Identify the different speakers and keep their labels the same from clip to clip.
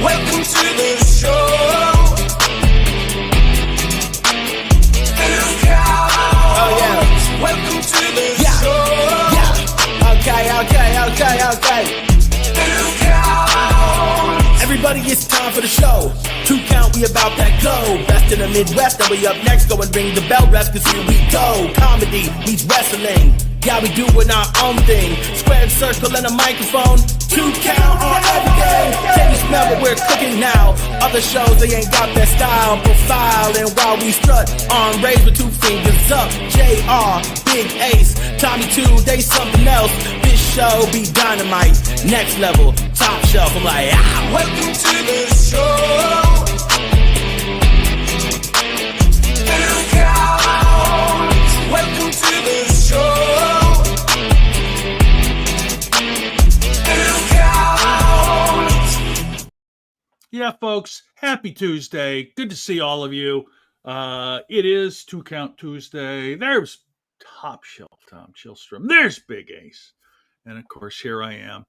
Speaker 1: Welcome to the show. Oh yeah. Welcome to the show. Yeah. Okay. Everybody, it's time for the show. 2 count, we about that glow. Best in the Midwest, and we up next. Go and ring the bell, rest, cause here we go. Comedy meets wrestling. Yeah, we doing our own thing. Square circle and a microphone. 2 count on everything. Can you smell what we're cooking now? Other shows, they ain't got that style profile. And while we strut on raise with 2 fingers up, JR, Big Ace, Tommy 2, they something else. This show be dynamite, next level, top shelf. I'm like, welcome to the show. 2 count. Welcome to the show.
Speaker 2: Yeah, folks, happy Tuesday. Good to see all of you. It is 2 Count Tuesday. There's Top Shelf Tom Chillstrom. There's Big Ace. And, of course, here I am,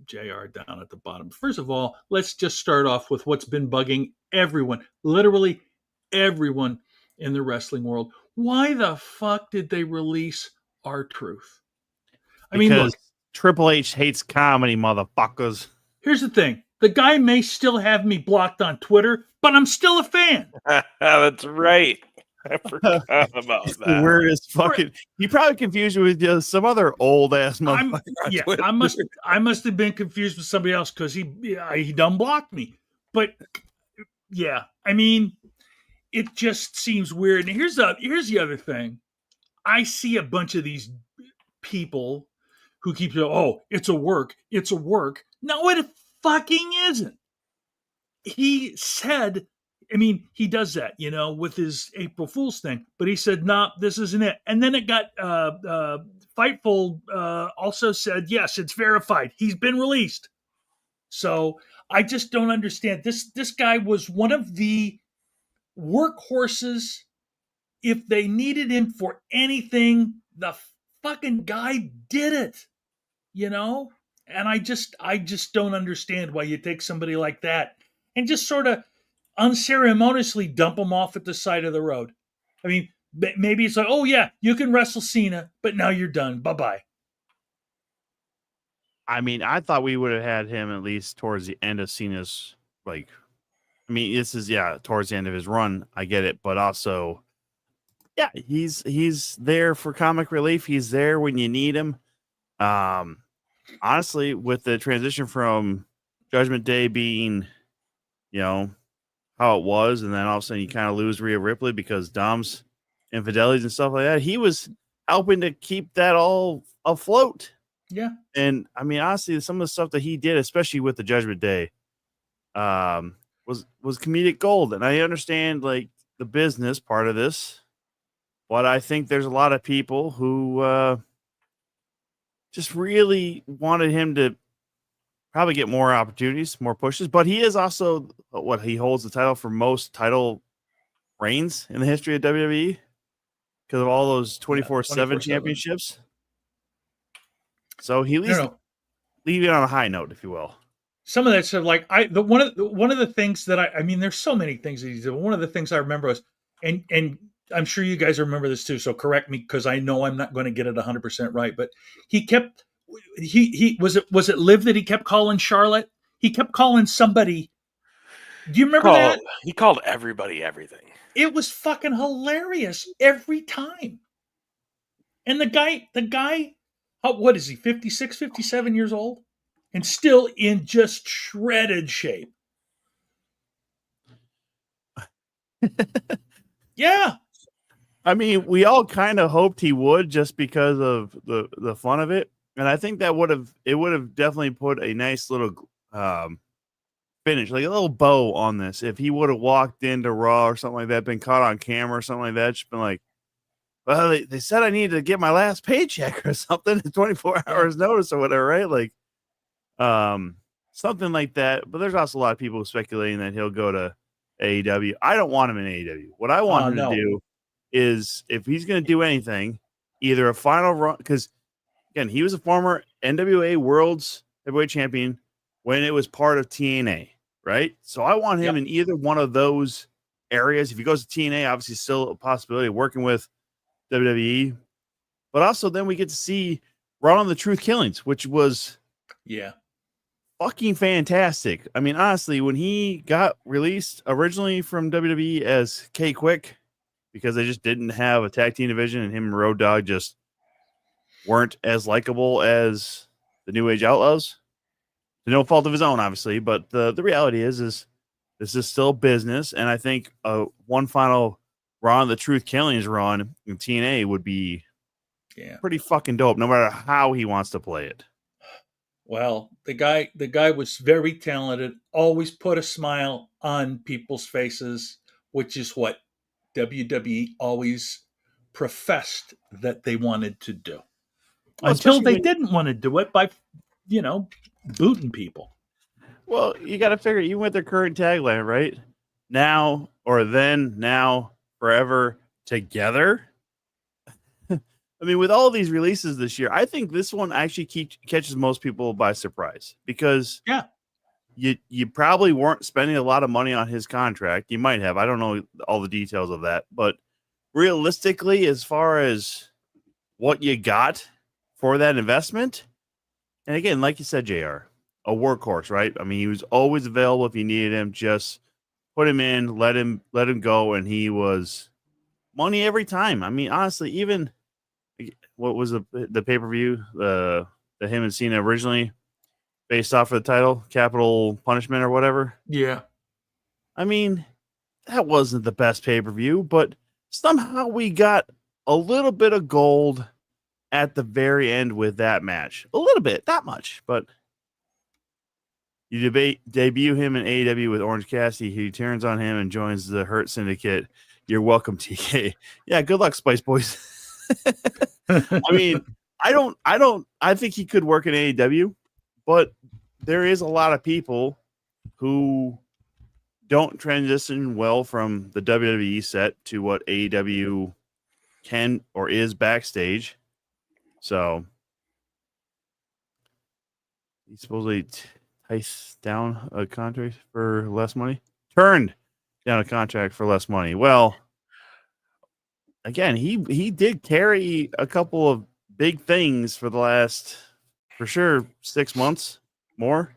Speaker 2: JR down at the bottom. First of all, let's just start off with what's been bugging everyone, literally everyone in the wrestling world. Why the fuck did they release R-Truth? I mean, look,
Speaker 3: Triple H hates comedy, motherfuckers.
Speaker 2: Here's the thing. The guy may still have me blocked on Twitter, but I'm still a fan.
Speaker 4: That's right. I forgot about
Speaker 3: It's
Speaker 4: that.
Speaker 3: the weirdest fucking. You probably confused you with some other old ass motherfucker.
Speaker 2: Yeah, I must have been confused with somebody else because he done blocked me. But yeah, I mean, it just seems weird. And here's the other thing. I see a bunch of these people who keep saying, "Oh, it's a work. No, it fucking isn't." He said, I mean, he does that, with his April Fool's thing, but he said, "Nah, this isn't it." And then it got Fightful also said, "Yes, it's verified. He's been released." So I just don't understand. This guy was one of the workhorses. If they needed him for anything, the fucking guy did it, And I just don't understand why you take somebody like that and just sort of unceremoniously dump them off at the side of the road. I mean, maybe it's like, oh yeah, you can wrestle Cena, but now you're done. Bye-bye.
Speaker 3: I mean, I thought we would have had him at least towards the end of Cena's, this is, towards the end of his run. I get it. But also, yeah, he's there for comic relief. He's there when you need him. Honestly, with the transition from Judgment Day being, how it was, and then all of a sudden you kind of lose Rhea Ripley because Dom's infidelities and stuff like that, he was helping to keep that all afloat.
Speaker 2: Yeah.
Speaker 3: And I mean, honestly, some of the stuff that he did, especially with the Judgment Day, was comedic gold. And I understand the business part of this, but I think there's a lot of people who just really wanted him to probably get more opportunities, more pushes. But he is also he holds the title for most title reigns in the history of WWE because of all those 24/7 championships. So he at least leave it on a high note, if you will.
Speaker 2: Some of that stuff, one of the things that I mean, there's so many things that he did. One of the things I remember was, and I'm sure you guys remember this too, so correct me because I know I'm not going to get it 100% right. But he was it Liv that he kept calling Charlotte? He kept calling somebody. Do you remember that?
Speaker 4: He called everybody everything.
Speaker 2: It was fucking hilarious every time. And the guy, what is he? 56, 57 years old, and still in just shredded shape. Yeah.
Speaker 3: I mean, we all kind of hoped he would just because of the fun of it. And I think that would have definitely put a nice little finish, like a little bow on this. If he would have walked into Raw or something like that, been caught on camera or something like that, just been like, well, they said I needed to get my last paycheck or something in 24 hours notice or whatever, right? Something like that. But there's also a lot of people speculating that he'll go to AEW. I don't want him in AEW. What I want him to do is, if he's going to do anything, either a final run, because again, he was a former NWA World's Heavyweight Champion when it was part of TNA. right? So I want him
Speaker 2: Yep.
Speaker 3: in either one of those areas. If he goes to TNA, obviously still a possibility of working with WWE, but also then we get to see Raw on the Truth Killings, which was
Speaker 2: Yeah.
Speaker 3: fucking fantastic. I mean, honestly, when he got released originally from WWE as K Quick, because they just didn't have a tag team division and him and Road Dogg just weren't as likable as the New Age Outlaws, to no fault of his own, obviously. But the reality is this is still business, and I think one final Raw on the Truth Killings run in TNA would be pretty fucking dope, no matter how he wants to play it.
Speaker 2: Well, the guy was very talented, always put a smile on people's faces, which is what WWE always professed that they wanted to do.
Speaker 3: Well,
Speaker 2: Until
Speaker 3: especially
Speaker 2: they
Speaker 3: when-
Speaker 2: didn't want to do it by, booting people.
Speaker 3: Well, you got to figure, even with their current tagline, right? Now or then, now, forever, together. I mean, with all of these releases this year, I think this one actually catches most people by surprise because you probably weren't spending a lot of money on his contract. You might have. I don't know all the details of that. But realistically, as far as what you got for that investment, and again, like you said, JR, a workhorse, right? I mean, he was always available if you needed him. Just put him in, let him go, and he was money every time. I mean, honestly, even what was the pay-per-view, the him and Cena originally based off of the title, Capital Punishment or whatever.
Speaker 2: Yeah.
Speaker 3: I mean, that wasn't the best pay-per-view, but somehow we got a little bit of gold at the very end with that match. A little bit, not much, but you debut him in AEW with Orange Cassidy. He turns on him and joins the Hurt Syndicate. You're welcome, TK. Yeah, good luck, Spice Boys. I mean, I think he could work in AEW, but there is a lot of people who don't transition well from the WWE set to what AEW can or is backstage. So he supposedly enticed down a contract for less money. Turned down a contract for less money. Well, again, he did carry a couple of big things for the last, for sure, 6 months more.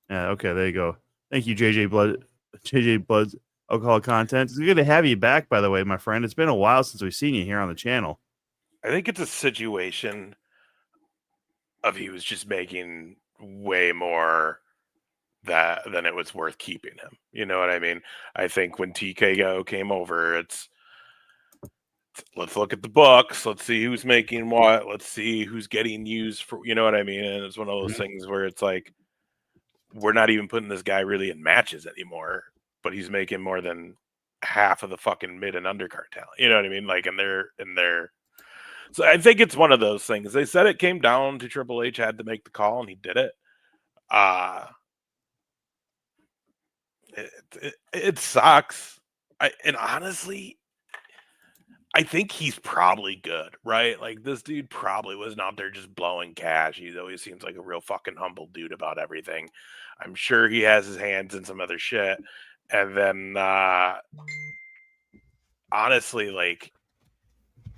Speaker 3: Yeah, okay, there you go. Thank you, JJ Blood's alcohol content. It's good to have you back, by the way, my friend. It's been a while since we've seen you here on the channel.
Speaker 4: I think it's a situation of he was just making way more than it was worth keeping him. You know what I mean? I think when TKO came over, it's let's look at the books. Let's see who's making what. Let's see who's getting used for, you know what I mean? And it's one of those things where it's like, we're not even putting this guy really in matches anymore, but he's making more than half of the fucking mid and undercard talent. You know what I mean? Like, and they're, so I think it's one of those things. They said it came down to Triple H had to make the call and he did it. It sucks. And honestly, I think he's probably good, right? Like, this dude probably wasn't out there just blowing cash. He always seems like a real fucking humble dude about everything. I'm sure he has his hands in some other shit. And then, honestly, like,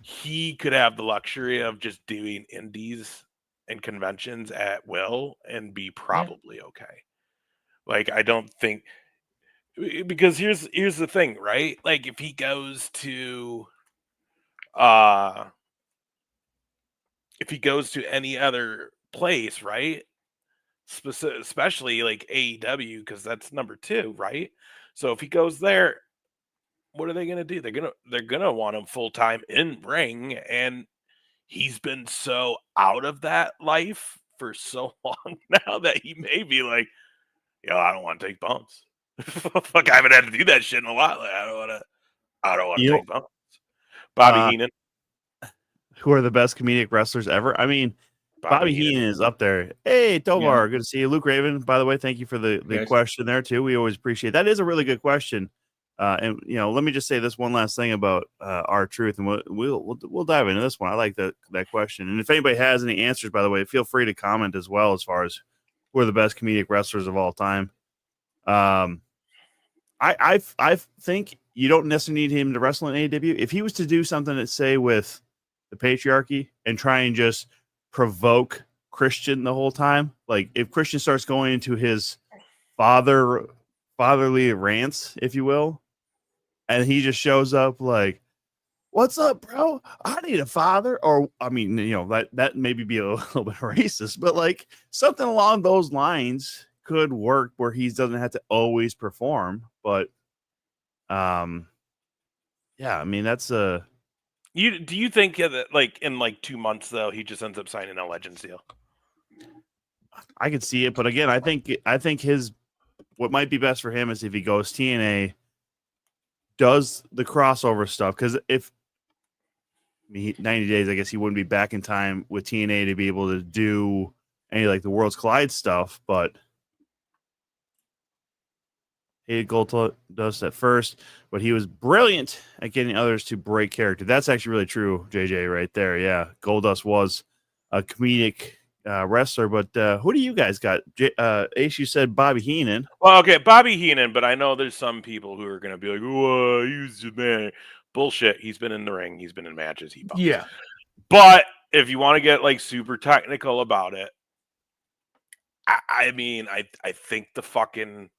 Speaker 4: he could have the luxury of just doing indies and conventions at will and be probably okay. Like, I don't think, because here's the thing, right? Like, if he goes to any other place, right? Especially like AEW, because that's number 2, right? So if he goes there, what are they gonna do? They're gonna want him full time in ring, and he's been so out of that life for so long now that he may be like, yo, I don't want to take bumps. Fuck, I haven't had to do that shit in a while. Like, I don't want to take bumps. Bobby Heenan.
Speaker 3: Who are the best comedic wrestlers ever? I mean, Bobby Heenan is up there. Hey, Tovar, good to see you. Luke Raven, by the way, thank you for the question there, too. We always appreciate that. Is a really good question. And, let me just say this one last thing about R-Truth, and we'll dive into this one. I like that question. And if anybody has any answers, by the way, feel free to comment as well as far as who are the best comedic wrestlers of all time. I think you don't necessarily need him to wrestle in AEW. If he was to do something that say with the patriarchy and try and just provoke Christian the whole time, like if Christian starts going into his fatherly rants, if you will, and he just shows up like, "What's up, bro? I need a father," or I mean, that maybe be a little bit racist, but like something along those lines could work where he doesn't have to always perform. But yeah, I mean that's
Speaker 4: Do you think that like in like 2 months though he just ends up signing a Legends deal?
Speaker 3: I could see it, but again, I think his what might be best for him is if he goes TNA, does the crossover stuff, because if 90 days, I guess he wouldn't be back in time with TNA to be able to do any like the Worlds Collide stuff, but Goldust at first, but he was brilliant at getting others to break character. That's actually really true, JJ, right there. Yeah, Goldust was a comedic wrestler, but who do you guys got? Ace, you said Bobby Heenan.
Speaker 4: Well, okay, Bobby Heenan, but I know there's some people who are going to be like, "Oh, he's the man." Bullshit. He's been in the ring. He's been in matches. He bumps.
Speaker 2: Yeah.
Speaker 4: But if you want to get like super technical about it, I mean, I think the fucking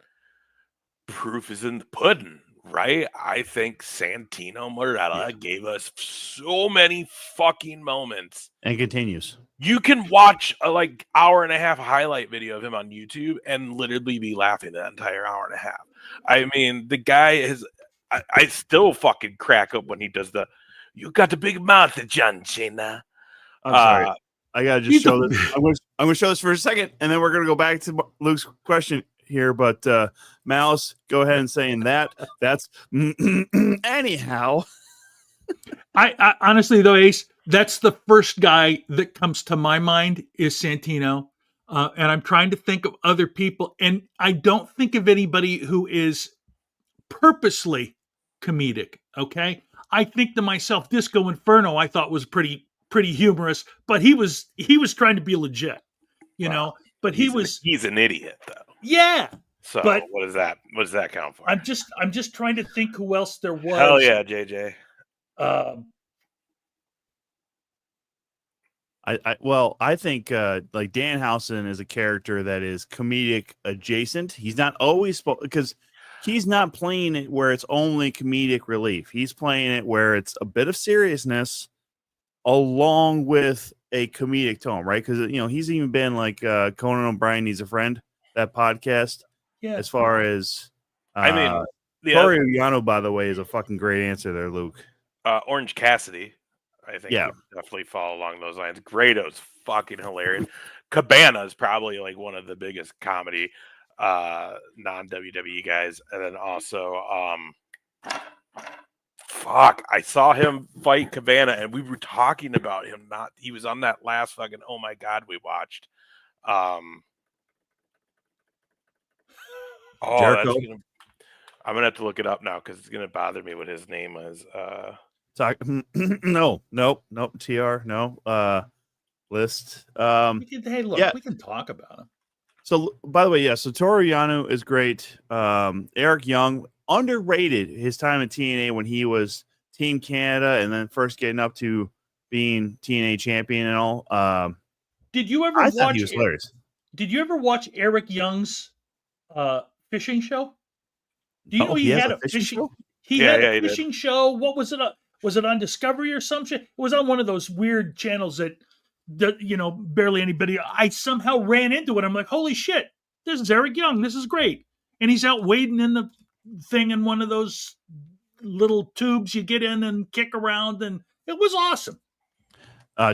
Speaker 4: proof is in the pudding, right? I think Santino Marella gave us so many fucking moments.
Speaker 3: And continues.
Speaker 4: You can watch a like hour and a half highlight video of him on YouTube and literally be laughing that entire hour and a half. I mean, the guy is, I still fucking crack up when he does "You got the big mouth, John Cena."
Speaker 3: I'm sorry. I gotta just show this. I'm gonna show this for a second, and then we're gonna go back to Luke's question here. But Mouse, go ahead and saying that. That's anyhow.
Speaker 2: I honestly though, Ace, that's the first guy that comes to my mind is Santino, and I'm trying to think of other people, and I don't think of anybody who is purposely comedic. Okay, I think to myself, Disco Inferno, I thought was pretty humorous, but he was trying to be legit, you know. But
Speaker 4: he's an idiot though.
Speaker 2: Yeah.
Speaker 4: So
Speaker 2: but
Speaker 4: what does that count for?
Speaker 2: I'm just trying to think who else there was.
Speaker 4: Hell yeah, JJ.
Speaker 3: I think like Danhausen is a character that is comedic adjacent. He's not always because he's not playing it where it's only comedic relief. He's playing it where it's a bit of seriousness along with a comedic tone, right? Because he's even been like Conan O'Brien Needs a Friend, that podcast.
Speaker 2: Yeah.
Speaker 3: As far as
Speaker 4: I mean,
Speaker 3: Toru Yano, by the way, is a fucking great answer there, Luke.
Speaker 4: Orange Cassidy, I think, definitely fall along those lines. Grado's fucking hilarious. Cabana is probably like one of the biggest comedy non-WWE guys, and then also I saw him fight Cabana, and we were talking about him. He was on that last fucking oh my god we watched.
Speaker 3: Jericho.
Speaker 4: I'm gonna have to look it up now because it's gonna bother me what his name is.
Speaker 3: No, TR, no. List.
Speaker 2: Hey, look, we can talk about him.
Speaker 3: So, by the way, so Toru Yano is great. Eric Young, underrated his time at TNA when he was Team Canada and then first getting up to being TNA champion and all.
Speaker 2: Did you ever
Speaker 3: watch? He was hilarious.
Speaker 2: Did you ever watch Eric Young's fishing show? Do you know
Speaker 3: he had a fishing show?
Speaker 2: He had a fishing show. What was it? Was it on Discovery or some shit? It was on one of those weird channels that barely anybody. I somehow ran into it. I'm like, holy shit, this is Eric Young. This is great. And he's out wading in the thing in one of those little tubes you get in and kick around, and it was awesome.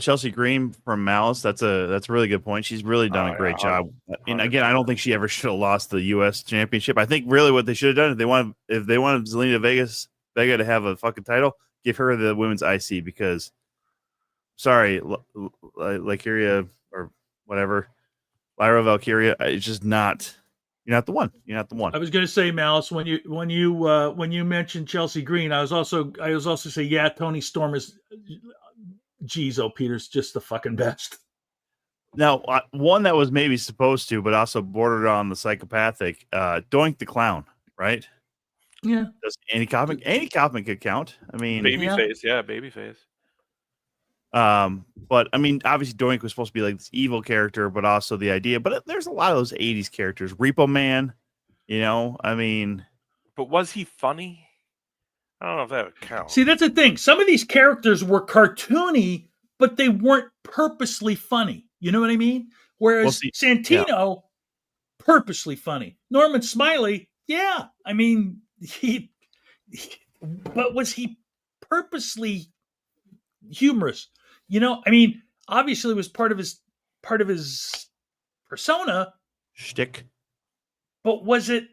Speaker 3: Chelsea Green from Malice. That's a really good point. She's really done a great job. And again, I don't think she ever should have lost the U.S. championship. I think really what they should have done if they wanted Zelina Vega to have a fucking title, give her the women's IC because, sorry, Valkyria or whatever, Lyra Valkyria, it's just not. You're not the one. You're not the one.
Speaker 2: I was going to say, Malice, when you mentioned Chelsea Green, I was also say, Tony Storm is. Geez, Peter's just the fucking best.
Speaker 3: Now, one that was maybe supposed to, but also bordered on the psychopathic, Doink the Clown, right?
Speaker 2: Yeah.
Speaker 3: Does Andy Kaufman could count. I mean,
Speaker 4: Babyface, yeah, babyface.
Speaker 3: but I mean, obviously Doink was supposed to be like this evil character, but also the idea. But there's a lot of those '80s characters. Repo Man, you know. I mean,
Speaker 4: But was he funny? I don't know if that would count.
Speaker 2: See, that's the thing. Some of these characters were cartoony, but they weren't purposely funny. You know what I mean? Whereas Santino, purposely funny. Norman Smiley, yeah. I mean, but was he purposely humorous? You know, I mean, obviously it was part of his persona,
Speaker 3: shtick.
Speaker 2: but was it?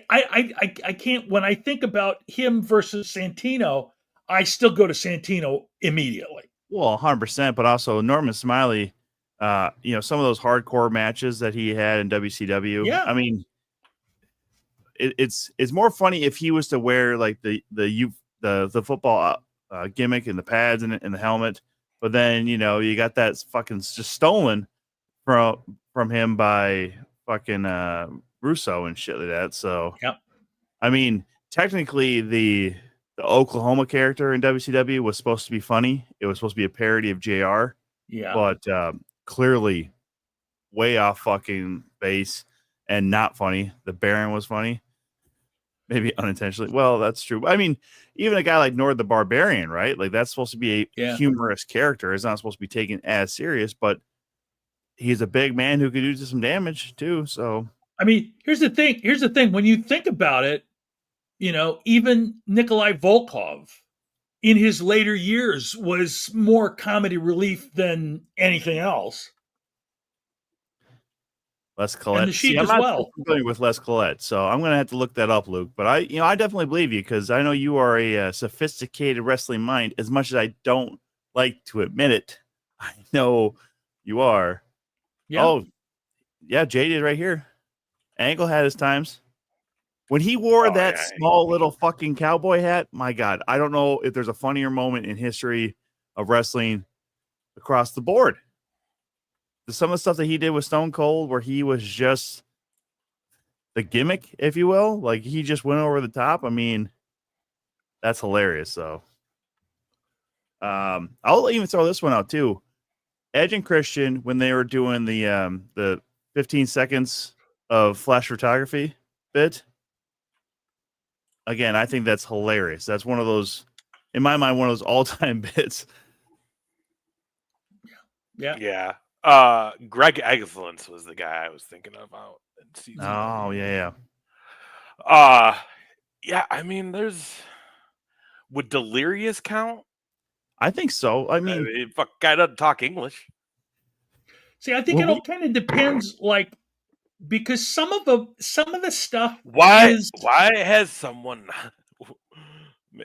Speaker 2: I can't. When I think about him versus Santino, I still go to Santino immediately.
Speaker 3: Well, 100%, but also Norman Smiley. You know, some of those hardcore matches that he had in WCW.
Speaker 2: Yeah.
Speaker 3: I mean, it's more funny if he was to wear like the football gimmick and the pads and the helmet, but then you know you got that fucking just stolen from him by fucking Russo and shit like that. So
Speaker 2: Yep.
Speaker 3: I mean, technically the Oklahoma character in WCW was supposed to be funny. It was supposed to be a parody of JR.
Speaker 2: Yeah.
Speaker 3: But clearly way off fucking base and not funny. The Baron was funny. Maybe unintentionally. Well, that's true. I mean, even a guy like Nord the Barbarian, right? Like that's supposed to be a humorous character. It's not supposed to be taken as serious, but he's a big man who could do some damage too. So
Speaker 2: I mean, here's the thing. When you think about it, you know, even Nikolai Volkov in his later years was more comedy relief than anything else.
Speaker 3: Les Collette.
Speaker 2: And the Sheep
Speaker 3: I'm
Speaker 2: as
Speaker 3: not
Speaker 2: well.
Speaker 3: familiar with Les Collette, so I'm going to have to look that up, Luke. But I definitely believe you because I know you are a sophisticated wrestling mind. As much as I don't like to admit it, I know you are.
Speaker 2: Yeah.
Speaker 3: Oh, yeah, Jaded right here. Angle had his times. When he wore that small little fucking cowboy hat, my God, I don't know if there's a funnier moment in history of wrestling across the board. Some of the stuff that he did with Stone Cold, where he was just the gimmick, if you will, like he just went over the top. I mean, that's hilarious. So, I'll even throw this one out too. Edge and Christian, when they were doing the 15 seconds of flash photography bit. Again, I think that's hilarious. That's one of those, in my mind, one of those all-time bits.
Speaker 2: Yeah.
Speaker 4: Yeah. Greg Excellence was the guy I was thinking about.
Speaker 3: Oh, yeah.
Speaker 4: Yeah, I mean, would Delirious count?
Speaker 3: I think so. I mean,
Speaker 4: fuck, guy doesn't talk English.
Speaker 2: See, I think it all kind of depends, like, because some of the stuff.
Speaker 4: Why has someone?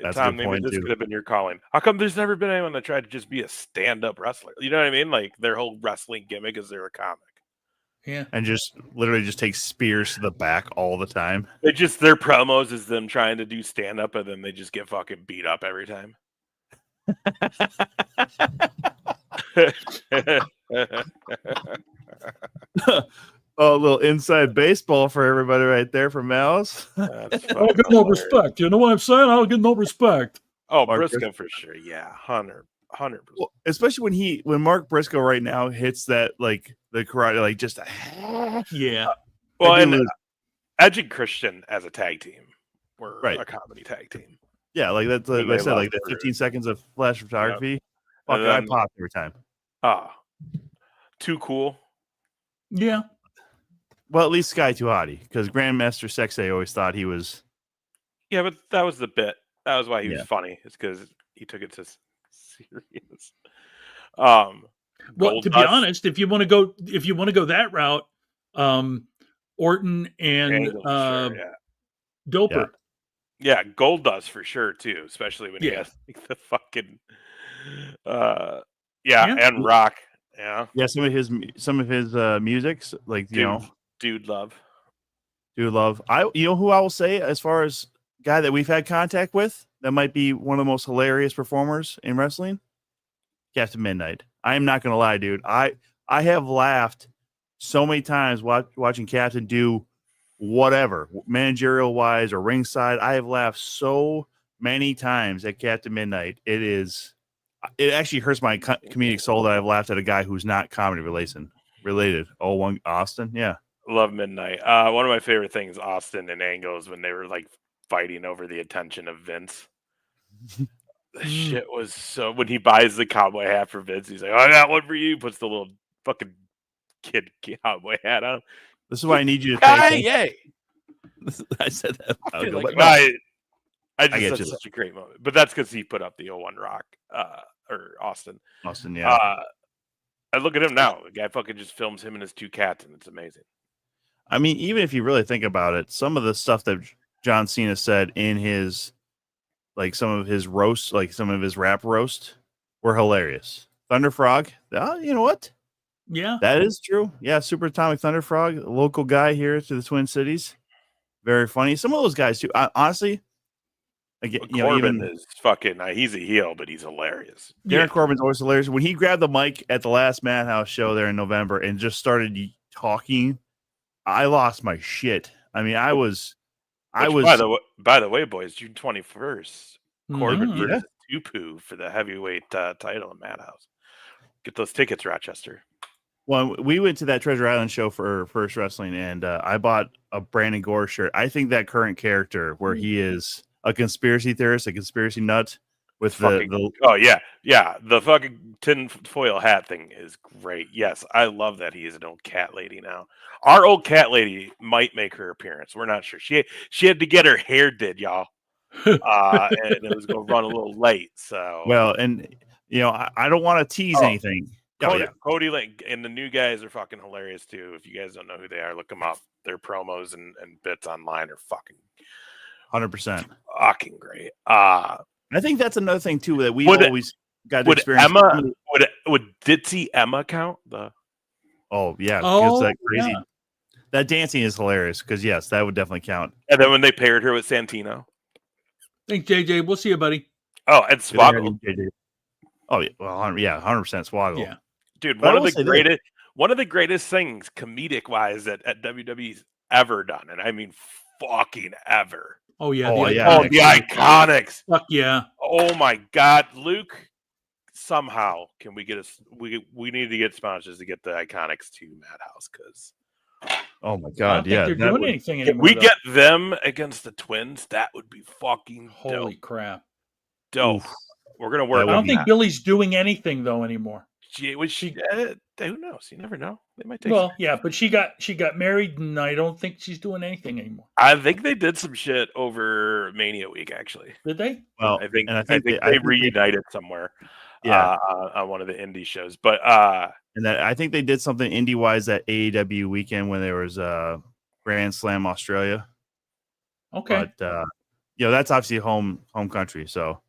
Speaker 3: That's
Speaker 4: Tom,
Speaker 3: a good
Speaker 4: maybe
Speaker 3: point,
Speaker 4: this
Speaker 3: too.
Speaker 4: could have been your calling. How come there's never been anyone that tried to just be a stand-up wrestler? You know what I mean? Like their whole wrestling gimmick is they're a comic.
Speaker 2: Yeah,
Speaker 3: and just literally just take spears to the back all the time.
Speaker 4: Their promos is them trying to do stand-up, and then they just get fucking beat up every time.
Speaker 3: Oh, a little inside baseball for everybody right there from Mouse.
Speaker 2: I don't get no respect. You know what I'm saying? I don't get no respect.
Speaker 4: Oh, Briscoe for sure. Yeah, 100%.
Speaker 3: Well, especially when Mark Briscoe right now hits that like the karate, like just
Speaker 2: yeah.
Speaker 4: Well, and Edge and Christian as a tag team were a comedy tag team.
Speaker 3: Yeah, like that's like I said, like the 15 seconds of flash photography. Yep. Fuck, I pop every time.
Speaker 4: Too cool.
Speaker 2: Yeah.
Speaker 3: Well, at least Sky Too Hottie, because Grandmaster Sexay always thought he was.
Speaker 4: Yeah, but that was the bit. That was why he was funny. It's because he took it so serious.
Speaker 2: Well, to be honest, if you want to go that route, Orton and Doper.
Speaker 4: Yeah, Goldust for sure too, especially when he has like, the fucking and Rock. Yeah.
Speaker 3: Yeah, some of his musics, like
Speaker 4: Dude Love.
Speaker 3: You know who I will say as far as guy that we've had contact with that might be one of the most hilarious performers in wrestling? Captain Midnight. I am not gonna lie, dude. I have laughed so many times watching Captain do whatever, managerial wise or ringside. I have laughed so many times at Captain Midnight. It actually hurts my comedic soul that I've laughed at a guy who's not comedy related. Oh, one Austin, yeah.
Speaker 4: Love Midnight. One of my favorite things, Austin and Angle, is when they were like fighting over the attention of Vince. The shit was so. When he buys the cowboy hat for Vince, he's like, "I got one for you." Puts the little fucking kid cowboy hat on.
Speaker 3: This is why I need you to
Speaker 4: Yay!
Speaker 3: I said that.
Speaker 4: I,
Speaker 3: Ago,
Speaker 4: like,
Speaker 3: but no.
Speaker 4: I
Speaker 3: get
Speaker 4: just
Speaker 3: you.
Speaker 4: said such a great moment, but that's because he put up the 01 Rock or Austin.
Speaker 3: Austin, yeah.
Speaker 4: I look at him now. The guy fucking just films him and his two cats, and it's amazing.
Speaker 3: I mean, even if you really think about it, some of the stuff that John Cena said in his, like some of his roasts, like some of his rap roast, were hilarious. Thunder Frog, you know what?
Speaker 2: Yeah,
Speaker 3: that is true. Yeah, Super Atomic Thunder Frog, a local guy here to the Twin Cities. Very funny. Some of those guys too. Honestly, again,
Speaker 4: Corbin is fucking. He's a heel, but he's hilarious.
Speaker 3: Darren Corbin's always hilarious. When he grabbed the mic at the last Madhouse show there in November and just started talking, I lost my shit. I mean, I was.
Speaker 4: By the way, boys, June 21st, Corbin versus Tupu for the heavyweight title in Madhouse. Get those tickets, Rochester.
Speaker 3: Well, we went to that Treasure Island show for First Wrestling, and I bought a Brandon Gore shirt. I think that current character, where he is a conspiracy theorist, a conspiracy nut, with the
Speaker 4: the fucking tinfoil hat thing is great. Yes, I love that he is an old cat lady now. Our old cat lady might make her appearance. We're not sure. She had to get her hair did, y'all, and it was going to run a little late. So
Speaker 3: and I don't want to tease anything.
Speaker 4: Cody Link and the new guys are fucking hilarious too. If you guys don't know who they are, look them up. Their promos and bits online are fucking
Speaker 3: 100%,
Speaker 4: fucking great.
Speaker 3: I think that's another thing too that we always got to experience.
Speaker 4: Would Ditzy Emma count?
Speaker 3: Because that crazy, that dancing is hilarious. Because yes, that would definitely count.
Speaker 4: And then when they paired her with Santino,
Speaker 2: thanks JJ. We'll see you, buddy.
Speaker 4: Oh, and Swaggle.
Speaker 3: Oh yeah, 100% Swaggle.
Speaker 4: Yeah. Dude, one of the greatest things comedic wise that WWE's ever done, and I mean fucking ever.
Speaker 2: Oh yeah,
Speaker 4: the Iconics.
Speaker 2: Fuck yeah.
Speaker 4: Oh my God, Luke. Somehow, can we get we need to get sponsors to get the Iconics to Madhouse because.
Speaker 3: Oh my God,
Speaker 2: they're doing anything anymore.
Speaker 4: If we get them against the Twins, that would be fucking
Speaker 2: holy
Speaker 4: dope.
Speaker 2: crap.
Speaker 4: Dope. We're gonna work.
Speaker 2: I don't think Billy's doing anything though anymore.
Speaker 4: Who knows? You never know. They might take.
Speaker 3: Well,
Speaker 2: yeah, but she got married, and I don't think she's doing anything anymore.
Speaker 4: I think they did some shit over Mania Week. Actually,
Speaker 2: did they?
Speaker 3: Well,
Speaker 4: I think they reunited somewhere.
Speaker 3: Yeah,
Speaker 4: on one of the indie shows, but
Speaker 3: and that I think they did something indie wise that AEW weekend when there was Grand Slam Australia.
Speaker 2: Okay,
Speaker 3: but that's obviously home country, so.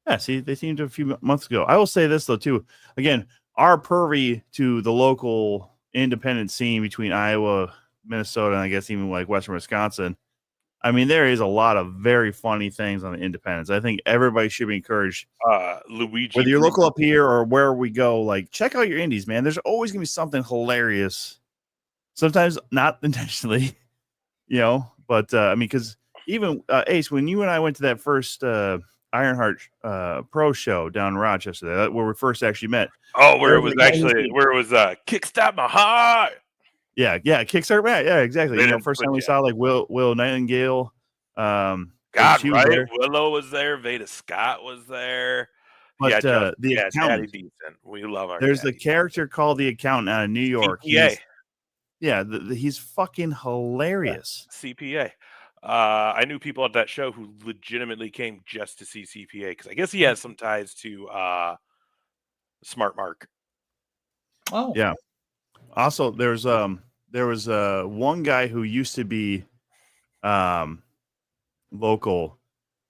Speaker 3: Yeah, see, they seemed a few months ago. I will say this, though, too. Again, our purvey to the local independent scene between Iowa, Minnesota, and I guess even like Western Wisconsin. I mean, there is a lot of very funny things on the independents. I think everybody should be encouraged.
Speaker 4: Luigi,
Speaker 3: whether you're local up here or where we go, like, check out your indies, man. There's always going to be something hilarious. Sometimes not intentionally, but I mean, because even Ace, when you and I went to that first Ironheart Pro show down in Rochester, where we first actually met.
Speaker 4: Oh, where it was Kickstart My Heart.
Speaker 3: Yeah, Kickstart Matt. Yeah, exactly. First time we saw like Will Nightingale.
Speaker 4: God, right? Willow was there. Veda Scott was there.
Speaker 3: But the accountant,
Speaker 4: decent. We love our.
Speaker 3: There's a character called the accountant out of New York.
Speaker 4: CPA.
Speaker 3: He's fucking hilarious.
Speaker 4: CPA. I knew people at that show who legitimately came just to see CPA because I guess he has some ties to Smart Mark.
Speaker 2: Oh
Speaker 3: yeah. Also, there was one guy who used to be local.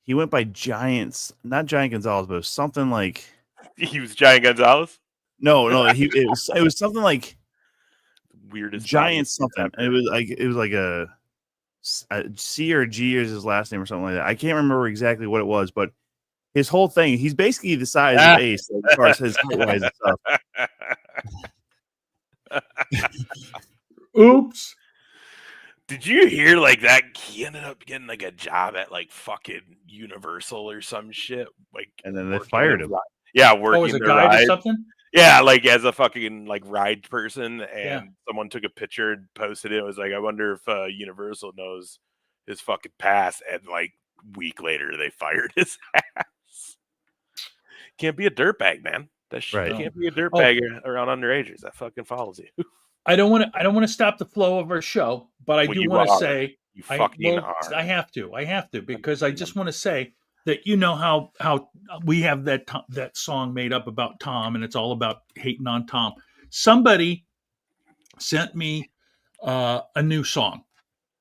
Speaker 3: He went by not Giant Gonzalez, but it was something like
Speaker 4: he was Giant Gonzalez.
Speaker 3: No, it was something like
Speaker 4: weirdest
Speaker 3: Giant something. And it was like a C or G is his last name or something like that. I can't remember exactly what it was, but his whole thing, he's basically the size of Ace, like, as far as his height-wise and stuff.
Speaker 2: Oops.
Speaker 4: Did you hear like that? He ended up getting like a job at like fucking Universal or some shit. Like,
Speaker 3: And then they
Speaker 4: working
Speaker 3: fired
Speaker 4: the
Speaker 3: him.
Speaker 4: ri- Yeah,
Speaker 2: Oh,
Speaker 4: working
Speaker 2: as a
Speaker 4: the
Speaker 2: guide or
Speaker 4: ride.
Speaker 2: something?
Speaker 4: Yeah, like as a fucking like ride person, and
Speaker 2: Yeah.
Speaker 4: someone took a picture and posted it. It was like, I wonder if Universal knows his fucking past. And like week later, they fired his ass. Can't be a dirtbag, man. That shit
Speaker 3: Right.
Speaker 4: can't be a dirtbag around underagers. That fucking follows you.
Speaker 2: I don't want to stop the flow of our show, but I
Speaker 4: Well,
Speaker 2: do
Speaker 4: you
Speaker 2: want to
Speaker 4: are.
Speaker 2: say
Speaker 4: You fucking are.
Speaker 2: I have to because I just want to say that how we have that song made up about Tom, and it's all about hating on Tom. Somebody sent me a new song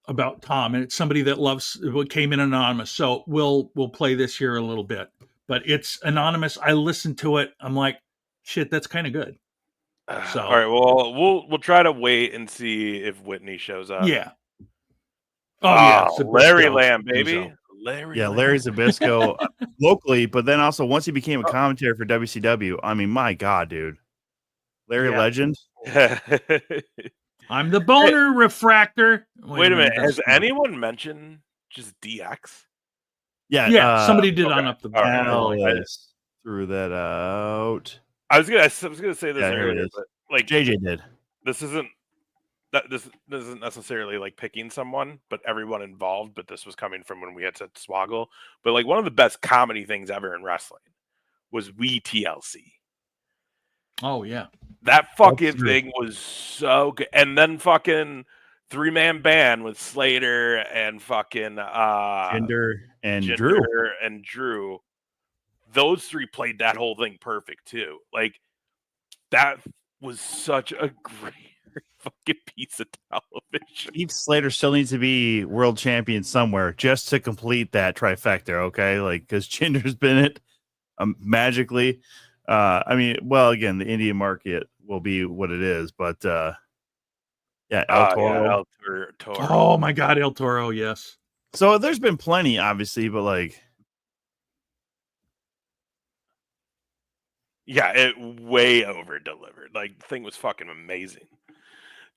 Speaker 2: about Tom, and it's somebody that loves what came in anonymous. So we'll play this here a little bit, but it's anonymous. I listened to it. I'm like, shit, that's kind of good. So
Speaker 4: All right, well, we'll try to wait and see if Whitney shows up.
Speaker 2: yeah. Oh yeah,
Speaker 4: Larry
Speaker 2: Zabisco.
Speaker 4: Lamb, baby. Larry
Speaker 3: Zabisco locally, but then also once he became a commentator for WCW, I mean, my God, dude. Larry Legend.
Speaker 2: I'm the boner refractor.
Speaker 4: Wait a minute. Has anyone mentioned just DX?
Speaker 3: Yeah,
Speaker 2: somebody did on Up the
Speaker 3: Alice threw that out.
Speaker 4: I was gonna say this
Speaker 3: Here it
Speaker 4: earlier,
Speaker 3: is.
Speaker 4: but like
Speaker 3: JJ did.
Speaker 4: This isn't necessarily like picking someone, but everyone involved. But this was coming from when we had to swoggle. But like one of the best comedy things ever in wrestling was We TLC.
Speaker 2: Oh yeah,
Speaker 4: that fucking thing was so good. And then fucking 3-man band with Slater and fucking
Speaker 3: Jinder and
Speaker 4: Drew. Those three played that whole thing perfect too. Like that was such a great fucking piece of television.
Speaker 3: Heath Slater still needs to be world champion somewhere just to complete that trifecta, okay? Like, because Jinder's been it magically. I mean, well, again, the Indian market will be what it is, but El Toro.
Speaker 4: El Toro.
Speaker 2: Oh my God, El Toro, yes.
Speaker 3: So there's been plenty, obviously, but like,
Speaker 4: yeah, it way over delivered. Like the thing was fucking amazing.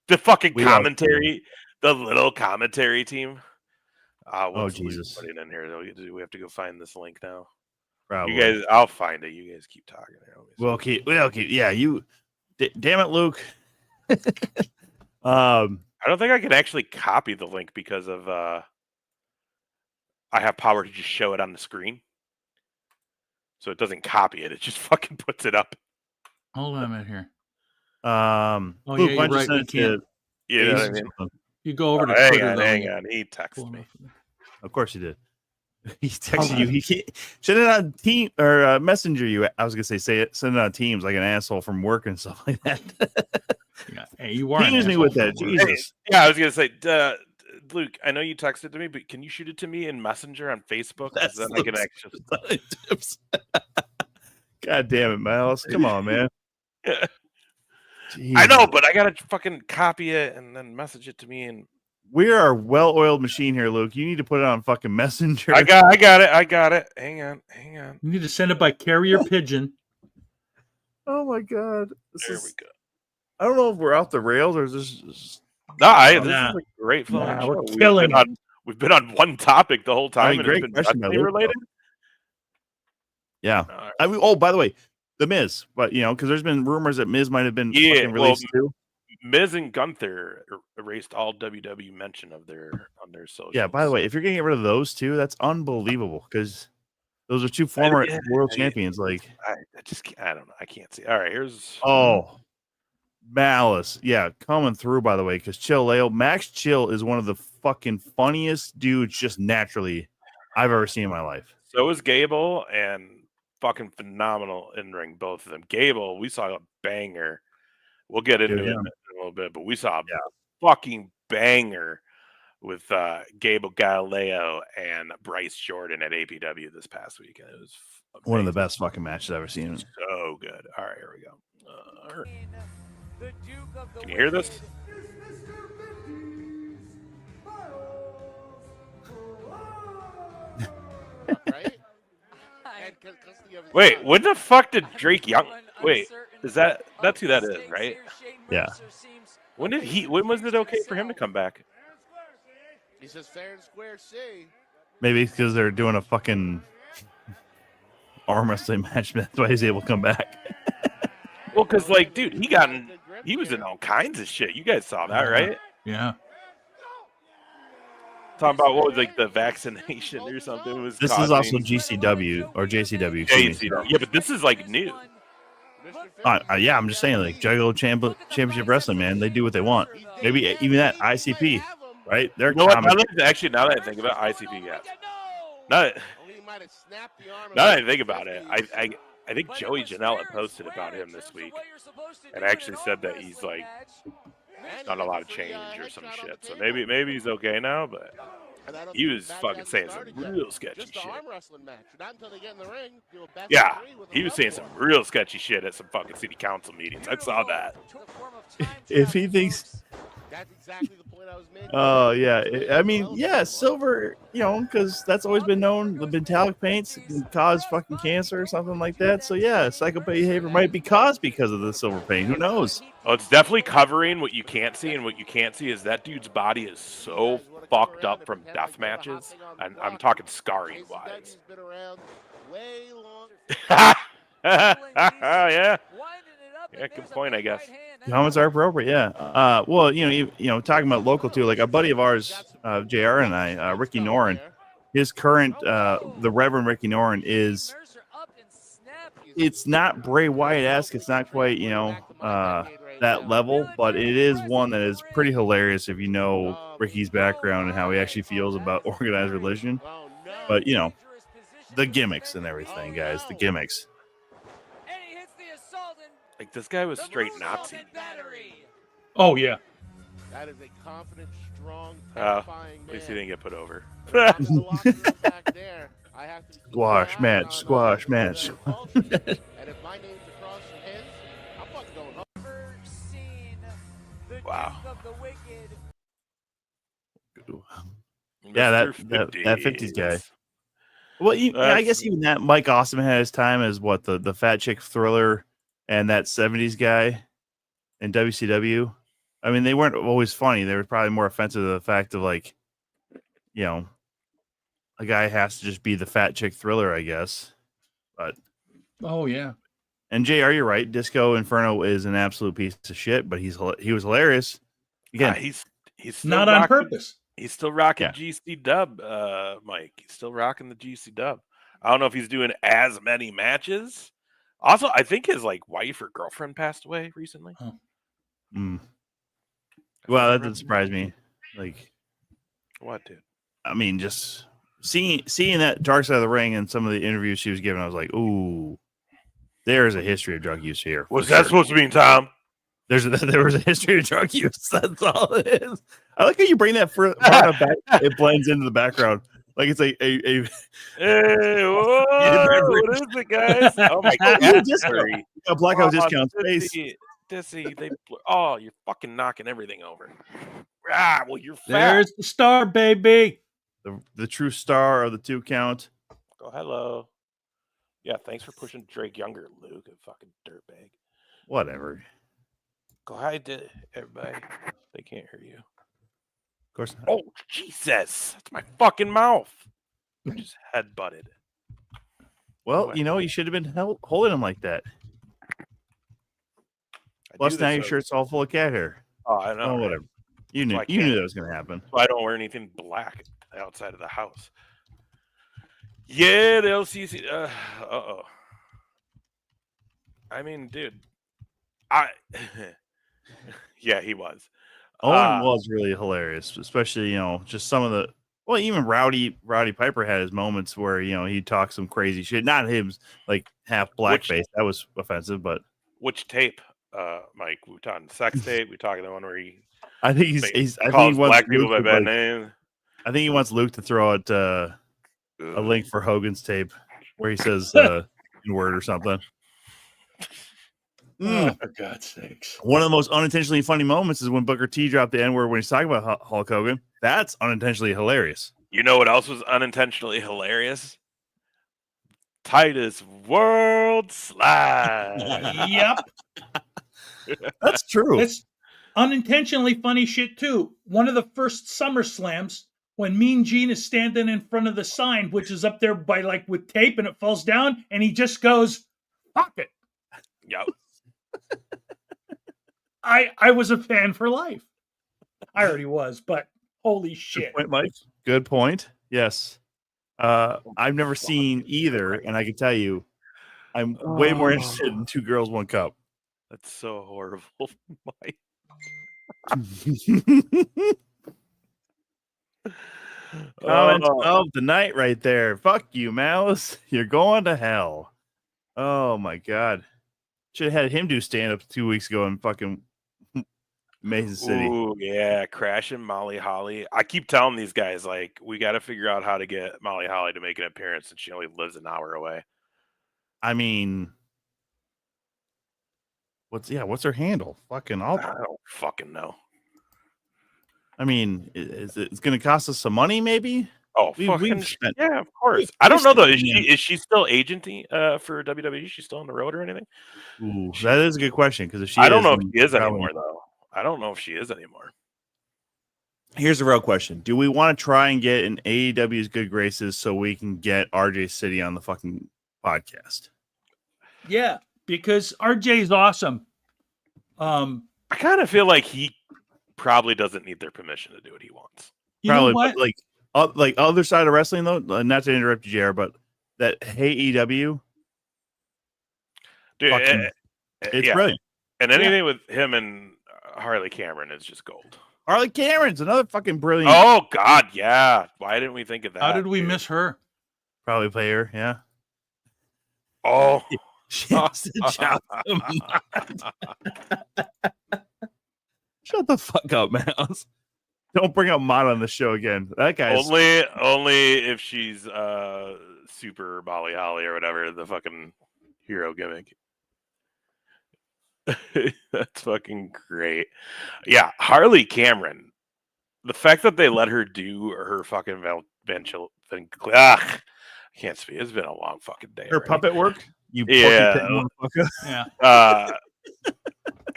Speaker 4: The fucking commentary, the little commentary team.
Speaker 3: Oh Jesus!
Speaker 4: Put it in here. Do we have to go find this link now?
Speaker 3: Probably.
Speaker 4: You guys, I'll find it. You guys keep talking.
Speaker 3: We'll keep. Yeah, you. Damn it, Luke.
Speaker 4: I don't think I can actually copy the link because of I have power to just show it on the screen, so it doesn't copy it. It just fucking puts it up.
Speaker 2: Hold on a minute here.
Speaker 3: Luke,
Speaker 2: yeah, you're right. You can't.
Speaker 4: You know what I mean?
Speaker 2: You go over to
Speaker 4: Twitter. Hang on. He texted me.
Speaker 3: Of course he did. He texted you. He can't send it on Team or Messenger. I was gonna say it. Send it on Teams like an asshole from work and stuff like that.
Speaker 2: Yeah. Hey, you are.
Speaker 3: Tease me with that, Jesus.
Speaker 4: Hey, yeah, I was gonna say, Luke. I know you texted it to me, but can you shoot it to me in Messenger on Facebook?
Speaker 3: That's
Speaker 4: I can actually.
Speaker 3: God damn it, Miles! Come on, man.
Speaker 4: I know, but I gotta fucking copy it and then message it to me. And
Speaker 3: we are a well-oiled machine here, Luke. You need to put it on fucking Messenger.
Speaker 4: I got it. Hang on.
Speaker 2: You need to send it by carrier pigeon.
Speaker 3: Oh my God!
Speaker 4: We go.
Speaker 3: I don't know if we're off the rails or is this.
Speaker 4: This is a great fun show.
Speaker 2: We're killing it.
Speaker 4: We've been on one topic the whole time.
Speaker 3: Great question,
Speaker 4: related.
Speaker 3: Yeah. By the way, The Miz, but because there's been rumors that Miz might have been fucking released too.
Speaker 4: Miz and Gunther erased all WWE mention of on their socials.
Speaker 3: Yeah. By the way, if you're gonna get rid of those two, that's unbelievable because those are two former world champions. Like,
Speaker 4: I don't know. I can't see. All right, here's.
Speaker 3: Malice, coming through. By the way, because Max Chill is one of the fucking funniest dudes, just naturally, I've ever seen in my life.
Speaker 4: So is Gable, and fucking phenomenal in ring, both of them. Gable, we saw a banger. We'll get into it in a little bit, but we saw a fucking banger with Gable Galileo and Bryce Jordan at APW this past weekend. It was amazing.
Speaker 3: One of the best fucking matches I've ever seen.
Speaker 4: So good. All right, here we go. Can you hear this? Wait, when the fuck did Drake Young? Wait, that's who that is, right?
Speaker 3: Yeah.
Speaker 4: When was it okay for him to come back?
Speaker 5: He says fair and square C.
Speaker 3: Maybe because they're doing a fucking arm wrestling match. That's why he's able to come back.
Speaker 4: Well, because dude, he was in all kinds of shit. You guys saw that, right?
Speaker 2: Yeah.
Speaker 4: Talking about what was the vaccination or something. It was
Speaker 3: This is also GCW or JCW.
Speaker 4: Yeah, but this is new.
Speaker 3: Yeah, I'm just saying, Juggalo Championship Wrestling, man, they do what they want. Maybe even that ICP, right? They're
Speaker 4: Now that I think about it, ICP, yeah. Now that I think about it, I think Joey Janela posted about him this week, and actually said that he's not a lot of change or some shit. So maybe he's okay now, but he was fucking saying some real sketchy shit. Yeah, he was saying some real sketchy shit at some fucking city council meetings. I saw that.
Speaker 3: If he thinks,
Speaker 5: That's exactly the point I was making.
Speaker 3: oh yeah, I mean, yeah, silver, because that's always been known. The metallic paints can cause fucking cancer or something like that. So yeah, psychopath behavior might be caused because of the silver paint. Who knows?
Speaker 4: Oh, it's definitely covering what you can't see, and what you can't see is that dude's body is so fucked up from death matches, and I'm talking scarring wise. Yeah, good point, I guess.
Speaker 3: Comments are appropriate, yeah. Well, talking about local too, a buddy of ours, JR and I, Ricky Noren, his current, the Reverend Ricky Noren is, it's not Bray Wyatt-esque, it's not quite, that level, but it is one that is pretty hilarious if you know Ricky's background and how he actually feels about organized religion. But, the gimmicks and everything, guys, the gimmicks.
Speaker 4: This guy was straight Nazi.
Speaker 2: Oh, yeah.
Speaker 5: That is a confident, strong,
Speaker 4: At
Speaker 5: terrifying
Speaker 4: least he didn't get put over.
Speaker 3: Squash match, squash match.
Speaker 5: And if my name's across from his, I'm fucking going home.
Speaker 4: Wow.
Speaker 3: Yeah, that 50s guy. Well, I guess even that Mike Awesome had his time as what the Fat Chick Thriller and that 70s guy in WCW. I mean, they weren't always funny. They were probably more offensive to the fact of a guy has to just be the Fat Chick Thriller, I guess. But
Speaker 2: oh yeah.
Speaker 3: And JR, you're right. Disco Inferno is an absolute piece of shit, but he was hilarious. Again,
Speaker 4: he's still
Speaker 2: not on purpose.
Speaker 4: He's still rocking GC Dub, Mike. He's still rocking the GC Dub. I don't know if he's doing as many matches. Also, I think his wife or girlfriend passed away recently.
Speaker 2: Huh.
Speaker 3: Well, that didn't surprise me.
Speaker 4: What, dude?
Speaker 3: I mean, just seeing that Dark Side of the Ring and some of the interviews she was giving, I was like, ooh, there's a history of drug use here.
Speaker 4: What's that supposed to mean, Tom?
Speaker 3: There was a history of drug use. That's all it is. I like how you bring that part up back. It blends into the background. It's a
Speaker 4: Hey, whoa, what is it, guys? Oh my god,
Speaker 3: blackout discount space.
Speaker 4: You're fucking knocking everything over. Well, you're fat.
Speaker 2: There's the star, baby.
Speaker 3: The true star of the 2 count.
Speaker 4: Oh, hello. Yeah, thanks for pushing Drake Younger, Luke, a fucking dirtbag.
Speaker 3: Whatever.
Speaker 4: Go hi to everybody. They can't hear you.
Speaker 3: Of course not.
Speaker 4: Oh, Jesus. That's my fucking mouth. I just headbutted.
Speaker 3: Well, you should have been holding him like that. Plus, now your shirt's all full of cat hair.
Speaker 4: Oh, I know.
Speaker 3: Oh, whatever. You knew that was going to happen.
Speaker 4: So I don't wear anything black outside of the house. Yeah, the LCC. Uh-oh. I mean, dude. Yeah, he was.
Speaker 3: Owen was really hilarious, especially, just some of the, even Rowdy Piper had his moments where, he talked some crazy shit. Not him, half blackface. That was offensive, but.
Speaker 4: Which tape, Mike? We talking sex tape? We talking the one where he.
Speaker 3: I think he
Speaker 4: calls black
Speaker 3: Luke
Speaker 4: people by bad names.
Speaker 3: I think he wants Luke to throw out a link for Hogan's tape where he says N-word or something.
Speaker 2: Oh, for God's sakes.
Speaker 3: One of the most unintentionally funny moments is when Booker T dropped the N-word when he's talking about Hulk Hogan. That's unintentionally hilarious.
Speaker 4: You know what else was unintentionally hilarious? Titus World Slide.
Speaker 2: Yep.
Speaker 3: That's true.
Speaker 2: It's Unintentionally funny shit too. One of the first SummerSlams, when Mean Gene is standing in front of the sign, which is up there by with tape, and it falls down, and he just goes, "Fuck it."
Speaker 4: Yep.
Speaker 2: I was a fan for life. I already was, but holy shit.
Speaker 3: Good point, Mike. Good point. Yes. I've never seen either, and I can tell you, I'm way more interested in Two Girls, One Cup.
Speaker 4: That's so horrible, Mike.
Speaker 3: Comment of the night right there. Fuck you, Mouse. You're going to hell. Oh my god. Should have had him do stand-up 2 weeks ago in fucking Mason City.
Speaker 4: Ooh, yeah, crashing Molly Holly. I keep telling these guys, like, we got to figure out how to get Molly Holly to make an appearance, and she only lives an hour away.
Speaker 3: I mean, what's her handle? Fucking
Speaker 4: I don't fucking know.
Speaker 3: I mean, it's going to cost us some money, maybe?
Speaker 4: Oh,
Speaker 3: We've spent,
Speaker 4: yeah, of course. I don't know though. Is she still agenting for WWE? Is she still on the road or anything?
Speaker 3: Ooh, that is a good question because if she,
Speaker 4: I don't know if she is anymore though. I don't know if she is anymore.
Speaker 3: Here's the real question: do we want to try and get in AEW's good graces so we can get RJ City on the fucking podcast?
Speaker 2: Yeah, because RJ is awesome.
Speaker 4: I kind of feel like he probably doesn't need their permission to do what he wants.
Speaker 2: You know
Speaker 3: Probably,
Speaker 2: what?
Speaker 3: but like other side of wrestling though. Not to interrupt you, JR, but that AEW,
Speaker 4: Dude,
Speaker 3: it's
Speaker 4: yeah.
Speaker 3: brilliant.
Speaker 4: And anything with him and Harley Cameron is just gold.
Speaker 3: Harley Cameron's another fucking brilliant.
Speaker 4: Oh God, yeah. Why didn't we think of that?
Speaker 2: How did we miss her?
Speaker 3: Probably play her, yeah.
Speaker 4: Oh,
Speaker 3: She has to chop him. Shut the fuck up, Mouse. Don't bring up Mott on the show again. That guy's
Speaker 4: only if she's super Molly Holly or whatever, the fucking hero gimmick. That's fucking great. Yeah, Harley Cameron. The fact that they let her do her fucking thing. I can't speak. It's been a long fucking day.
Speaker 3: her
Speaker 4: already.
Speaker 3: puppet work. You
Speaker 4: Yeah.
Speaker 3: motherfucker.
Speaker 2: Yeah.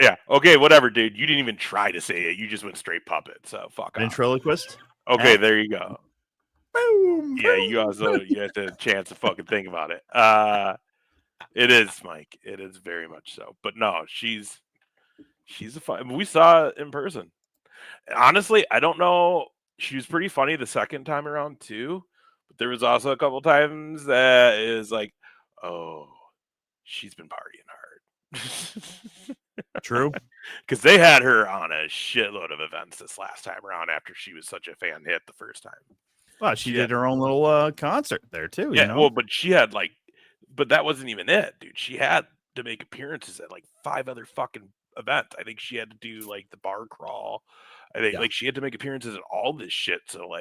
Speaker 4: Yeah. Okay. Whatever, dude. You didn't even try to say it. You just went straight puppet. So fuck off.
Speaker 3: Ventriloquist.
Speaker 4: Okay. There you go.
Speaker 3: Boom.
Speaker 4: Yeah. You had a chance to fucking think about it. It is, Mike. It is very much so. But no, she's a fun. We saw it in person. Honestly, I don't know. She was pretty funny the second time around too. But there was also a couple times that is like, oh, she's been partying hard.
Speaker 3: True.
Speaker 4: Because they had her on a shitload of events this last time around after she was such a fan hit the first time.
Speaker 3: Well, she did her own little concert there too.
Speaker 4: Yeah,
Speaker 3: you know?
Speaker 4: well, but she had but that wasn't even it, dude. She had to make appearances at 5 other fucking events. I think she had to do the bar crawl. I think she had to make appearances at all this shit. So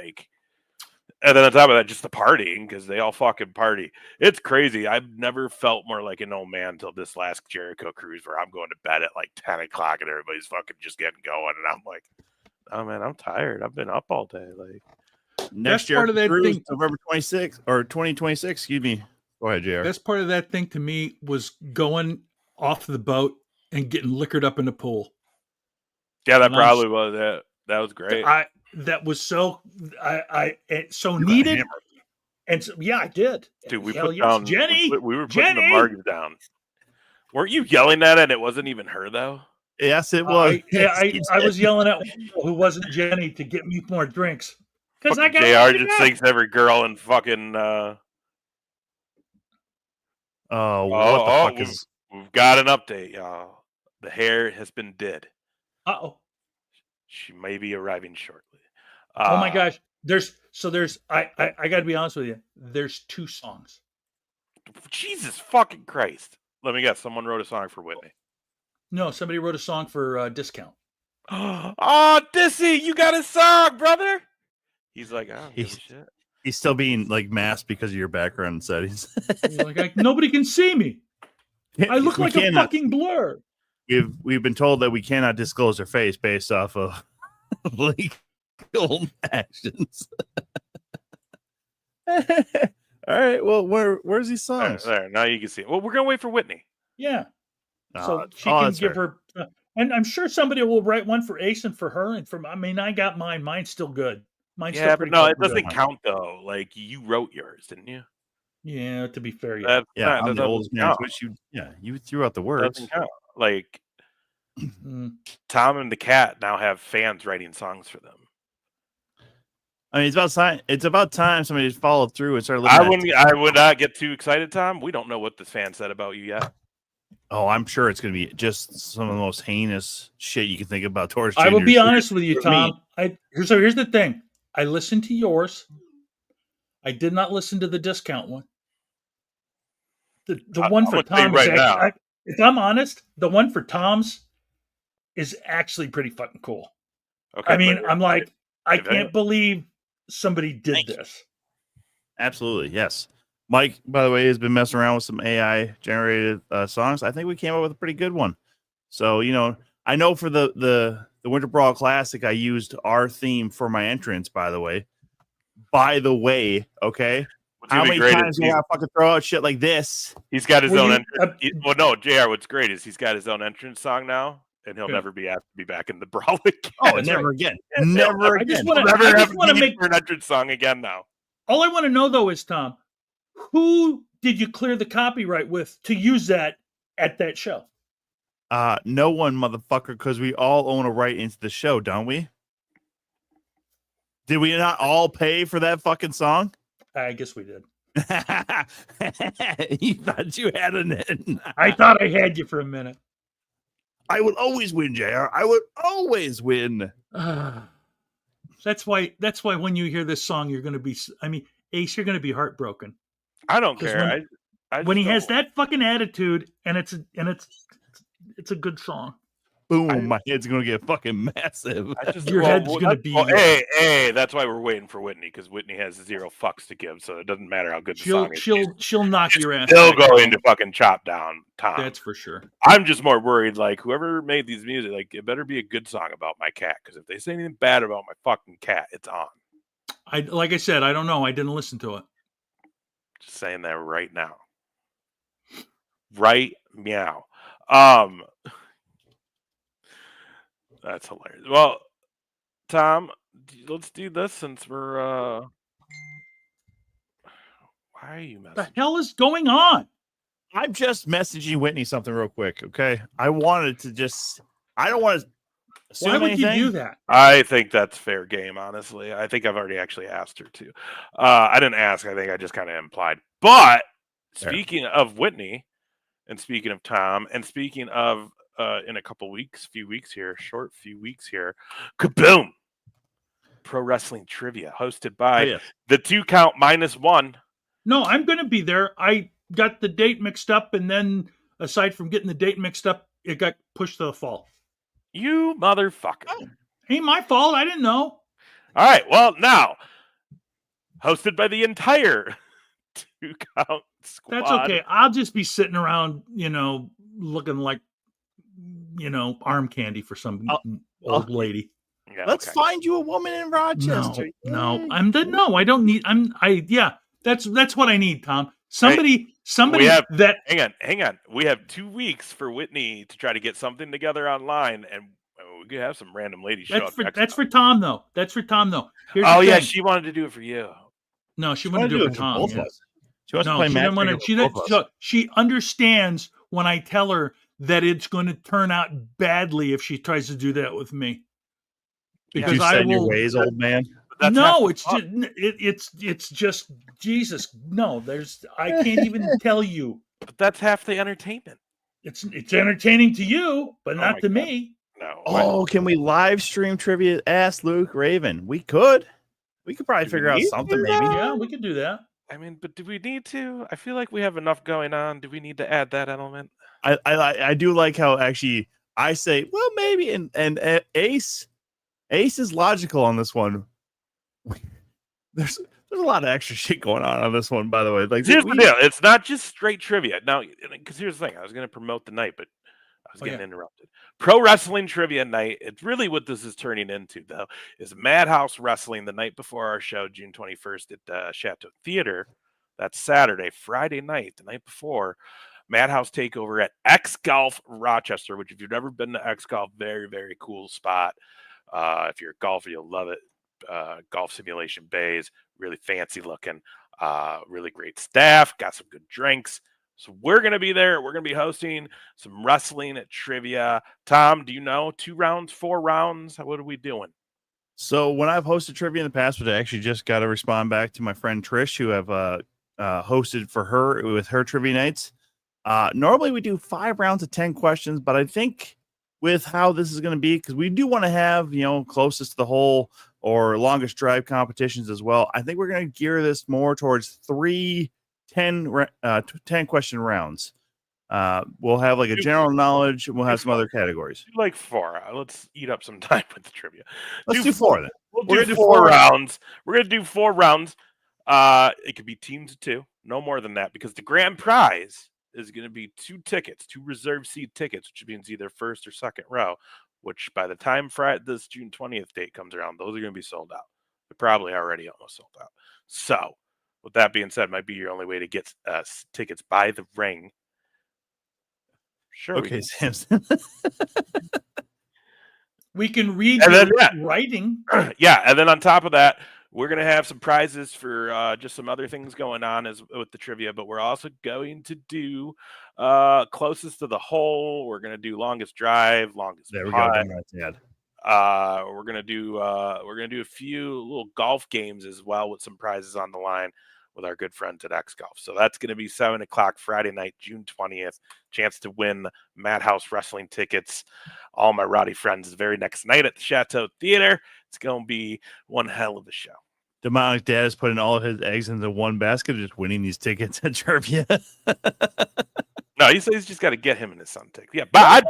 Speaker 4: and then on top of that, just the partying because they all fucking party. It's crazy. I've never felt more like an old man until this last Jericho cruise where I'm going to bed at 10 o'clock and everybody's fucking just getting going. And I'm like, oh man, I'm tired. I've been up all day.
Speaker 3: Next year, November 26th or 2026. Excuse me. Go ahead, JR.
Speaker 2: Best part of that thing to me was going off the boat and getting liquored up in the pool.
Speaker 4: Yeah, that probably was it. That was great.
Speaker 2: That was so needed. And so, yeah, I did.
Speaker 4: Dude, we
Speaker 2: Hell
Speaker 4: put
Speaker 2: yes.
Speaker 4: down
Speaker 2: Jenny.
Speaker 4: We were putting the margins down. Weren't you yelling at it and it wasn't even her though?
Speaker 3: Yes, it was.
Speaker 2: I was yelling at who wasn't Jenny to get me more drinks. Because I got
Speaker 4: JR just thinks every girl in fucking
Speaker 3: what the fuck is
Speaker 4: we've got an update, y'all. The hair has been did.
Speaker 2: Uh-oh.
Speaker 4: She may be arriving shortly.
Speaker 2: Oh my gosh. I gotta be honest with you. There's 2 songs.
Speaker 4: Jesus fucking Christ. Let me guess, someone wrote a song for Whitney.
Speaker 2: No, somebody wrote a song for Discount.
Speaker 4: Oh, Dissy, you got a song, brother. He's like, I don't give a shit.
Speaker 3: He's still being masked because of your background settings.
Speaker 2: Nobody can see me. I look like a fucking blur.
Speaker 3: We've been told that we cannot disclose her face based off of legal actions. All right. Well, where's these songs?
Speaker 4: There. Now you can see it. Well, we're gonna wait for Whitney.
Speaker 2: Yeah. So she can give her. And I'm sure somebody will write one for Ace and for her. And I mean, I got mine. Mine's still good. Mine's still
Speaker 4: Yeah, but
Speaker 2: pretty
Speaker 4: no, it
Speaker 2: fucking
Speaker 4: doesn't
Speaker 2: good.
Speaker 4: count though. Like you wrote yours, didn't you?
Speaker 2: Yeah, to be fair, yeah.
Speaker 3: Yeah, I'm
Speaker 4: that
Speaker 3: the oldest
Speaker 4: doesn't
Speaker 3: man.
Speaker 4: count.
Speaker 3: Which you threw out the words.
Speaker 4: Doesn't count. Like
Speaker 2: Mm.
Speaker 4: Tom and the Cat now have fans writing songs for them.
Speaker 3: I mean, it's about time somebody followed through and started living.
Speaker 4: I would not get too excited, Tom. We don't know what this fan said about you yet.
Speaker 3: Oh, I'm sure it's going to be just some of the most heinous shit you can think about towards.
Speaker 2: I will be
Speaker 3: strangers.
Speaker 2: honest with you, Tom. Here's the thing. I listened to yours. I did not listen to the discount one. The one for Tom is actually, if I'm honest, the one for Tom's is actually pretty fucking cool.
Speaker 4: Okay,
Speaker 2: I mean, I'm like, I can't believe somebody did this.
Speaker 3: Absolutely, yes. Mike, by the way, has been messing around with some AI generated songs. I think we came up with a pretty good one. So, I know for the Winter Brawl Classic, I used our theme for my entrance, by the way. Okay? How many times do I gotta fucking throw out shit like this?
Speaker 4: He's got his own entrance. Well, no, JR, what's great is he's got his own entrance song now, and he'll never be asked to be back in the Brawl again.
Speaker 3: Oh, never again. Never again.
Speaker 2: I just want to make
Speaker 4: an entrance song again now.
Speaker 2: All I want to know, though, is, Tom, who did you clear the copyright with to use that at that show?
Speaker 3: No one, motherfucker, because we all own a right into the show, don't we? Did we not all pay for that fucking song?
Speaker 2: I guess we did.
Speaker 3: You thought you had an.
Speaker 2: I thought I had you for a minute.
Speaker 3: I would always win, JR. I would always win.
Speaker 2: That's why when you hear this song, you're going to be. I mean, Ace, you're going to be heartbroken.
Speaker 4: I don't care.
Speaker 2: When he has that fucking attitude, and it's a good song.
Speaker 3: Boom! My head's gonna get fucking massive.
Speaker 2: Your head's gonna be.
Speaker 4: Hey, that's why we're waiting for Whitney, because Whitney has 0 fucks to give, so it doesn't matter how good the song is.
Speaker 2: She'll knock your ass.
Speaker 4: They'll go into fucking chop down, Tom.
Speaker 2: That's for sure.
Speaker 4: I'm just more worried, like whoever made these music, like it better be a good song about my cat, because if they say anything bad about my fucking cat, it's on.
Speaker 2: Like I said, I don't know. I didn't listen to it.
Speaker 4: Just saying that right now. Right meow. That's hilarious. Well, Tom, let's do this since we're. Why are you messaging?
Speaker 2: The hell is going on?
Speaker 3: I'm just messaging Whitney something real quick, okay? I wanted to just. I don't want to.
Speaker 2: Why would you do that?
Speaker 4: I think that's fair game, honestly. I think I've already actually asked her to. I didn't ask. I think I just kind of implied. But speaking of Whitney, and speaking of Tom, and speaking of in a few weeks here, kaboom! Pro Wrestling Trivia, hosted by the 2 Count -1.
Speaker 2: No, I'm going to be there. I got the date mixed up, and then aside from getting the date mixed up, it got pushed to the fall.
Speaker 4: You motherfucker.
Speaker 2: Oh, ain't my fault. I didn't know.
Speaker 4: All right. Well, now, hosted by the entire 2 Count squad.
Speaker 2: That's okay. I'll just be sitting around, looking like, arm candy for some old lady.
Speaker 3: Yeah, let's find you a woman in Rochester.
Speaker 2: No, I don't need. That's what I need, Tom. Somebody
Speaker 4: hang on. We have 2 weeks for Whitney to try to get something together online, and we could have some random lady show up.
Speaker 2: That's for Tom, though. Here's
Speaker 4: she wanted to do it for you.
Speaker 2: No, she wanted to do it for Tom. Yeah.
Speaker 3: She wants to play match.
Speaker 2: She understands when I tell her that it's going to turn out badly if she tries to do that with me.
Speaker 3: Because I will. Your ways, old man.
Speaker 2: No, it's just Jesus. No, I can't even tell you.
Speaker 4: But that's half the entertainment.
Speaker 2: It's entertaining to you, but not to me.
Speaker 4: No.
Speaker 3: Oh, can we live stream trivia? Ask Luke Raven. We could probably figure out something. Maybe.
Speaker 2: Yeah, we could do that.
Speaker 4: I mean, but do we need to? I feel like we have enough going on. Do we need to add that element?
Speaker 3: I do like how actually I say, well, maybe, and Ace is logical on this one. There's a lot of extra shit going on this one, by the way. Like,
Speaker 4: here's the deal: it's not just straight trivia. Now, because here's the thing: I was going to promote the night, but I was getting interrupted. Pro Wrestling Trivia Night. It's really what this is turning into, though, is Madhouse Wrestling the night before our show, June 21st at Chateau Theater. That's Saturday. Friday night, the night before. Madhouse Takeover at X Golf Rochester, which if you've never been to X Golf, very, very cool spot. If you're a golfer, you'll love it. Golf simulation bays, really fancy looking, really great staff, got some good drinks. So we're going to be there. We're going to be hosting some wrestling at trivia. Tom, do you know 2 rounds, 4 rounds? What are we doing?
Speaker 3: So when I've hosted trivia in the past, which I actually just got to respond back to my friend Trish, who have hosted for her with her trivia nights. Normally we do 5 rounds of 10 questions, but I think with how this is going to be, because we do want to have, closest to the hole or longest drive competitions as well. I think we're going to gear this more towards 3 10 question rounds. We'll have like a general knowledge, and we'll have some other categories.
Speaker 4: Do like 4. Let's eat up some time with the trivia.
Speaker 3: Let's do 4 then.
Speaker 4: We'll do 4 rounds. We're going to do 4 rounds. It could be teams of 2, no more than that, because the grand prize is going to be 2 tickets, 2 reserved seat tickets, which means either first or second row, which by the time this June 20th date comes around, those are going to be sold out. They're probably already almost sold out. So with that being said, might be your only way to get tickets by the ring. Sure.
Speaker 3: Okay, Samson.
Speaker 2: We can read
Speaker 4: And
Speaker 2: your
Speaker 4: then,
Speaker 2: writing.
Speaker 4: Yeah, and then on top of that, we're going to have some prizes for just some other things going on with the trivia, but we're also going to do closest to the hole. We're going to do longest drive, longest
Speaker 3: There we
Speaker 4: putt.
Speaker 3: go.
Speaker 4: We're going to do a few little golf games as well with some prizes on the line with our good friends at X Golf. So that's going to be 7:00 Friday night, June 20th. Chance to win Madhouse Wrestling tickets. All my rowdy friends the very next night at the Chateau Theater. It's going to be one hell of a show.
Speaker 3: Demonic Dad is putting all of his eggs into one basket, just winning these tickets at trivia.
Speaker 4: No, he says he's just got to get him and his son tickets. Yeah, buy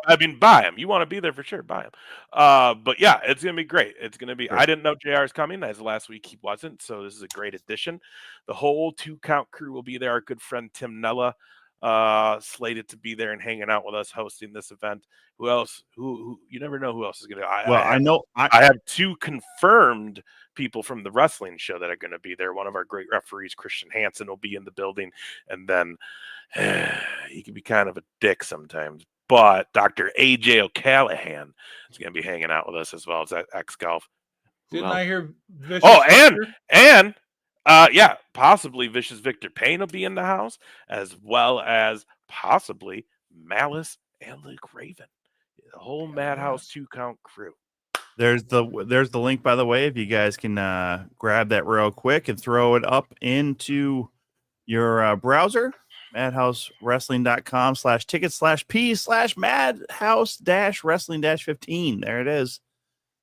Speaker 4: him. You want to be there for sure, buy him. But yeah, it's gonna be great. It's gonna be. Sure. I didn't know JR is coming. As last week he wasn't, so this is a great addition. The whole 2 Count crew will be there. Our good friend Tim Nella, slated to be there and hanging out with us hosting this event. Who else? Who you never know who else is gonna. I have 2 confirmed people from the wrestling show that are going to be there. One of our great referees, Christian Hansen, will be in the building, and then he can be kind of a dick sometimes, but Dr. AJ O'Callahan is going to be hanging out with us as well as X Golf.
Speaker 2: Didn't I hear Vicious
Speaker 4: and possibly Vicious Victor Payne will be in the house, as well as possibly Malice and Luke Raven. The whole Madhouse 2 Count crew.
Speaker 3: There's the link, by the way, if you guys can grab that real quick and throw it up into your browser, madhousewrestling.com/tickets/p/madhouse-wrestling-15. There it is.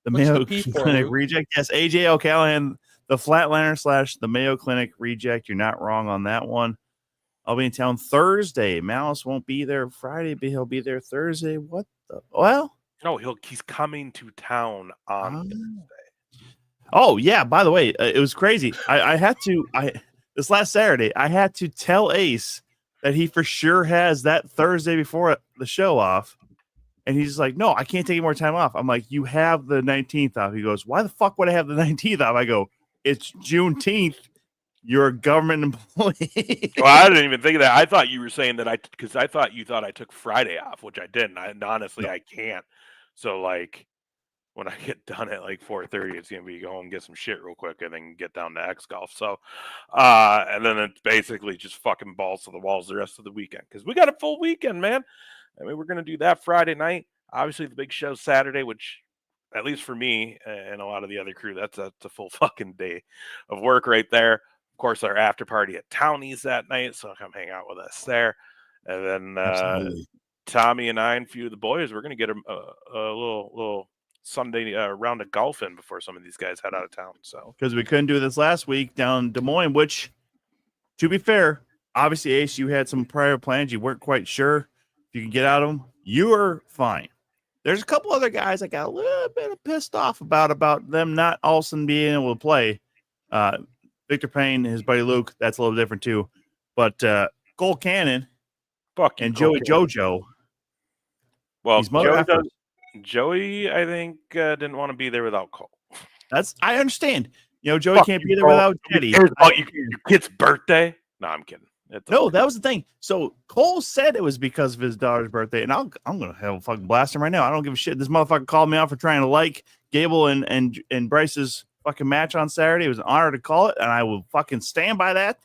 Speaker 3: The Mayo Clinic Reject. Yes, AJ O'Callahan, the Flatliner / the Mayo Clinic Reject. You're not wrong on that one. I'll be in town Thursday. Malice won't be there Friday, but he'll be there Thursday. What the? Well.
Speaker 4: No, he's coming to town on Thursday.
Speaker 3: Oh, yeah. By the way, it was crazy. This last Saturday, I had to tell Ace that he for sure has that Thursday before the show off. And he's like, no, I can't take any more time off. I'm like, you have the 19th off. He goes, why the fuck would I have the 19th off? I go, it's Juneteenth. You're a government employee.
Speaker 4: Well, I didn't even think of that. I thought you were saying that because I thought you thought I took Friday off, which I didn't. Honestly, no. I can't. So, like, when I get done at like 4:30, it's going to be go home, get some shit real quick, and then get down to X Golf. So, and then it's basically just fucking balls to the walls the rest of the weekend because we got a full weekend, man. I mean, we're going to do that Friday night. Obviously, the big show Saturday, which, at least for me and a lot of the other crew, that's a full fucking day of work right there. Of course, our after party at Townies that night, so come hang out with us there. And then Tommy and I and a few of the boys, we're going to get a little Sunday round of golf in before some of these guys head out of town. So
Speaker 3: because we couldn't do this last week down in Des Moines, which, to be fair, obviously, Ace, you had some prior plans. You weren't quite sure if you could get out of them. You were fine. There's a couple other guys I got a little bit pissed off about them not all of a sudden being able to play. Victor Payne, his buddy Luke, that's a little different too. But Cole Cannon and Joey JoJo.
Speaker 4: Well, Joey, I think, didn't want to be there without Cole.
Speaker 3: I understand. Joey can't be there without Teddy.
Speaker 4: Your kid's birthday? No, I'm kidding.
Speaker 3: No, that was the thing. So Cole said it was because of his daughter's birthday, and I'm gonna have a fucking blast him right now. I don't give a shit. This motherfucker called me out for trying to like Gable and Bryce's fucking match on Saturday. It was an honor to call it, and I will fucking stand by that.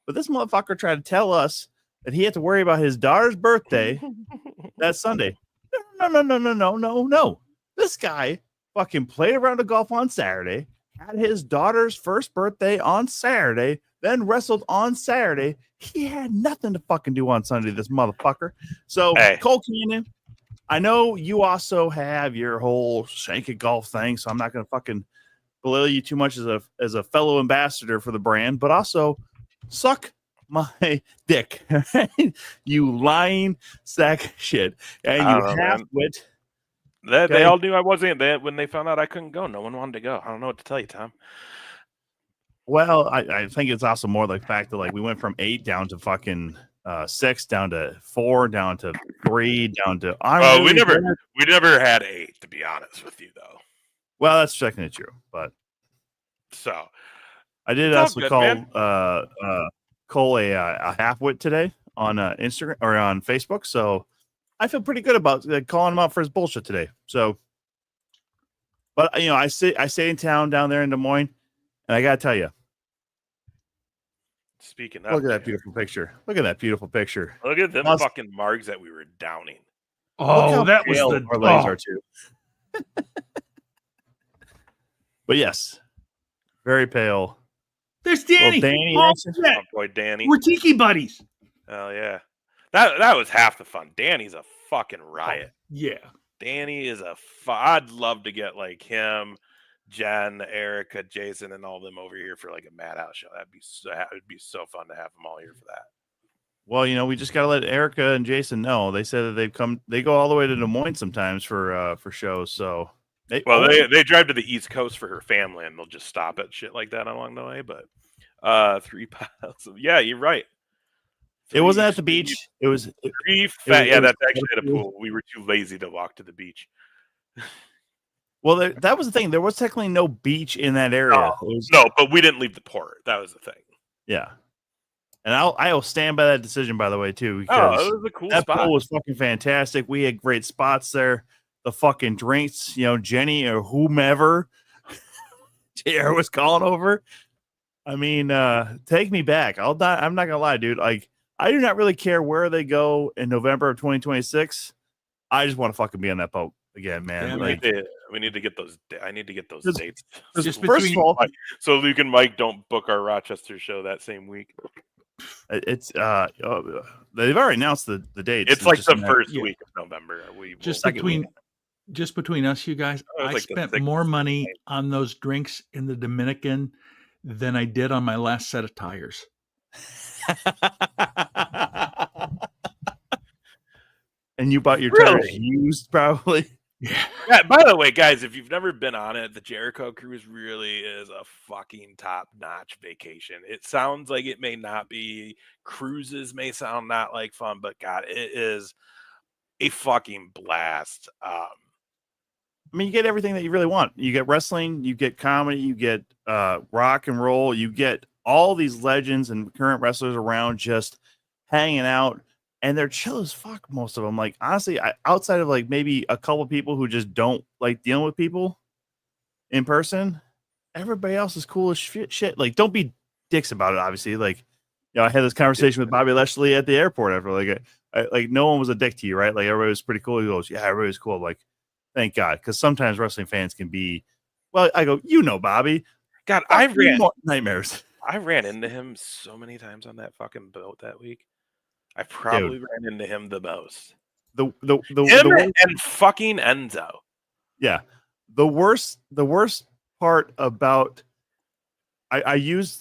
Speaker 3: But this motherfucker tried to tell us that he had to worry about his daughter's birthday that Sunday. No. This guy fucking played around the golf on Saturday, had his daughter's first birthday on Saturday, then wrestled on Saturday. He had nothing to fucking do on Sunday, this motherfucker. So,
Speaker 4: Hey.
Speaker 3: Cole Keenan, I know you also have your whole shank it golf thing, so I'm not going to fucking belittle you too much as a fellow ambassador for the brand, but also suck my dick, you lying sack of shit, and you half-wit.
Speaker 4: They all knew I wasn't. When they found out I couldn't go, no one wanted to go. I don't know what to tell you, Tom.
Speaker 3: Well, I think it's also more the fact that like we went from 8 down to fucking 6, down to 4, down to 3, down to.
Speaker 4: We never had 8, to be honest with you, though.
Speaker 3: Well, that's technically true, but
Speaker 4: so
Speaker 3: I did also call Cole a half-wit today on Instagram or on Facebook, so I feel pretty good about calling him out for his bullshit today. So, but you know, I stay in town down there in Des Moines. And I gotta tell you,
Speaker 4: speaking of,
Speaker 3: look at that beautiful picture. Look at that beautiful picture.
Speaker 4: Look at them fucking margs that we were downing.
Speaker 2: Oh, that was the
Speaker 3: our legs are too. But yes, very pale.
Speaker 2: There's Danny.
Speaker 3: Danny,
Speaker 4: oh boy, Danny.
Speaker 2: We're tiki buddies.
Speaker 4: Oh yeah, that was half the fun. Danny's a fucking riot.
Speaker 2: Yeah,
Speaker 4: Danny is I'd love to get like him, Jen, Erica, Jason, and all them over here for like a Madhouse show. It'd be so fun to have them all here for that.
Speaker 3: Well, you know, we just gotta let Erica and Jason know. They said that they go all the way to Des Moines sometimes for shows. So
Speaker 4: they drive to the East Coast for her family, and they'll just stop at shit like that along the way. But 3 piles. Yeah, you're right.
Speaker 3: It wasn't at the beach. It was
Speaker 4: 3 fat. Yeah, that's actually at a pool. We were too lazy to walk to the beach.
Speaker 3: Well, that was the thing. There was technically no beach in that area.
Speaker 4: No, but we didn't leave the port. That was the thing.
Speaker 3: Yeah. And I'll stand by that decision, by the way, too.
Speaker 4: Because it was a cool spot. That
Speaker 3: pool was fucking fantastic. We had great spots there. The fucking drinks, you know, Jenny or whomever JR was calling over. I mean, take me back. I'm not going to lie, dude. Like, I do not really care where they go in November of 2026. I just want to fucking be on that boat again, man.
Speaker 4: Yeah, we need to get those. I need to get those dates.
Speaker 3: Just first of all,
Speaker 4: so Luke and Mike don't book our Rochester show that same week.
Speaker 3: It's they've already announced the dates.
Speaker 4: It's like the first week of November.
Speaker 2: Just between us, you guys, I spent more money on those drinks in the Dominican than I did on my last set of tires.
Speaker 3: And you bought your tires used, probably.
Speaker 4: Yeah. By the way, guys, if you've never been on it, the Jericho Cruise really is a fucking top-notch vacation. It sounds like it may not be. Cruises may sound not like fun, but God, it is a fucking blast.
Speaker 3: I mean, you get everything that you really want. You get wrestling, you get comedy, you get rock and roll, you get all these legends and current wrestlers around just hanging out. And they're chill as fuck, most of them. Like, honestly, outside of like maybe a couple people who just don't like dealing with people in person, everybody else is cool as shit. Like, don't be dicks about it, obviously. Like, you know, I had this conversation with Bobby Lashley at the airport after, like no one was a dick to you, right? Like, everybody was pretty cool. He goes, yeah, everybody was cool. I'm like, thank God. Because sometimes wrestling fans can be, well, I go, you know, Bobby.
Speaker 4: God,
Speaker 3: nightmares.
Speaker 4: I ran into him so many times on that fucking boat that week. I probably ran into him the most. And fucking Enzo.
Speaker 3: Yeah. The worst part about I use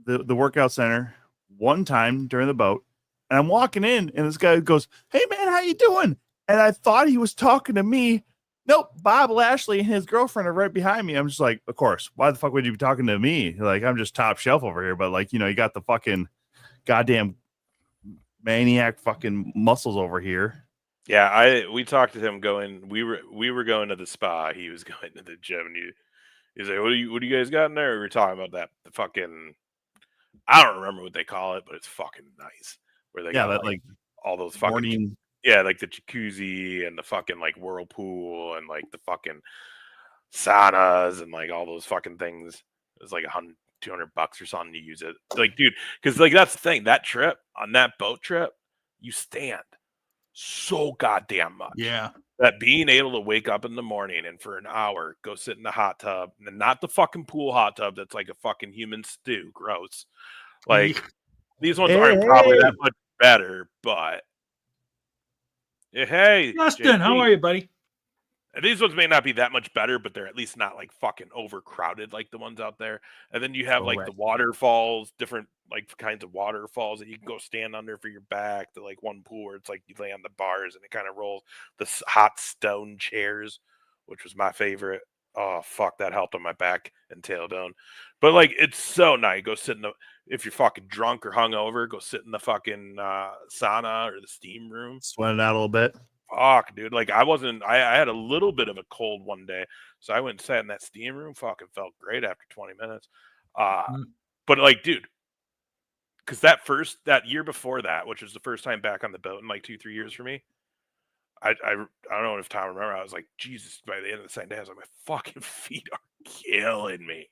Speaker 3: the workout center one time during the boat, and I'm walking in, and this guy goes, "Hey man, how you doing?" And I thought he was talking to me. Nope, Bob Lashley and his girlfriend are right behind me. I'm just like, of course. Why the fuck would you be talking to me? Like, I'm just top shelf over here, but like, you know, you got the fucking goddamn maniac fucking muscles over here.
Speaker 4: Yeah, we talked to him going. We were going to the spa. He was going to the gym, and he's like, "What do you guys got in there?" We were talking about that. The fucking I don't remember what they call it, but it's fucking nice. Where they got
Speaker 3: that like
Speaker 4: all those fucking
Speaker 3: morning.
Speaker 4: yeah, like the jacuzzi and the fucking like whirlpool and like the fucking saunas and like all those fucking things. It was like $200 or something to use it. Like, dude, because like that's the thing. That trip on that boat trip, you stand so goddamn much.
Speaker 2: Yeah.
Speaker 4: That being able to wake up in the morning and for an hour go sit in the hot tub, and not the fucking pool hot tub that's like a fucking human stew, gross. Like these ones aren't probably that much better, but hey,
Speaker 2: Justin, how are you, buddy?
Speaker 4: these ones may not be that much better, but they're at least not like fucking overcrowded like the ones out there. And then you have like the waterfalls, different like kinds of waterfalls that you can go stand under for your back. The like one pool where it's like you lay on the bars and it kind of rolls. The hot stone chairs, which was my favorite. Oh fuck, that helped on my back and tailbone. But like it's so nice. Go sit in the if you're fucking drunk or hungover, go sit in the fucking sauna or the steam room.
Speaker 3: Sweat it out a little bit.
Speaker 4: Fuck, dude. Like I had a little bit of a cold one day. So I went and sat in that steam room. Fucking felt great after 20 minutes. But like, dude, because that year before that, which was the first time back on the boat in like 2-3 years for me, I don't know if Tom remember. I was like, Jesus, by the end of the second day, I was like, my fucking feet are killing me.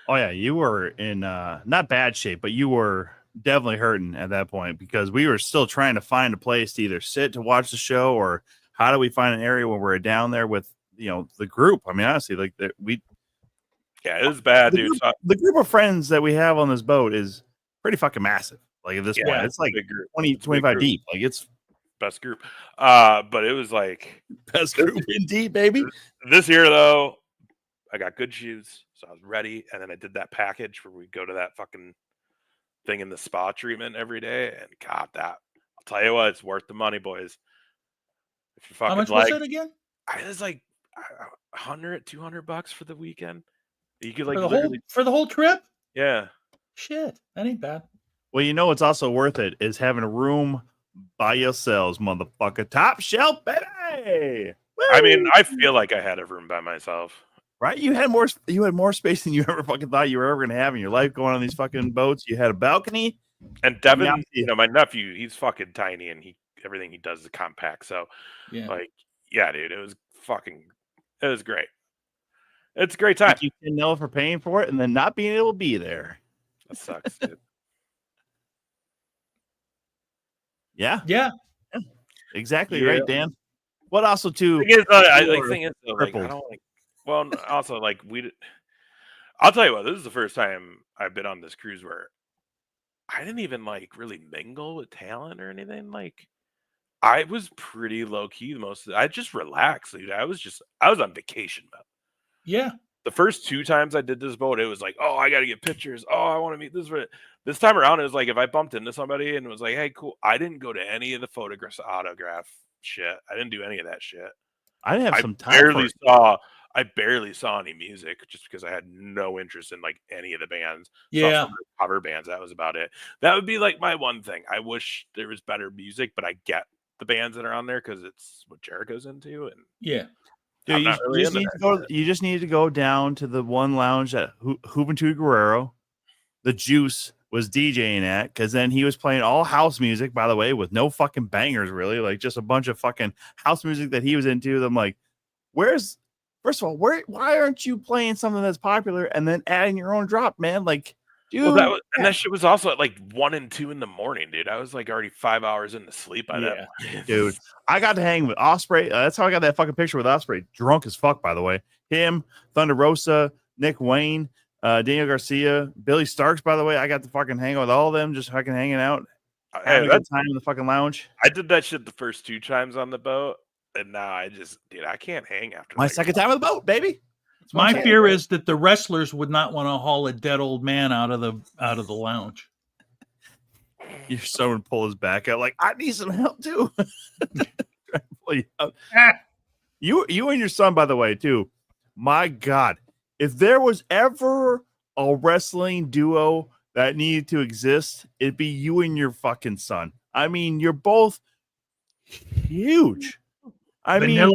Speaker 3: Oh yeah, you were in not bad shape, but you were definitely hurting at that point because we were still trying to find a place to either sit to watch the show or how do we find an area when we're down there with the group. I mean, honestly, like it
Speaker 4: was bad, dude.
Speaker 3: The group of friends that we have on this boat is pretty fucking massive. Like at this point, it's like 20, 25 deep. Like it's
Speaker 4: best group. But it was like
Speaker 3: best group indeed, baby.
Speaker 4: This year though, I got good shoes, so I was ready. And then I did that package where we go to that fucking thing in the spa treatment every day, and God, I'll tell you what, it's worth the money, boys. If you fucking
Speaker 2: how much was it again?
Speaker 4: It was like $100-$200 for the weekend. You could
Speaker 2: for the whole trip.
Speaker 4: Yeah.
Speaker 2: Shit, that ain't bad.
Speaker 3: Well, what's also worth it is having a room by yourselves, motherfucker. Top shelf, baby. Woo!
Speaker 4: I mean, I feel like I had a room by myself.
Speaker 3: Right? You had more space than you ever fucking thought you were ever gonna have in your life going on these fucking boats. You had a balcony.
Speaker 4: And Devin, my nephew, he's fucking tiny and everything he does is compact. So dude, it was great. It's a great time.
Speaker 3: You can know for paying for it and then not being able to be there.
Speaker 4: That sucks, dude.
Speaker 3: Yeah. Exactly right, Dan. What also too?
Speaker 4: I don't like. Well, also like I'll tell you what. This is the first time I've been on this cruise where I didn't even like really mingle with talent or anything. Like I was pretty low key I just relaxed, dude. I was on vacation mode.
Speaker 2: Yeah.
Speaker 4: The first 2 times I did this boat, it was like, oh, I got to get pictures. Oh, I want to meet this. This time around, it was like if I bumped into somebody and it was like, hey, cool. I didn't go to any of the autograph shit. I didn't do any of that shit.
Speaker 3: I didn't have some time.
Speaker 4: I barely saw any music just because I had no interest in like any of the bands.
Speaker 2: Yeah.
Speaker 4: Saw some cover bands. That was about it. That would be like my one thing. I wish there was better music, but I get the bands that are on there because it's what Jericho's into. And
Speaker 2: yeah.
Speaker 3: Dude, you just need to go down to the one lounge at Juventud Guerrero. The Juice was DJing at, because then he was playing all house music, by the way, with no fucking bangers, really, like just a bunch of fucking house music that he was into. I'm like, first of all, why aren't you playing something that's popular and then adding your own drop, man? Like, dude,
Speaker 4: that shit was also at like 1 and 2 in the morning, dude. I was like already 5 hours into sleep by that point.
Speaker 3: Dude. I got to hang with Osprey. That's how I got that fucking picture with Osprey. Drunk as fuck, by the way. Him, Thunder Rosa, Nick Wayne, Daniel Garcia, Billy Starks, by the way. I got to fucking hang out with all of them, just fucking hanging out. Having a good time in the fucking lounge.
Speaker 4: I did that shit the first 2 times on the boat, and now I can't hang after
Speaker 3: my second time on the boat, baby.
Speaker 2: My fear is that the wrestlers would not want to haul a dead old man out of the lounge.
Speaker 3: You're someone pull his back out like, I need some help too. You and your son, by the way, too. My God, if there was ever a wrestling duo that needed to exist, it'd be you and your fucking son. I mean, you're both huge.
Speaker 2: Vanilla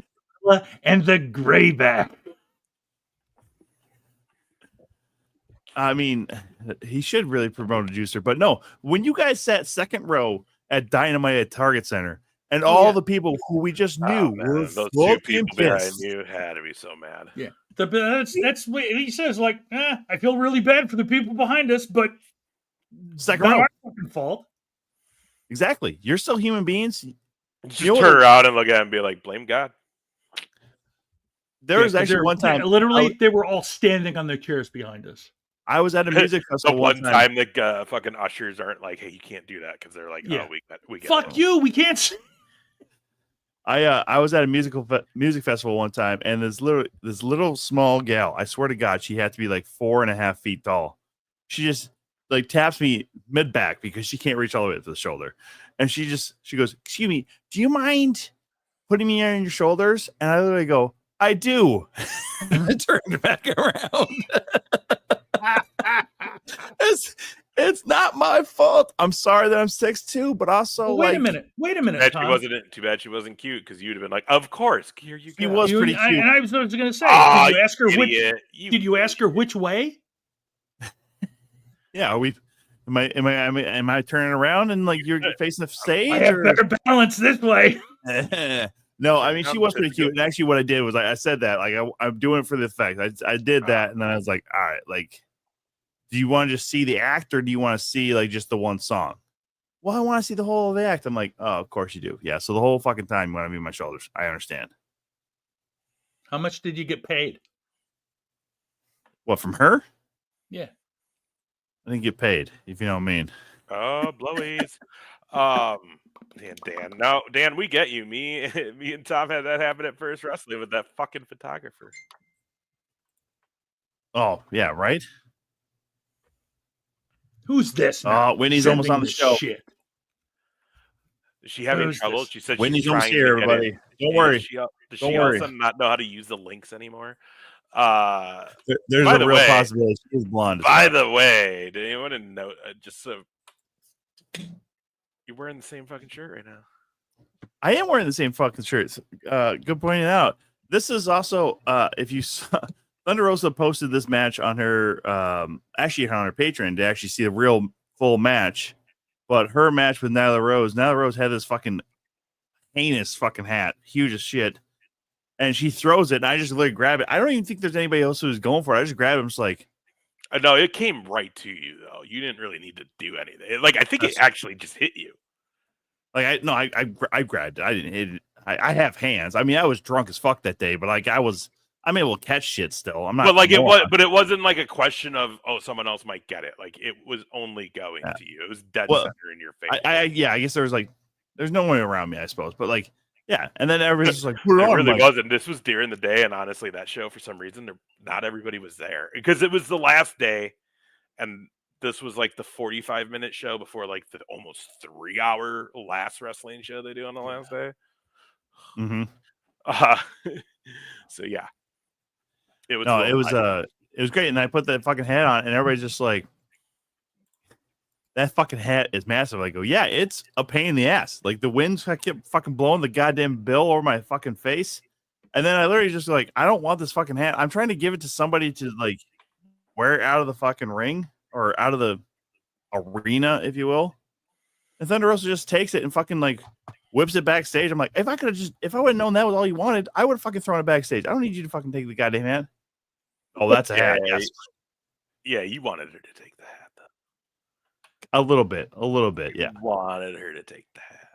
Speaker 2: and the Grayback.
Speaker 3: I mean, he should really promote a juicer, but no. When you guys sat second row at Dynamite at Target Center, and all the people who we just knew were
Speaker 4: those two
Speaker 3: fucking
Speaker 4: people behind
Speaker 3: pissed.
Speaker 4: you had to be so mad.
Speaker 2: Yeah, that's what he says. Like, I feel really bad for the people behind us, but
Speaker 3: Second
Speaker 2: not
Speaker 3: row.
Speaker 2: our fucking fault.
Speaker 3: Exactly. You're still human beings.
Speaker 4: Just
Speaker 3: You know
Speaker 4: turn
Speaker 3: what-
Speaker 4: around and look at him and be like, blame God.
Speaker 3: There was actually one time,
Speaker 2: literally, they were all standing on their chairs behind us.
Speaker 3: I was at a music
Speaker 4: The
Speaker 3: festival
Speaker 4: one time the fucking ushers aren't like, hey, you can't do that because they're like,
Speaker 2: Yeah.
Speaker 4: oh, we get
Speaker 2: Fuck
Speaker 4: it.
Speaker 2: you, we can't.
Speaker 3: I was at a music festival one time, and this little small gal, I swear to God, she had to be like 4.5 feet tall. She just like taps me mid back because she can't reach all the way to the shoulder, and she goes, "Excuse me, do you mind putting me on your shoulders?" And I literally go, "I do." And I turned back around. It's not my fault. I'm sorry that I'm 6'2", but also
Speaker 2: Wait a minute, Tom.
Speaker 4: Too bad she wasn't cute because you'd have been like, of course, here you go.
Speaker 3: He was pretty cute.
Speaker 2: And I was going to say,
Speaker 4: Aw,
Speaker 2: did you ask her which?
Speaker 4: idiot.
Speaker 2: Did you ask her which way?
Speaker 3: Yeah, am I turning around and like you're facing the stage?
Speaker 2: I have
Speaker 3: or-
Speaker 2: better balance this way.
Speaker 3: No, I mean she was pretty cute. And actually, what I did was I said that like I'm doing it for the effect. I did that, and then I was like, all right, like, do you want to just see the act, or do you want to see like just the one song? Well, I want to see the whole of the act. I'm like, oh, of course you do. Yeah, so the whole fucking time you want to be on my shoulders. I understand.
Speaker 2: How much did you get paid?
Speaker 3: What, from her?
Speaker 2: Yeah.
Speaker 3: I didn't get paid, if you know what I mean.
Speaker 4: Oh, blowies. Dan, we get you. Me and Tom had that happen at First Wrestling with that fucking photographer.
Speaker 3: Oh, yeah, right?
Speaker 2: Who's this now?
Speaker 3: Whitney's almost on the
Speaker 2: Sending
Speaker 3: show.
Speaker 2: this shit.
Speaker 4: Is she having
Speaker 2: Who's
Speaker 4: trouble?
Speaker 2: this?
Speaker 4: She said
Speaker 3: Whitney's
Speaker 4: she's
Speaker 3: almost
Speaker 4: trying
Speaker 3: here,
Speaker 4: to get
Speaker 3: everybody.
Speaker 4: in.
Speaker 3: Don't worry.
Speaker 4: Does
Speaker 3: Don't
Speaker 4: she
Speaker 3: worry.
Speaker 4: also not know how to use the links anymore?
Speaker 3: There's
Speaker 4: by
Speaker 3: a
Speaker 4: the
Speaker 3: real
Speaker 4: way-
Speaker 3: possibility she is blonde.
Speaker 4: By the way, did anyone know? Just so you're wearing the same fucking shirt right now.
Speaker 3: I am wearing the same fucking shirts. Good pointing out. This is also if you saw Thunder Rosa posted this match on her actually on her Patreon to actually see the real full match. But her match with Nyla Rose had this fucking heinous fucking hat, huge as shit. And she throws it, and I just literally grab it. I don't even think there's anybody else who was going for it. I just grabbed it. I'm just like,
Speaker 4: No, it came right to you though. You didn't really need to do anything. Like I think it actually just hit you.
Speaker 3: like I grabbed it. I didn't hit it. I have hands. I mean, I was drunk as fuck that day, but like I'm able to catch shit still. I'm not.
Speaker 4: But it wasn't like a question of someone else might get it. Like it was only going to you. It was dead center in your face.
Speaker 3: I guess there's no one around me, I suppose. But like, yeah. And then everybody's just like, put it
Speaker 4: It
Speaker 3: on.
Speaker 4: really
Speaker 3: like,
Speaker 4: wasn't. This was during the day, and honestly, that show for some reason, not everybody was there because it was the last day, and this was like the 45-minute show before like the almost 3-hour last wrestling show they do on the last day.
Speaker 3: Mm-hmm.
Speaker 4: So yeah, it was.
Speaker 3: No, it was great, and I put that fucking hat on, and everybody's just like, that fucking hat is massive. I go, yeah, it's a pain in the ass. Like the winds kept fucking blowing the goddamn bill over my fucking face, and then I literally just like, I don't want this fucking hat. I'm trying to give it to somebody to like wear it out of the fucking ring or out of the arena, if you will. And Thunder Rosa just takes it and fucking like whips it backstage. I'm like, if I would have known that was all you wanted, I would have fucking thrown it backstage. I don't need you to fucking take the goddamn hat. Oh, that's a hat. Yes.
Speaker 4: Yeah, you wanted her to take the hat,
Speaker 3: A
Speaker 4: though.
Speaker 3: little bit. Yeah.
Speaker 4: You wanted her to take the hat.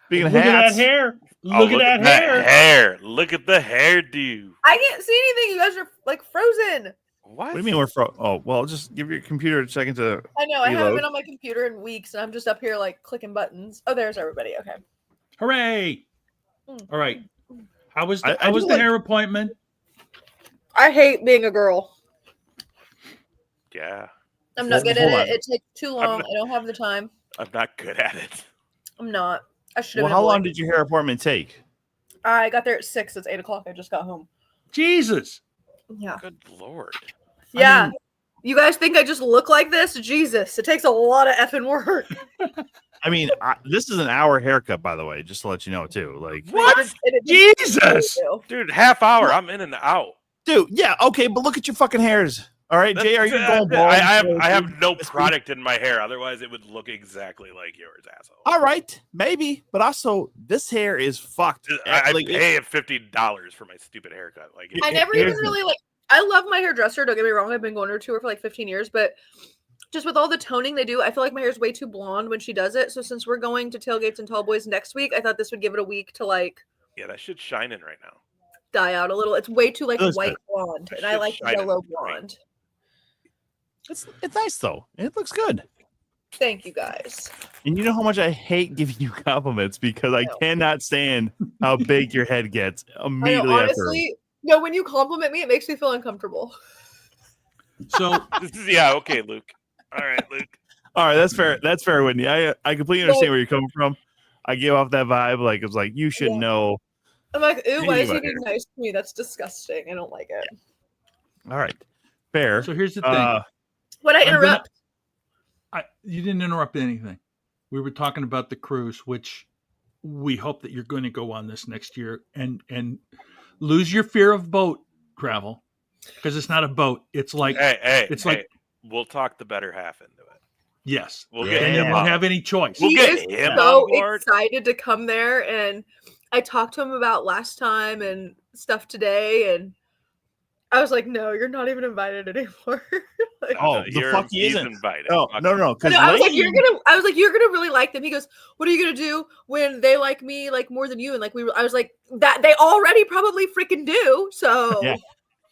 Speaker 3: Speaking of
Speaker 2: Look
Speaker 3: hats,
Speaker 2: at that hair. Look at that hair.
Speaker 4: Look at the hairdo.
Speaker 6: I can't see anything. You guys are like frozen.
Speaker 4: What?
Speaker 3: what do you mean we're oh, well, just give your computer a second to
Speaker 6: I know. I haven't
Speaker 3: Reload.
Speaker 6: been on my computer in weeks, and I'm just up here like clicking buttons. Oh, there's everybody. Okay.
Speaker 2: Hooray!
Speaker 6: Mm.
Speaker 2: All right. How was
Speaker 3: I
Speaker 2: how was
Speaker 3: do
Speaker 2: the
Speaker 3: like-
Speaker 2: hair appointment?
Speaker 6: I hate being a girl.
Speaker 4: Yeah,
Speaker 6: I'm not good
Speaker 3: Hold
Speaker 6: at
Speaker 3: on.
Speaker 6: it. It takes too long. I don't have the time.
Speaker 4: I'm not good at it.
Speaker 6: I'm not. I should have.
Speaker 3: Well, how long did your hair appointment take?
Speaker 6: I got there at 6. It's 8 o'clock. I just got home.
Speaker 2: Jesus.
Speaker 6: Yeah.
Speaker 4: Good lord.
Speaker 6: Yeah.
Speaker 3: mean-
Speaker 6: You guys think I just look like this? Jesus, it takes a lot of effing work.
Speaker 3: I mean, this is an hour haircut, by the way, just to let you know too. Like,
Speaker 4: What?
Speaker 6: And it
Speaker 2: Jesus!
Speaker 6: too.
Speaker 4: Dude, half hour. I'm in and out.
Speaker 3: Dude, yeah, okay, but look at your fucking hairs. All right, Jay, are you going bald?
Speaker 4: I have no product in my hair. Otherwise, it would look exactly like yours, asshole.
Speaker 3: All right, maybe, but also this hair is fucked.
Speaker 4: I pay $50 for my stupid haircut. Like,
Speaker 6: I never even really like. I love my hairdresser. Don't get me wrong. I've been going to her for like 15 years, but just with all the toning they do, I feel like my hair is way too blonde when she does it. So since we're going to Tailgates and Tall Boys next week, I thought this would give it a week to like.
Speaker 4: Yeah, that shit's shining right now.
Speaker 6: Die out a little. It's way too like
Speaker 3: Listen,
Speaker 6: white blonde, and I like yellow blonde.
Speaker 3: It's nice though. It looks good.
Speaker 6: Thank you guys.
Speaker 3: And you know how much I hate giving you compliments because I cannot stand how big your head gets immediately
Speaker 6: I know,
Speaker 3: after.
Speaker 6: honestly, no, when you compliment me, it makes me feel uncomfortable.
Speaker 2: So
Speaker 4: okay, Luke. All right, Luke.
Speaker 3: All right, that's fair. That's fair, Whitney. I completely understand where you're coming from. I give off that vibe. Like it's like you should know.
Speaker 6: I'm like, ooh, why is he
Speaker 3: Anyway.
Speaker 6: being nice to me? That's disgusting. I don't like it.
Speaker 3: All right, fair.
Speaker 2: So here's the thing.
Speaker 6: When I interrupt,
Speaker 2: You didn't interrupt anything. We were talking about the cruise, which we hope that you're going to go on this next year and lose your fear of boat travel because it's not a boat. It's like like
Speaker 4: we'll talk the better half into it.
Speaker 2: Yes,
Speaker 4: We'll get
Speaker 2: and you
Speaker 4: him
Speaker 2: won't
Speaker 4: on.
Speaker 2: have any choice.
Speaker 4: We'll
Speaker 6: he
Speaker 4: get
Speaker 6: is
Speaker 4: him
Speaker 6: so
Speaker 4: on board.
Speaker 6: excited to come there, and I talked to him about last time and stuff today, and I was like, "No, you're not even invited anymore." Like,
Speaker 3: Oh, the fuck he
Speaker 4: he's
Speaker 3: isn't.
Speaker 4: invited.
Speaker 3: Oh,
Speaker 4: Fuck
Speaker 3: no.
Speaker 6: I
Speaker 3: Because
Speaker 6: was like, "You're gonna really like them." He goes, "What are you gonna do when they like me like more than you?" And like I was like, "That they already probably freaking do." So
Speaker 3: Yeah.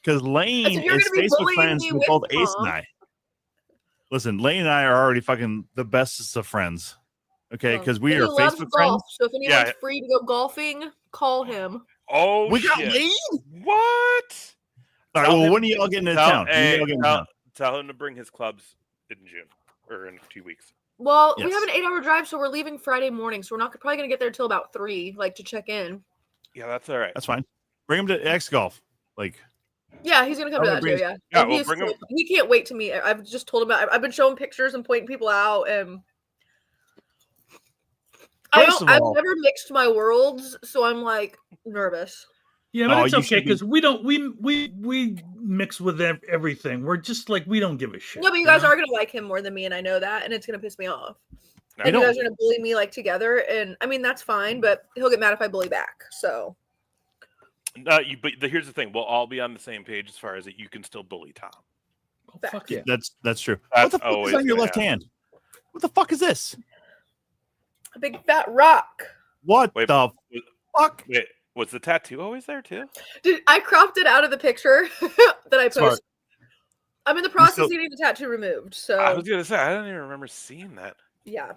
Speaker 3: Because Lane
Speaker 6: I said, "You're
Speaker 3: is
Speaker 6: gonna be
Speaker 3: Facebook
Speaker 6: bullying
Speaker 3: friends
Speaker 6: me
Speaker 3: with
Speaker 6: with
Speaker 3: both Ace
Speaker 6: Tom."
Speaker 3: and I. Listen, Lane and I are already fucking the bestest of friends. Okay, because we
Speaker 6: He
Speaker 3: are
Speaker 6: loves
Speaker 3: Facebook
Speaker 6: golf,
Speaker 3: friends.
Speaker 6: so if anyone's
Speaker 4: Yeah.
Speaker 6: free to go golfing, call him.
Speaker 4: Oh,
Speaker 3: We got
Speaker 4: shit.
Speaker 3: Lane.
Speaker 4: What?
Speaker 3: All right.
Speaker 4: Tell
Speaker 3: Well,
Speaker 4: him-
Speaker 3: when are y'all getting into town? When are y'all getting into town?
Speaker 4: Tell him to bring his clubs in June or in 2 weeks.
Speaker 6: Well, we
Speaker 3: Yes.
Speaker 6: have an 8-hour drive, so we're leaving Friday morning, so we're not probably gonna get there till about 3, like to check in.
Speaker 4: Yeah, that's all right.
Speaker 3: That's fine. Bring him to X Golf. Like,
Speaker 6: Yeah, he's gonna come to that too. Yeah,
Speaker 4: Yeah,
Speaker 6: And
Speaker 4: we'll
Speaker 6: he's
Speaker 4: bring him-
Speaker 6: so- He can't wait to meet. I've just told him. I've been showing pictures and pointing people out, and
Speaker 3: First of
Speaker 6: I've
Speaker 3: all-
Speaker 6: never mixed my worlds, so I'm like nervous.
Speaker 2: Yeah, but
Speaker 3: Oh,
Speaker 2: it's
Speaker 3: you
Speaker 2: okay
Speaker 3: should be-
Speaker 2: because we mix with everything. We're just like we don't give a shit.
Speaker 6: No, but you guys are gonna like him more than me, and I know that, and it's gonna piss me off.
Speaker 4: I
Speaker 6: And you
Speaker 3: don't-
Speaker 6: guys are gonna bully me like together, and I mean that's fine, but he'll get mad if I bully back. So
Speaker 4: But here's the thing: we'll all be on the same page as far as that. You can still bully Tom.
Speaker 2: Oh, fuck yeah.
Speaker 3: that's true.
Speaker 4: That's
Speaker 3: What the fuck is
Speaker 4: always
Speaker 3: on your
Speaker 4: gonna
Speaker 3: left hand? What the fuck is this?
Speaker 6: a big fat rock.
Speaker 3: What
Speaker 4: Wait,
Speaker 3: the fuck?
Speaker 4: Wait, was the tattoo always there too?
Speaker 6: Dude, I cropped it out of the picture that I
Speaker 3: Smart.
Speaker 6: posted. I'm in the process
Speaker 3: still-
Speaker 6: of getting the tattue removed. So
Speaker 4: I was gonna say I don't even remember seeing that.
Speaker 6: yeah,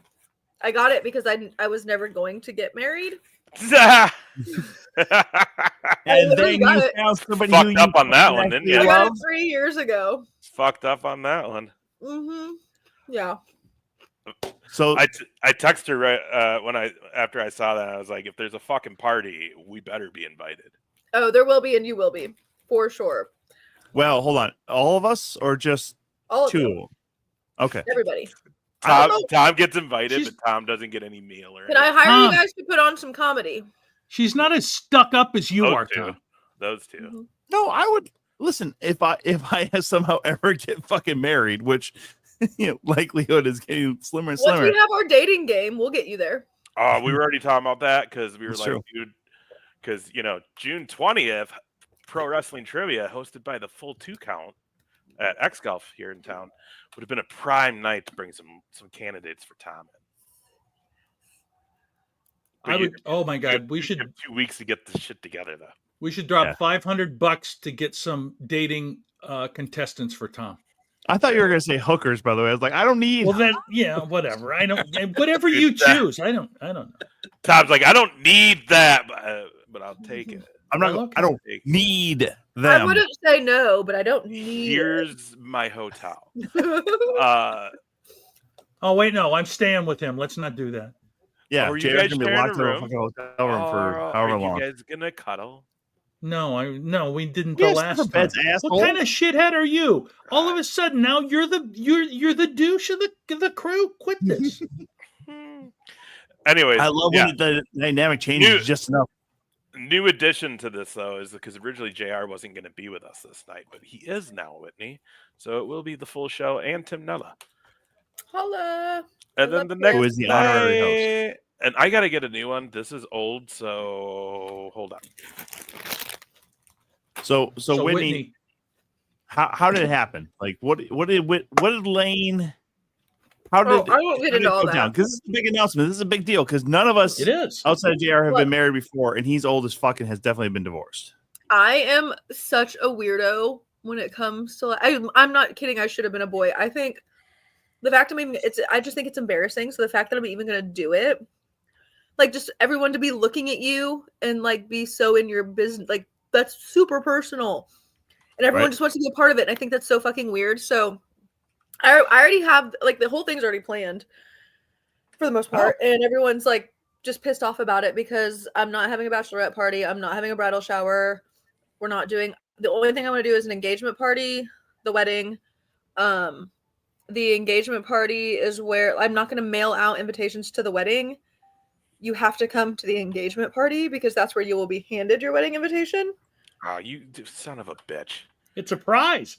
Speaker 6: I got it because I was never going to get married.
Speaker 3: And
Speaker 6: literally
Speaker 3: then
Speaker 6: got
Speaker 3: you
Speaker 6: it.
Speaker 3: found somebody
Speaker 4: Fucked
Speaker 3: who you
Speaker 4: up on that one, didn't
Speaker 3: actually
Speaker 4: you?
Speaker 6: I got
Speaker 3: love.
Speaker 6: it 3 years ago.
Speaker 4: Fucked up on that one.
Speaker 6: Yeah.
Speaker 3: So
Speaker 4: I texted her right after I saw that. I was like, if there's a fucking party, we better be invited.
Speaker 6: Oh, there will be, and you will be for sure.
Speaker 3: well, hold on. All of us or just
Speaker 6: All of
Speaker 3: two?
Speaker 6: you,
Speaker 3: Okay.
Speaker 6: everybody. I don't know.
Speaker 4: Tom gets invited,
Speaker 2: She's-
Speaker 4: but Tom doesn't get any meal or
Speaker 6: Can I
Speaker 4: anything.
Speaker 6: hire you
Speaker 2: Tom.
Speaker 6: guys to put on some comedy?
Speaker 2: She's not as stuck up as you are,
Speaker 4: Those two.
Speaker 2: Tom.
Speaker 4: Those two.
Speaker 6: Mhm.
Speaker 3: No, I would listen if I somehow ever get fucking married, which likelihood is getting slimmer and
Speaker 6: Once
Speaker 3: slimmer.
Speaker 6: we have our dating game, we'll get you there.
Speaker 4: Oh, we were already talking about that because we were
Speaker 3: That's
Speaker 4: like,
Speaker 3: true.
Speaker 4: dude, because June 20th, Pro Wrestling Trivia hosted by the Full 2 Count at X Golf here in town would have been a prime night to bring some candidates for Tom in.
Speaker 2: I
Speaker 4: But
Speaker 2: would. Oh my God, we
Speaker 4: you
Speaker 2: should
Speaker 4: have 2 weeks to get this shit together, though.
Speaker 2: we should drop
Speaker 3: Yeah.
Speaker 2: $500 to get some dating contestants for Tom.
Speaker 3: I thought you were gonna say hookers, by the way. I was like, I don't need.
Speaker 2: Well, then, yeah, whatever. I don't. Whatever you choose. I don't know.
Speaker 4: Tom's like, I don't need that, but I'll take it.
Speaker 3: I'm not.
Speaker 2: Well, okay.
Speaker 3: I don't
Speaker 4: Take it.
Speaker 3: need
Speaker 6: I
Speaker 3: them.
Speaker 6: wouldn't say no, but I don't need.
Speaker 4: Here's my hotel.
Speaker 6: it.
Speaker 2: Oh wait, no, I'm staying with him. Let's not do that.
Speaker 3: Yeah,
Speaker 4: Are you
Speaker 3: Jared's
Speaker 4: guys
Speaker 3: gonna be
Speaker 4: sharing
Speaker 3: locked
Speaker 4: a
Speaker 3: in a
Speaker 4: room?
Speaker 3: fucking hotel room for
Speaker 4: Are
Speaker 3: however
Speaker 4: you
Speaker 3: long.
Speaker 4: guys gonna cuddle?
Speaker 2: No, we didn't
Speaker 3: Yeah,
Speaker 2: the
Speaker 3: it's
Speaker 2: last
Speaker 3: different
Speaker 2: time.
Speaker 3: beds, asshole.
Speaker 2: What kind of shithead are you? All of a sudden, now you're the douche of the crew. Quit this.
Speaker 4: Anyways,
Speaker 3: I love
Speaker 4: yeah.
Speaker 3: when the dynamic changes
Speaker 4: New-
Speaker 3: just enough.
Speaker 4: New addition to this, though, is because originally JR wasn't going to be with us this night, but he is now, Whitney. So it will be the full show and Tim Nella.
Speaker 6: Holla.
Speaker 4: And
Speaker 6: I
Speaker 4: then the
Speaker 6: love
Speaker 4: next
Speaker 3: Who is the honorary host?
Speaker 4: night- And I got to get a new one. This is old, so hold on.
Speaker 3: So Whitney, how did it happen? Like, what did Lane? How did
Speaker 6: I won't get into all that.
Speaker 3: Because this is a big announcement. This is a big deal because none of us
Speaker 2: It is.
Speaker 3: outside of JR have
Speaker 6: Look.
Speaker 3: been married before, and he's old as fuck and has definitely been divorced.
Speaker 6: I am such a weirdo when it comes to I'm not kidding. I should have been a boy. I think the fact I just think it's embarrassing. So the fact that I'm even gonna do it, like just everyone to be looking at you and like be so in your business, like that's super personal, and everyone
Speaker 3: Right.
Speaker 6: just wants to be a part of it. And I think that's so fucking weird. So I already have like the whole thing's already planned for the most part, and everyone's like just pissed off about it because I'm not having a bachelorette party. I'm not having a bridal shower. We're not doing. The only thing I want to do is an engagement party, the wedding. The engagement party is where I'm not going to mail out invitations to the wedding. You have to come to the engagement party because that's where you will be handed your wedding invitation.
Speaker 4: Oh, you son of a bitch.
Speaker 2: It's a prize.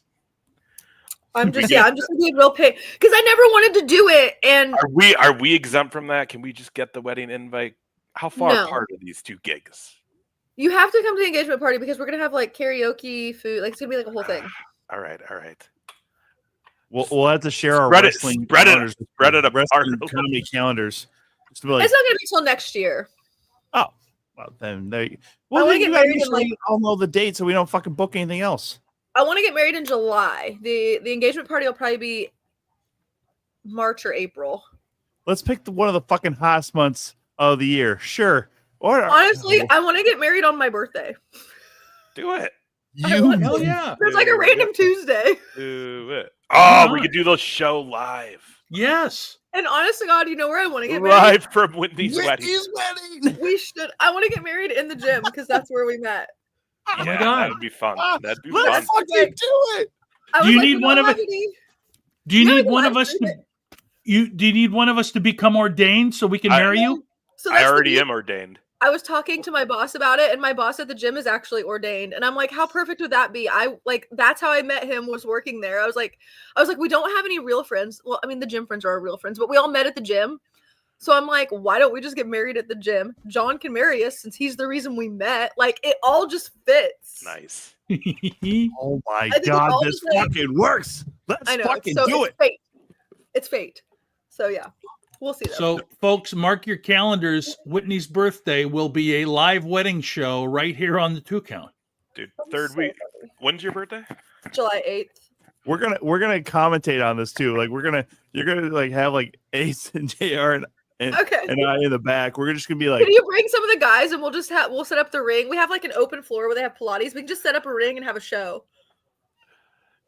Speaker 6: I'm just gonna be a real pain because I never wanted to do it. And
Speaker 4: Are we exempt from that? Can we just get the wedding invite? How far
Speaker 6: No.
Speaker 4: apart are these two gigs?
Speaker 6: you have to come to the engagement party because we're gonna have like karaoke, food. Like it's gonna be like a whole thing.
Speaker 4: All right.
Speaker 3: We'll have to share our
Speaker 4: Spread it-
Speaker 3: wrestling
Speaker 4: spread it-
Speaker 3: calendars,
Speaker 4: spread it apart.
Speaker 3: wrestling comedy calendars. Just to be like,
Speaker 6: It's not gonna be till next year.
Speaker 3: oh, well then they.
Speaker 6: wanna
Speaker 3: Well, then
Speaker 6: get
Speaker 3: you gotta
Speaker 6: married
Speaker 3: make
Speaker 6: in,
Speaker 3: sure
Speaker 6: like-
Speaker 3: we all know the date so we don't fucking book anything else.
Speaker 6: I want to get married in July. The engagement party will probably be March or April.
Speaker 3: Let's pick one of the fucking hottest months of the year. Sure. Or
Speaker 6: Honestly, I want to get married on my birthday.
Speaker 4: Do it.
Speaker 6: I want
Speaker 2: Hell
Speaker 6: to.
Speaker 2: yeah.
Speaker 6: There's like a random Tuesday.
Speaker 4: Do it. Oh, we could do the show live.
Speaker 2: Yes.
Speaker 6: And honest to God, you know where I want to get married?
Speaker 4: Live from Whitney's wedding.
Speaker 3: wedding.
Speaker 6: We should. I want to get married in the gym because that's where we met.
Speaker 2: Oh my
Speaker 4: Yeah,
Speaker 2: God.
Speaker 4: that would be fun. That'd be
Speaker 3: Let's
Speaker 4: fun.
Speaker 3: fucking do it.
Speaker 6: I
Speaker 2: Do
Speaker 6: was
Speaker 2: you
Speaker 6: like,
Speaker 2: need
Speaker 6: we
Speaker 2: one
Speaker 6: don't
Speaker 2: of
Speaker 6: have
Speaker 2: it?
Speaker 6: any-
Speaker 2: Do you
Speaker 6: No,
Speaker 2: need
Speaker 6: no,
Speaker 2: one
Speaker 6: I
Speaker 2: of us
Speaker 6: do
Speaker 2: to
Speaker 6: it.
Speaker 2: do you need one of us to become ordained so we can
Speaker 4: I-
Speaker 2: marry you?
Speaker 6: So
Speaker 4: I
Speaker 6: that's the
Speaker 4: already
Speaker 6: deal.
Speaker 4: am ordained.
Speaker 6: I was talking to my boss about it, and my boss at the gym is actually ordained. And I'm like, how perfect would that be? That's how I met him, was working there. I was like, we don't have any real friends. Well, I mean, the gym friends are our real friends, but we all met at the gym. So I'm like, why don't we just get married at the gym? John can marry us since he's the reason we met. Like, it all just fits.
Speaker 4: Nice.
Speaker 3: Oh my
Speaker 6: I think it's
Speaker 3: God,
Speaker 6: all
Speaker 3: this
Speaker 6: just like-
Speaker 3: fucking works. Let's
Speaker 6: I know.
Speaker 3: fucking
Speaker 6: So
Speaker 3: do
Speaker 6: it's
Speaker 3: it.
Speaker 6: fate. It's fate. So yeah, we'll see. Though.
Speaker 2: So, folks, mark your calendars. Whitney's birthday will be a live wedding show right here on the 2 Count.
Speaker 4: Dude,
Speaker 6: I'm
Speaker 4: third
Speaker 6: so
Speaker 4: week.
Speaker 6: happy.
Speaker 4: When's your birthday?
Speaker 6: July 8th.
Speaker 3: We're gonna commentate on this too. Like you're gonna like have like Ace and JR and
Speaker 6: Okay.
Speaker 3: I in the back. We're just gonna be like,
Speaker 6: Can you bring some of the guys and we'll set up the ring? We have like an open floor where they have Pilates. We can just set up a ring and have a show.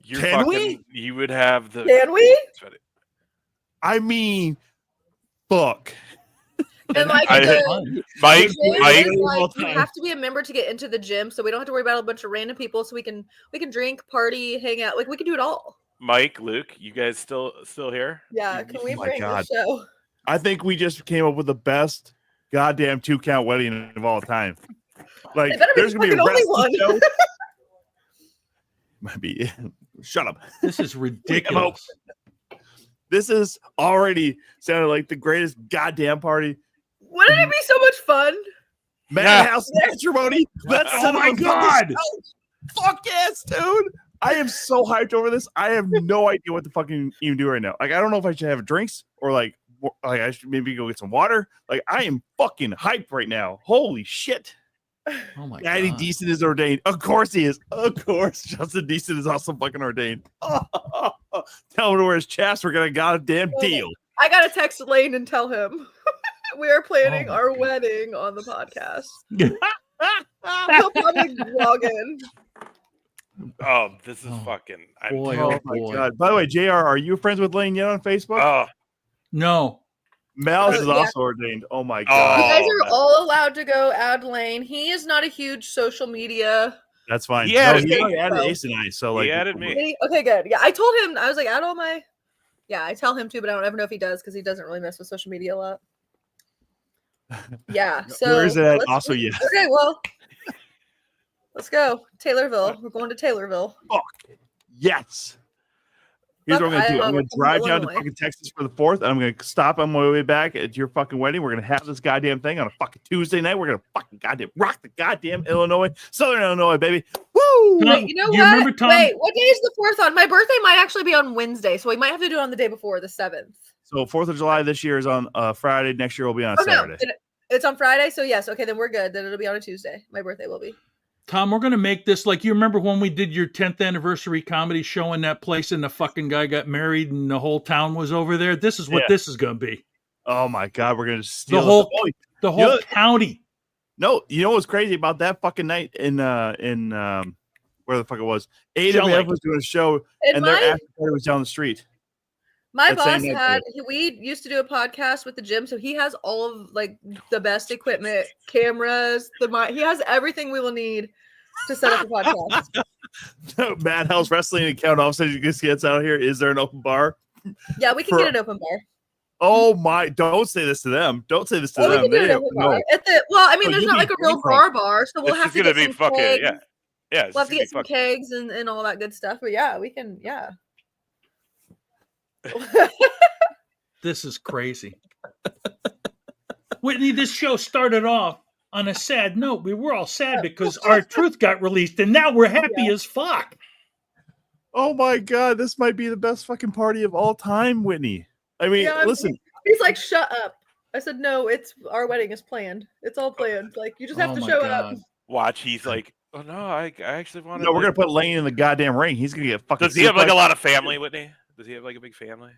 Speaker 4: You're
Speaker 3: Can we?
Speaker 4: fucking, you would have the.
Speaker 6: Can we?
Speaker 3: I mean, fuck.
Speaker 6: And like
Speaker 4: I-
Speaker 6: the
Speaker 4: Mike,
Speaker 6: gym
Speaker 4: Mike,
Speaker 6: is, like,
Speaker 3: all
Speaker 6: you
Speaker 3: time.
Speaker 6: have to be a member to get into the gym, so we don't have to worry about a bunch of random people. So we can drink, party, hang out. Like we can do it all.
Speaker 4: Mike, Luke, you guys still here?
Speaker 6: Yeah. Can we
Speaker 3: Oh my
Speaker 6: bring
Speaker 3: God.
Speaker 6: the show?
Speaker 3: I think we just came up with the best goddamn 2 count wedding of all time. Like,
Speaker 6: It better be
Speaker 3: there's
Speaker 6: the
Speaker 3: gonna be a
Speaker 6: fucking only
Speaker 3: wrestling
Speaker 6: one.
Speaker 3: show. Might be. Shut up.
Speaker 2: This is ridiculous.
Speaker 3: This is already sounded like the greatest goddamn party.
Speaker 6: Wouldn't it be so much fun?
Speaker 3: Madhouse matrimony. Let's
Speaker 2: Oh
Speaker 3: set
Speaker 2: my
Speaker 3: up a
Speaker 2: God.
Speaker 3: show. Fuck yes, dude. I am so hyped over this. I have no idea what to fucking even do right now. Like, I don't know if I should have drinks or like I should maybe go get some water. Like, I am fucking hyped right now. Holy shit.
Speaker 2: Oh my
Speaker 3: Daddy
Speaker 2: God.
Speaker 3: Decent is ordained. Of course he is. Of course, Justin Decent is also fucking ordained. Tell him to wear his chaps. We're gonna goddamn deal.
Speaker 6: I gotta text Lane and tell him we are planning
Speaker 2: Oh my
Speaker 6: our
Speaker 2: God.
Speaker 6: wedding on the podcast. He'll probably log in.
Speaker 4: Oh, this is
Speaker 2: Oh,
Speaker 4: fucking.
Speaker 2: boy,
Speaker 3: Oh my
Speaker 2: boy.
Speaker 3: god! By the way, Jr., are you friends with Lane yet on Facebook?
Speaker 4: Oh,
Speaker 2: No.
Speaker 3: Malice is
Speaker 6: yeah.
Speaker 3: also ordained. Oh my
Speaker 6: You
Speaker 3: god,
Speaker 6: guys
Speaker 4: Oh,
Speaker 6: are
Speaker 4: man.
Speaker 6: all allowed to go add Lane. He is not a huge social media.
Speaker 3: that's fine.
Speaker 4: He added
Speaker 3: he
Speaker 4: me.
Speaker 3: already added
Speaker 6: So-
Speaker 3: Ace and I. So
Speaker 4: He
Speaker 3: like,
Speaker 4: added me.
Speaker 6: Really? Okay, good. Yeah, I told him. I was like, add all my. Yeah, I tell him too, but I don't ever know if he does because he doesn't really mess with social media a lot. Yeah. So
Speaker 3: Where is it at?
Speaker 6: let's-
Speaker 3: Also, yes.
Speaker 6: Okay, well, Let's go. Taylorville. We're going to Taylorville.
Speaker 3: Yes. Here's what I'm gonna do. I'm gonna drive down to fucking Texas for the 4th, and I'm gonna stop on my way back at your fucking wedding. We're gonna have this goddamn thing on a fucking Tuesday night. We're gonna fucking goddamn rock the goddamn Southern Illinois, baby. Woo!
Speaker 6: Wait, you know
Speaker 2: you
Speaker 6: what?
Speaker 2: remember, Tom?
Speaker 6: Wait, what day is the 4th on? My birthday might actually be on Wednesday, so we might have to do it on the day before, the 7th.
Speaker 3: So 4th of July this year is on Friday. Next year will be on Saturday.
Speaker 6: No, it's on Friday, so yes. Okay, then we're good. Then it'll be on a Tuesday. My birthday will be.
Speaker 2: Tom, we're going to make this like you remember when we did your 10th anniversary comedy show in that place and the fucking guy got married and the whole town was over there? This is what this is going to be.
Speaker 3: Oh my God, we're going to steal
Speaker 2: the whole county.
Speaker 3: No, you know what's crazy about that fucking night in where the fuck it was? AWF was doing a show and their after party was down the street.
Speaker 6: My boss we used to do a podcast with the gym, so he has all of like the best equipment, cameras, he has everything we will need to set up a podcast.
Speaker 3: Madhouse Wrestling account all of a sudden just gets out here. Is there an open bar?
Speaker 6: Yeah, we can get an open bar.
Speaker 3: Oh my, don't say this to them. Don't say this to them.
Speaker 6: We can do an open bar. There's not like a real bar, so we'll have to get some kegs.
Speaker 4: Yeah.
Speaker 6: We'll have to get some kegs and all that good stuff. But yeah, we can, yeah.
Speaker 2: This is crazy. Whitney, this show started off on a sad note. We were all sad because our truth got released, and now we're happy as fuck.
Speaker 3: Oh my God, this might be the best fucking party of all time, Whitney. I mean, listen.
Speaker 6: He's like, shut up. I said, no, our wedding is planned. It's all planned. Like, you just have to show up.
Speaker 4: Watch, he's like, oh no, I actually want to.
Speaker 3: No, we're gonna put Lane in the goddamn ring. He's gonna get fucking.
Speaker 4: Does he have like a lot of family, Whitney? Does he have like a big family?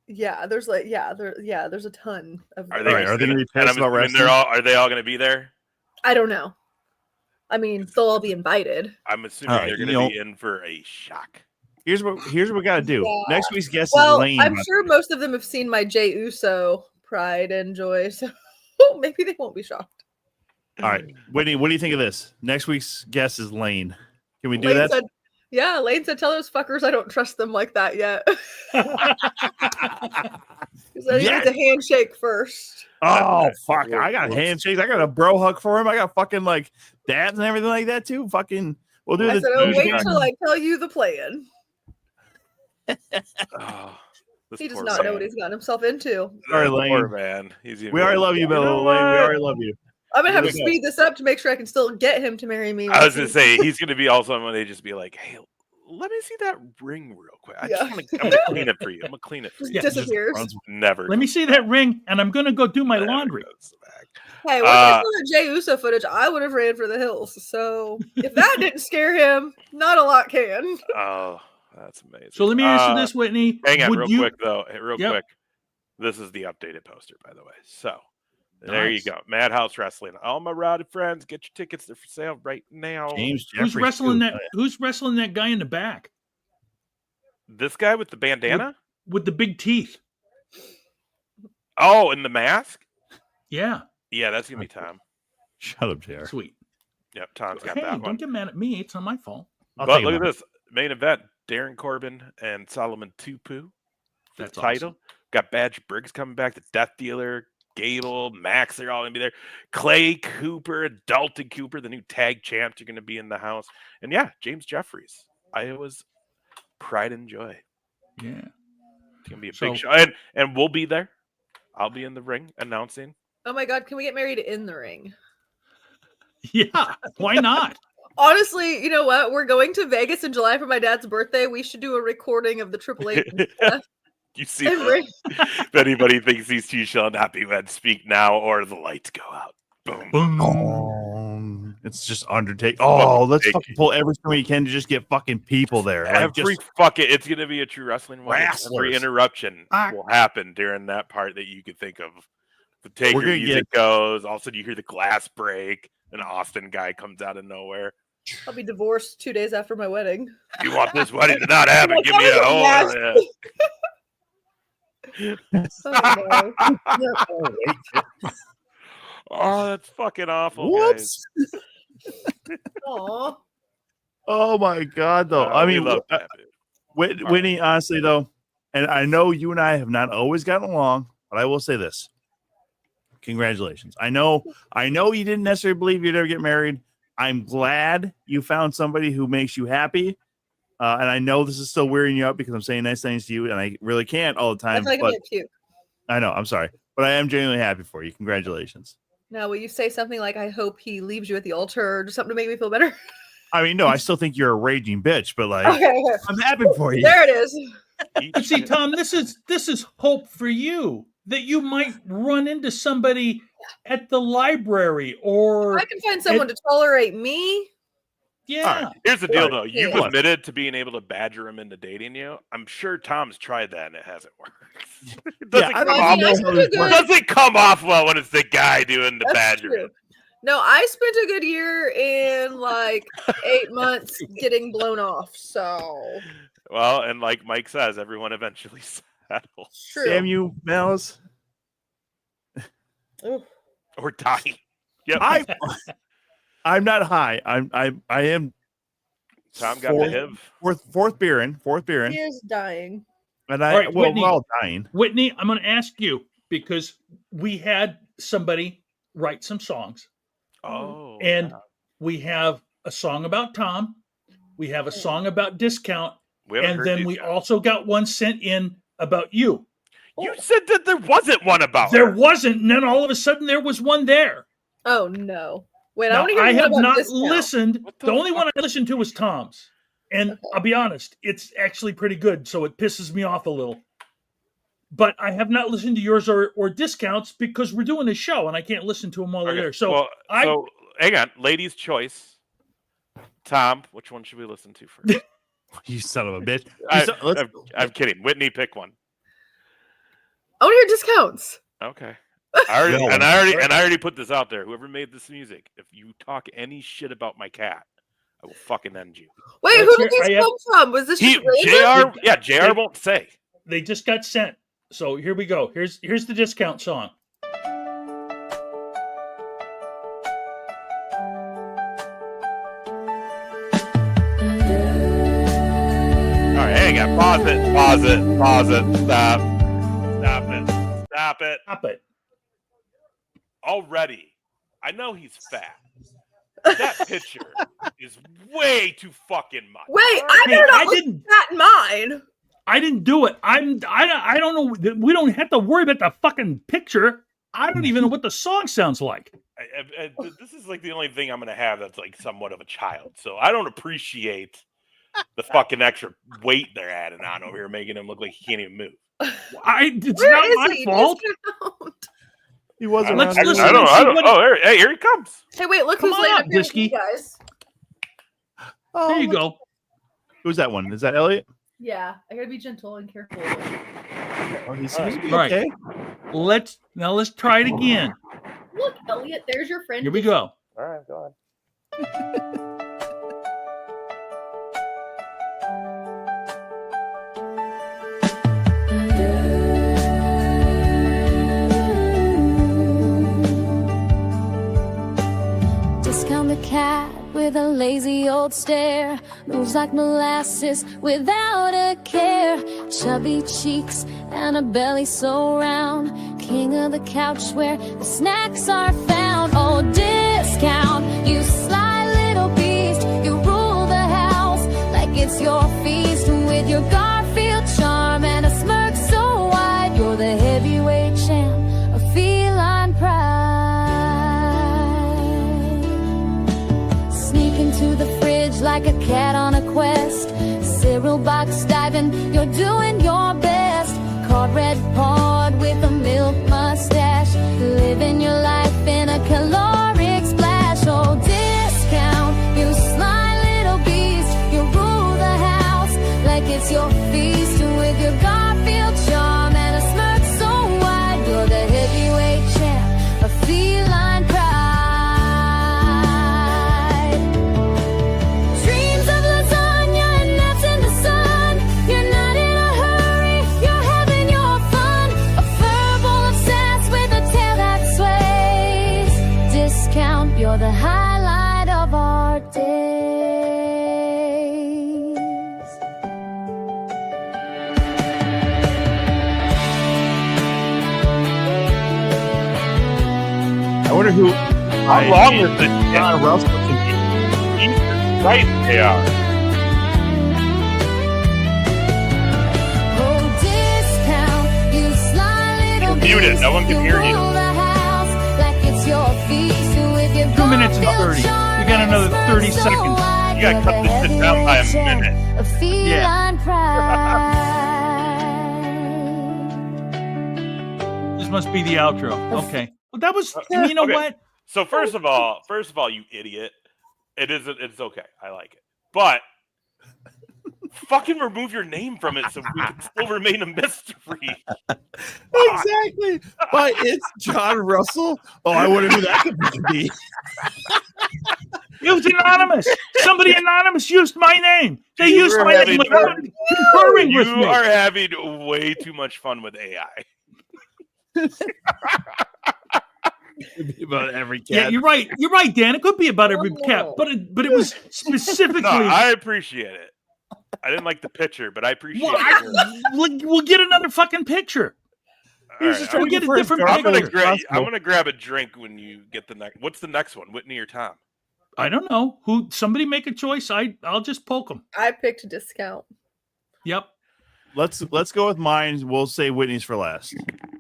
Speaker 6: Yeah, there's a ton of.
Speaker 4: Are they gonna be pissed about wrestling? Are they all gonna be there?
Speaker 6: I don't know. I mean, they'll all be invited.
Speaker 4: I'm assuming they're gonna be in for a shock.
Speaker 3: Here's what we gotta do. Yeah. Next week's guest
Speaker 6: is
Speaker 3: Lane.
Speaker 6: I'm sure most of them have seen my Jey Uso Pride and Joy, so maybe they won't be shocked.
Speaker 3: All right, Whitney, what do you think of this? Next week's guest is Lane. Can we do that?
Speaker 6: Lane said, tell those fuckers I don't trust them like that yet. Because I need the handshake first.
Speaker 3: Oh, fuck. I got handshakes. I got a bro hug for him. I got fucking like dads and everything like that too. Fucking, we'll do this.
Speaker 6: Wait till I tell you the plan. He does not know what he's gotten himself into.
Speaker 3: Sorry, Lane.
Speaker 4: Poor man.
Speaker 3: We already love you, Bill. Lane. We already love you.
Speaker 6: I'm gonna have to speed this up to make sure I can still get him to marry me.
Speaker 4: I was gonna say he's gonna be also when they just be like, "Hey, let me see that ring real quick. I'm gonna clean it for you. I'm gonna clean it for you."
Speaker 6: Disappears.
Speaker 4: Never.
Speaker 2: Let me see that ring, and I'm gonna go do my laundry.
Speaker 6: Hey, when I saw the Jey Uso footage, I would have ran for the hills. So if that didn't scare him, not a lot can.
Speaker 4: Oh, that's amazing.
Speaker 2: So let me answer this, Whitney.
Speaker 4: Hang on, quick though. Quick. This is the updated poster, by the way. So. There you go. Madhouse Wrestling. All my rowdy friends, get your tickets. They're for sale right now.
Speaker 2: Who's wrestling that guy in the back?
Speaker 4: This guy with the bandana?
Speaker 2: With the big teeth.
Speaker 4: Oh, and the mask?
Speaker 2: Yeah.
Speaker 4: Yeah, that's going to be Tom.
Speaker 3: Shut up, JR.
Speaker 2: Sweet.
Speaker 4: Yep, Tom's got
Speaker 2: that
Speaker 4: one.
Speaker 2: Don't get mad at me. It's not my fault.
Speaker 4: But look at this. Main event. Darren Corbin and Solomon Tupu.
Speaker 2: That's
Speaker 4: title.
Speaker 2: Awesome.
Speaker 4: Got Badge Briggs coming back. The Death Dealer. Gable, Max, they're all going to be there. Clay Cooper, Dalton Cooper, the new tag champs are going to be in the house. And yeah, James Jeffries, Iowa's pride and joy.
Speaker 2: Yeah.
Speaker 4: It's going to be a big show. And we'll be there. I'll be in the ring announcing.
Speaker 6: Oh my God, can we get married in the ring?
Speaker 2: Yeah, why not?
Speaker 6: Honestly, you know what? We're going to Vegas in July for my dad's birthday. We should do a recording of the Triple H stuff.
Speaker 4: You see, if anybody thinks these two shall not be wed, speak now, or the lights go out. Boom.
Speaker 3: Boom. It's just Undertaker. Oh, let's fucking pull everything we can to just get fucking people there.
Speaker 4: It's going to be a true wrestling one. Every interruption will happen during that part that you could think of. The Taker music goes. All of a sudden, you hear the glass break. An Austin guy comes out of nowhere.
Speaker 6: I'll be divorced 2 days after my wedding.
Speaker 4: You want this wedding to not happen? Give me a hole. Oh, that's fucking awful.
Speaker 3: What?
Speaker 4: Guys.
Speaker 3: Oh my God, though. I mean, Whitney, honestly, though, and I know you and I have not always gotten along, but I will say this. Congratulations. I know you didn't necessarily believe you'd ever get married. I'm glad you found somebody who makes you happy. And I know this is still wearing you out because I'm saying nice things to you, and I really can't all the
Speaker 6: I
Speaker 3: time.
Speaker 6: feel like I'm
Speaker 3: But
Speaker 6: gonna puke.
Speaker 3: I know, I'm sorry, but I am genuinely happy for you. Congratulations.
Speaker 6: Now, will you say something like, "I hope he leaves you at the altar," or just something to make me feel better?
Speaker 3: I mean, no, I still think you're a raging bitch, but like,
Speaker 6: Okay.
Speaker 3: I'm happy for you.
Speaker 6: There it is.
Speaker 2: But see, Tom, this is hope for you that you might run into somebody at the library or
Speaker 6: I can find someone to tolerate me.
Speaker 2: yeah.
Speaker 4: Here's the deal,
Speaker 3: Right.
Speaker 4: though. You've
Speaker 3: Yeah.
Speaker 4: admitted to being able to badger him into dating you. I'm sure Tom's tried that and it hasn't worked. It doesn't,
Speaker 3: I
Speaker 4: come,
Speaker 3: don't
Speaker 6: I
Speaker 4: off,
Speaker 6: mean, I
Speaker 3: know
Speaker 6: spent
Speaker 3: how
Speaker 6: a
Speaker 3: this
Speaker 6: good-
Speaker 3: works.
Speaker 4: doesn't come off well when it's the guy doing the
Speaker 6: That's
Speaker 4: badgering.
Speaker 6: true. No, I spent a good year in like 8 months getting blown off. So
Speaker 4: Well, and like Mike says, everyone eventually settles
Speaker 6: true.
Speaker 3: Damn you, Malice.
Speaker 6: Ooh.
Speaker 4: or dying. Yep.
Speaker 3: I'm not high. I am
Speaker 4: Tom got the HIV.
Speaker 3: fourth beering,
Speaker 6: He is dying.
Speaker 3: and I
Speaker 2: All right,
Speaker 3: well,
Speaker 2: Whitney.
Speaker 3: we're all dying.
Speaker 2: Whitney, I'm going to ask you because we had somebody write some songs,
Speaker 4: Oh,
Speaker 2: and
Speaker 4: yeah.
Speaker 2: we have a song about Tom, we have a song about Discount,
Speaker 4: We haven't
Speaker 2: and
Speaker 4: heard
Speaker 2: then
Speaker 4: these
Speaker 2: we
Speaker 4: yet.
Speaker 2: also got one sent in about you.
Speaker 4: You said that there wasn't one about
Speaker 2: There
Speaker 4: her.
Speaker 2: wasn't, and then all of a sudden there was one there.
Speaker 6: Oh no! Wait, I
Speaker 2: Now,
Speaker 6: want to hear
Speaker 2: I
Speaker 6: more
Speaker 2: have
Speaker 6: about
Speaker 2: not
Speaker 6: Discount.
Speaker 2: listened.
Speaker 4: What
Speaker 2: The
Speaker 4: the
Speaker 2: only one
Speaker 4: fuck?
Speaker 2: I listened to was Tom's, and I'll be honest, it's actually pretty good. So it pisses me off a little. But I have not listened to yours or Discounts because we're doing a show and I can't listen to them while they're
Speaker 4: Okay,
Speaker 2: there. So
Speaker 4: well,
Speaker 2: I
Speaker 4: so hang on, ladies' choice. Tom, which one should we listen to first?
Speaker 3: You son of a bitch.
Speaker 4: I'm kidding. Whitney, pick one.
Speaker 6: I want to hear Discounts.
Speaker 4: Okay. I already,
Speaker 3: No.
Speaker 4: and I already put this out there. Whoever made this music, if you talk any shit about my cat, I will fucking end you.
Speaker 6: Wait,
Speaker 2: Let's
Speaker 6: who did
Speaker 2: hear-
Speaker 6: these
Speaker 2: I have-
Speaker 6: come from? Was this
Speaker 4: He,
Speaker 6: just random?
Speaker 4: JR won't say.
Speaker 2: they just got sent. So here we go. Here's the Discount song.
Speaker 4: All right, hang on. Pause it. Stop it.
Speaker 2: Stop it.
Speaker 4: Already, I know he's fat. That picture is way too fucking much.
Speaker 6: Wait, I
Speaker 2: Hey,
Speaker 6: better
Speaker 2: I
Speaker 6: not look
Speaker 2: didn't-
Speaker 6: at that in mine.
Speaker 2: I didn't do it. I don't know. We don't have to worry about the fucking picture. I don't even know what the song sounds like.
Speaker 4: This is like the only thing I'm gonna have that's like somewhat of a child. So I don't appreciate the fucking extra weight they're adding on over here, making him look like he can't even move.
Speaker 2: It's
Speaker 6: Where
Speaker 2: not
Speaker 6: is
Speaker 2: my
Speaker 6: he?
Speaker 2: fault.
Speaker 6: Discount.
Speaker 3: He wasn't.
Speaker 2: Let's
Speaker 3: around
Speaker 2: listen
Speaker 3: here.
Speaker 2: to see what-
Speaker 4: Oh, hey, here he comes.
Speaker 6: Hey, wait, look
Speaker 2: Come
Speaker 6: who's
Speaker 2: on
Speaker 6: laying
Speaker 2: up,
Speaker 6: up here with you
Speaker 2: Disky.
Speaker 6: guys.
Speaker 3: Oh,
Speaker 2: There you
Speaker 3: look-
Speaker 2: go.
Speaker 3: Who's that one? Is that Elliot?
Speaker 6: Yeah, I gotta be gentle and careful.
Speaker 3: Oh, he seems to be
Speaker 2: Right.
Speaker 3: okay.
Speaker 2: Let's try it again.
Speaker 6: Look, Elliot, there's your friend.
Speaker 2: Here we go.
Speaker 4: All right, go ahead.
Speaker 7: Discount the cat with a lazy old stare, moves like molasses without a care. Chubby cheeks and a belly so round, king of the couch where the snacks are found. Oh, Discount, you sly little beast, you rule the house like it's your feast. With your Garfield charm and a smirk so wide, you're the heavyweight champ of feline pride. Sneak into the fridge like a cat on a quest, cereal box diving, you're doing your best. Card red pawed with a milk mustache, living your life in a caloric splash. Oh, Discount, you sly little beast, you rule the house like it's your feast. With your Garfield charm and a smirk so wide, you're the heavyweight champ of feline pride. Dreams of lasagna and naps in the sun, you're not in a hurry, you're having your fun. A furball of sass with a tail that sways. Discount, you're the highlight of our days.
Speaker 3: I wonder who.
Speaker 4: How long is this?
Speaker 3: John Russell can
Speaker 4: Right, they are.
Speaker 7: Oh, discount, you sly little
Speaker 4: You're muted. No one can hear you.
Speaker 7: rule the house like it's your feast. So if you're
Speaker 2: 2 minutes and
Speaker 7: gonna
Speaker 2: 30.
Speaker 7: feel
Speaker 2: We got another 30
Speaker 7: so
Speaker 2: seconds.
Speaker 7: wide,
Speaker 4: You gotta cut
Speaker 7: give
Speaker 4: this shit
Speaker 7: a
Speaker 4: down by a
Speaker 7: heavy
Speaker 4: minute.
Speaker 7: check of feline pride.
Speaker 2: This must be the outro. Okay. Well, that was. You know
Speaker 4: Okay.
Speaker 2: what?
Speaker 4: So first of all, you idiot. It's okay. I like it. But fucking remove your name from it so we can still remain a mystery.
Speaker 3: Exactly. But it's John Russell. Oh, I wonder who that could be.
Speaker 2: It was anonymous. Somebody anonymous used my name. They
Speaker 4: You
Speaker 2: used
Speaker 4: were
Speaker 2: my name
Speaker 4: having-
Speaker 2: without conferring with
Speaker 4: You
Speaker 2: me.
Speaker 4: are having way too much fun with AI.
Speaker 3: About every cat.
Speaker 2: Yeah, you're right. You're right, Dan. It could be about every cat, but it was specifically.
Speaker 4: No, I appreciate it. I didn't like the picture, but I appreciate
Speaker 2: Well,
Speaker 4: it.
Speaker 2: we'll get another fucking picture.
Speaker 4: All right,
Speaker 3: just
Speaker 2: We'll
Speaker 3: trying to
Speaker 2: get a
Speaker 3: go for
Speaker 2: different
Speaker 3: his
Speaker 4: I'm gonna
Speaker 2: picture.
Speaker 4: I'm gonna grab a drink when you get the next. What's the next one, Whitney or Tom?
Speaker 2: I don't know who. Somebody make a choice. I'll just poke them.
Speaker 6: I picked discount.
Speaker 2: Yep.
Speaker 3: Let's go with mine. We'll say Whitney's for last.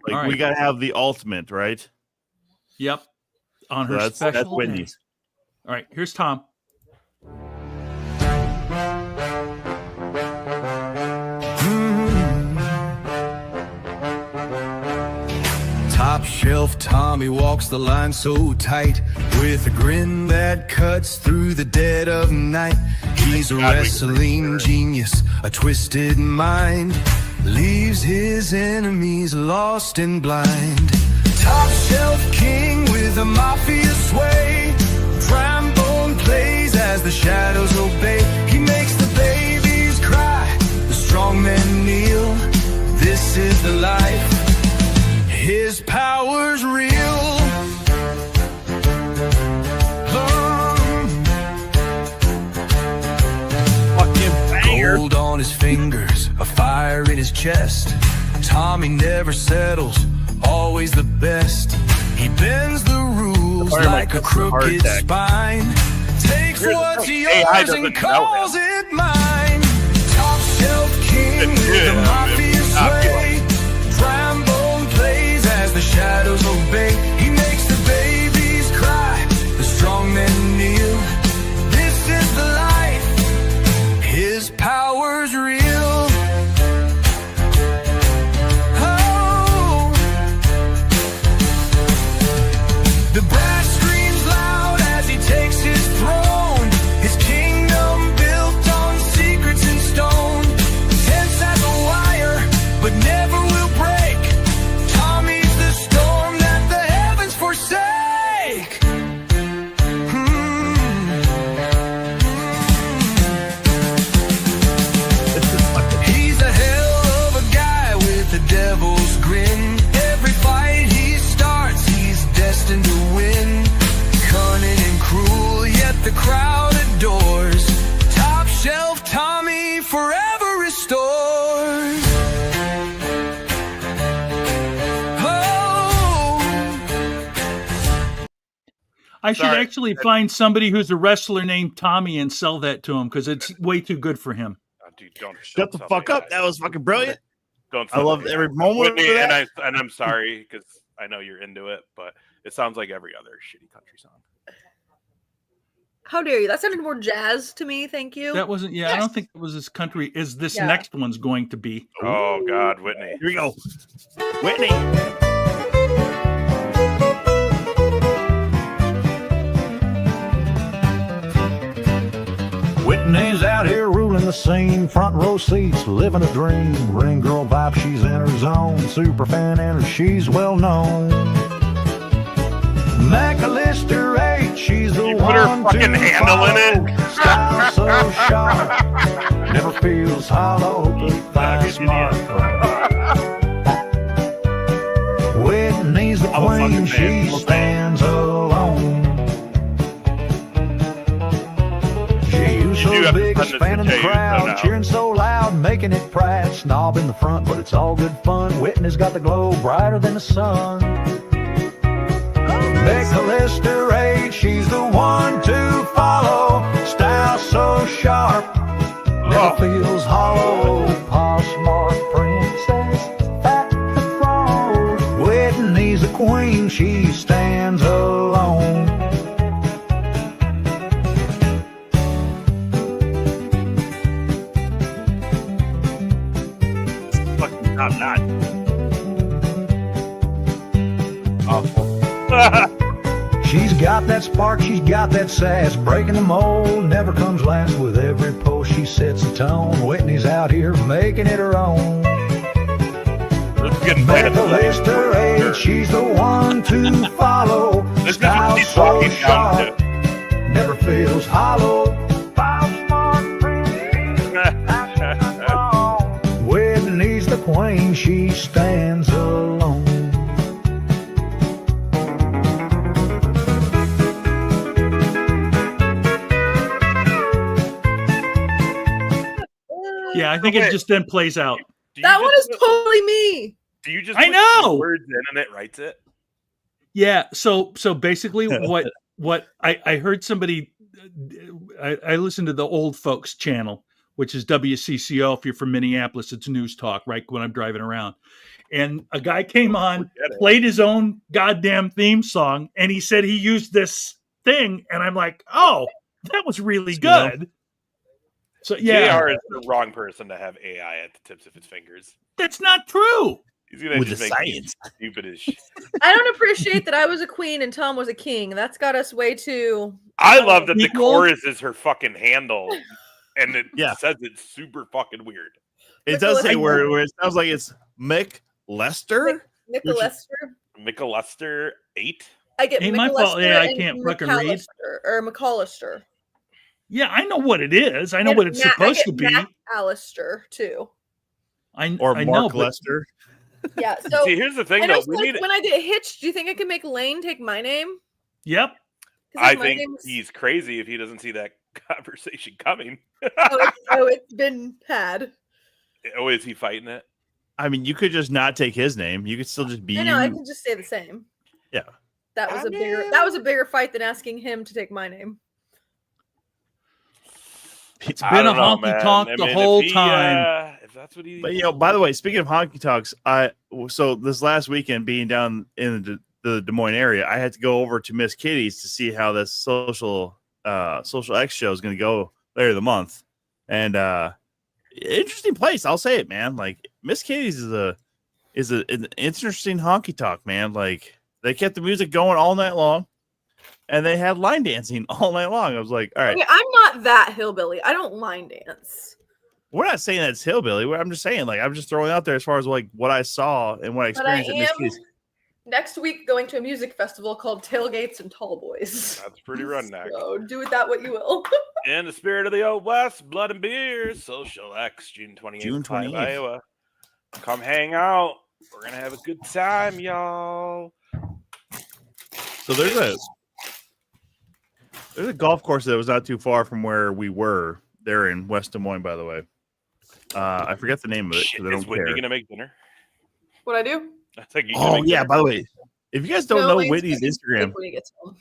Speaker 3: Like
Speaker 2: All
Speaker 3: we
Speaker 2: right.
Speaker 3: gotta have the ultimate, right?
Speaker 2: Yep. On
Speaker 3: So
Speaker 2: her
Speaker 3: that's
Speaker 2: special day.
Speaker 3: Whitney's.
Speaker 2: All right. Here's Tom.
Speaker 8: Top shelf Tommy walks the line so tight with a grin that cuts through the dead of night. He's a wrestling genius, a twisted mind, leaves his enemies lost and blind. Top shelf king with a mafia sway, prime bone plays as the shadows obey. He makes the babies cry, the strong men kneel. This is the life. His power's real. Gold on his fingers, a fire in his chest. Tommy never settles, always the best. He bends the rules like a crooked spine. Takes what's yours and calls it mine. Top shelf king with the mafia sway. Prime bone plays as the shadows obey. He makes the babies cry, the strong men kneel. This is the life, his power's real. Oh, the brass screams loud as he takes his throne. His kingdom built on secrets in stone. Tense as a wire, but never will break. Tommy's the storm that the heavens forsake. He's a hell of a guy with the devil's grin. Every fight he starts, he's destined to win. Cunning and cruel, yet the crowd adores. Top shelf Tommy forever restored.
Speaker 2: I should
Speaker 4: Sorry.
Speaker 2: actually find somebody who's a wrestler named Tommy and sell that to him because it's way too good for him.
Speaker 4: Oh, dude, don't
Speaker 3: Shut the
Speaker 4: sell
Speaker 3: fuck
Speaker 4: me
Speaker 3: up. That was fucking brilliant.
Speaker 4: Don't.
Speaker 3: I
Speaker 4: sell
Speaker 3: loved
Speaker 4: me
Speaker 3: every
Speaker 4: that.
Speaker 3: moment of
Speaker 4: Whitney,
Speaker 3: that.
Speaker 4: and I'm sorry because I know you're into it, but it sounds like every other shitty country song.
Speaker 6: How dare you? That sounded more jazz to me. Thank you.
Speaker 2: That wasn't. Yeah, I don't think it was as country as this
Speaker 6: Yeah.
Speaker 2: next one's going to be.
Speaker 4: Oh God, Whitney.
Speaker 3: Here we go. Whitney.
Speaker 9: Whitney's out here ruling the scene, front row seats, living a dream. Ring girl vibe, she's in her zone. Super fan and she's well known. McAllister 8, she's the
Speaker 4: You put her
Speaker 9: one
Speaker 4: fucking
Speaker 9: to
Speaker 4: handle in it?
Speaker 9: follow. Style so sharp, never feels hollow, but fine smart. Whitney's the
Speaker 3: I'm a fucking
Speaker 9: queen,
Speaker 3: fan.
Speaker 9: she stands alone. She
Speaker 4: You do
Speaker 9: so
Speaker 4: have to
Speaker 9: big,
Speaker 4: send this to
Speaker 9: spanning the
Speaker 4: Jay, so
Speaker 9: crowd,
Speaker 4: now.
Speaker 9: cheering so loud, making it proud. Snob in the front, but it's all good fun. Whitney's got the glow brighter than the sun. Lister 8, she's the one to follow. Style so sharp, never feels hollow. Paw smart princess, fat and flown. Whitney's the queen, she stands alone.
Speaker 3: Fucking top notch. Awful.
Speaker 9: She's got that spark, she's got that sass, breaking the mold, never comes last. With every post she sets the tone. Whitney's out here making it her own. Lister 8, she's the one to follow. Style so sharp, never feels hollow. Whitney's the queen, she stands alone.
Speaker 2: Yeah, I think it just then plays out.
Speaker 6: That one is totally me.
Speaker 4: Do you just
Speaker 2: I
Speaker 4: put
Speaker 2: know
Speaker 4: words in and it writes it?
Speaker 2: Yeah. So basically, what I heard somebody, I listened to the old folks channel, which is WCCO. If you're from Minneapolis, it's news talk, right? When I'm driving around, and a guy came on, played his own goddamn theme song, and he said he used this thing, and I'm like, oh, that was really good. So yeah,
Speaker 4: JR is the wrong person to have AI at the tips of his fingers.
Speaker 2: That's not true.
Speaker 4: He's gonna
Speaker 3: With
Speaker 4: just
Speaker 3: the
Speaker 4: make
Speaker 3: science.
Speaker 4: stupid as shit.
Speaker 6: I don't appreciate that I was a queen and Tom was a king. That's got us way too.
Speaker 4: I love that the
Speaker 2: Equal?
Speaker 4: chorus is her fucking handle, and it
Speaker 3: Yeah.
Speaker 4: says it's super fucking weird.
Speaker 3: It does say
Speaker 6: Nicholas-
Speaker 3: where it sounds like it's Mick Lester.
Speaker 6: Nicolester.
Speaker 4: McAllister 8.
Speaker 6: I get
Speaker 2: Ain't my fault.
Speaker 6: McAllister
Speaker 2: Yeah, I
Speaker 6: and
Speaker 2: can't fucking read.
Speaker 6: McAllister, or McAllister.
Speaker 2: Yeah, I know what it is. I know
Speaker 6: And
Speaker 2: what it's
Speaker 6: Matt- I
Speaker 2: supposed
Speaker 6: get
Speaker 2: to be.
Speaker 6: Matt Allister too.
Speaker 3: Or
Speaker 2: I
Speaker 3: Mark
Speaker 2: know, but
Speaker 3: Lester.
Speaker 6: Yeah. So
Speaker 4: See, here's the thing,
Speaker 6: I know,
Speaker 4: though.
Speaker 6: so like, when I get hitched, do you think I can make Lane take my name?
Speaker 2: yep.
Speaker 6: 'Cause,
Speaker 4: I
Speaker 6: like, my
Speaker 4: think
Speaker 6: name's-
Speaker 4: he's crazy if he doesn't see that conversation coming.
Speaker 6: it's been had.
Speaker 4: Oh, is he fighting it?
Speaker 3: I mean, you could just not take his name. You could still just be.
Speaker 6: I know. I can just say the same.
Speaker 3: Yeah.
Speaker 6: That was a bigger fight than asking him to take my name.
Speaker 2: It's
Speaker 4: I
Speaker 2: been a
Speaker 4: don't know,
Speaker 2: honky
Speaker 4: man.
Speaker 2: tonk
Speaker 4: I
Speaker 2: the
Speaker 4: mean,
Speaker 2: whole
Speaker 4: if he,
Speaker 2: time.
Speaker 4: if that's what he.
Speaker 3: But by the way, speaking of honky tonks, so this last weekend being down in the Des Moines area, I had to go over to Miss Kitty's to see how this social X show is going to go later the month, and interesting place. I'll say it, man. Like Miss Kitty's is an interesting honky tonk, man. Like they kept the music going all night long, and they had line dancing all night long. I was like, all right,
Speaker 6: Okay, I'm not that hillbilly. I don't line dance.
Speaker 3: we're not saying that's hillbilly. I'm just saying, like, I'm just throwing out there as far as like what I saw and what I
Speaker 6: But I
Speaker 3: experienced at Miss
Speaker 6: am
Speaker 3: Kitty's.
Speaker 6: next week going to a music festival called Tailgates and Tall Boys.
Speaker 4: That's pretty redneck.
Speaker 6: So do with that what you will.
Speaker 4: In the spirit of the old West, blood and beer, Social X, June 28th,
Speaker 3: June 28th.
Speaker 4: Iowa. Come hang out. We're gonna have a good time, y'all.
Speaker 3: So there's a golf course that was not too far from where we were. There in West Des Moines, by the way. I forget the name of it
Speaker 4: Shit,
Speaker 3: because I
Speaker 4: is
Speaker 3: don't
Speaker 4: Whitney
Speaker 3: care.
Speaker 4: gonna make dinner?
Speaker 6: What I do?
Speaker 4: I think you can
Speaker 3: Oh
Speaker 4: make
Speaker 3: yeah,
Speaker 4: dinner.
Speaker 3: by the way, if you guys don't
Speaker 6: No,
Speaker 3: know
Speaker 6: Lane's
Speaker 3: Whitney's
Speaker 6: gonna
Speaker 3: Instagram,
Speaker 6: cook when he gets home.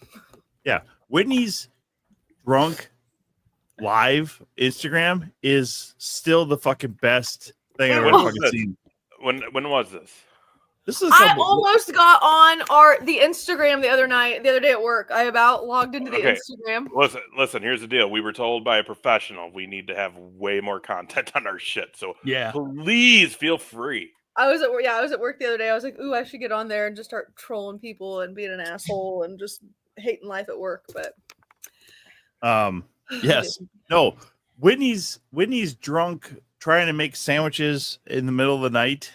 Speaker 3: Whitney's drunk live Instagram is still the fucking best thing I've
Speaker 4: When
Speaker 3: ever
Speaker 4: was
Speaker 3: fucking
Speaker 4: this?
Speaker 3: seen.
Speaker 4: When was this?
Speaker 3: This is
Speaker 6: I almost got on the Instagram the other day at work. I about logged into the
Speaker 4: Okay.
Speaker 6: Instagram.
Speaker 4: Listen. Here's the deal. We were told by a professional we need to have way more content on our shit. So
Speaker 2: Yeah.
Speaker 4: please feel free.
Speaker 6: I was at work the other day. I was like, ooh, I should get on there and just start trolling people and being an asshole and just hating life at work. But
Speaker 3: yes, no, Whitney's drunk trying to make sandwiches in the middle of the night.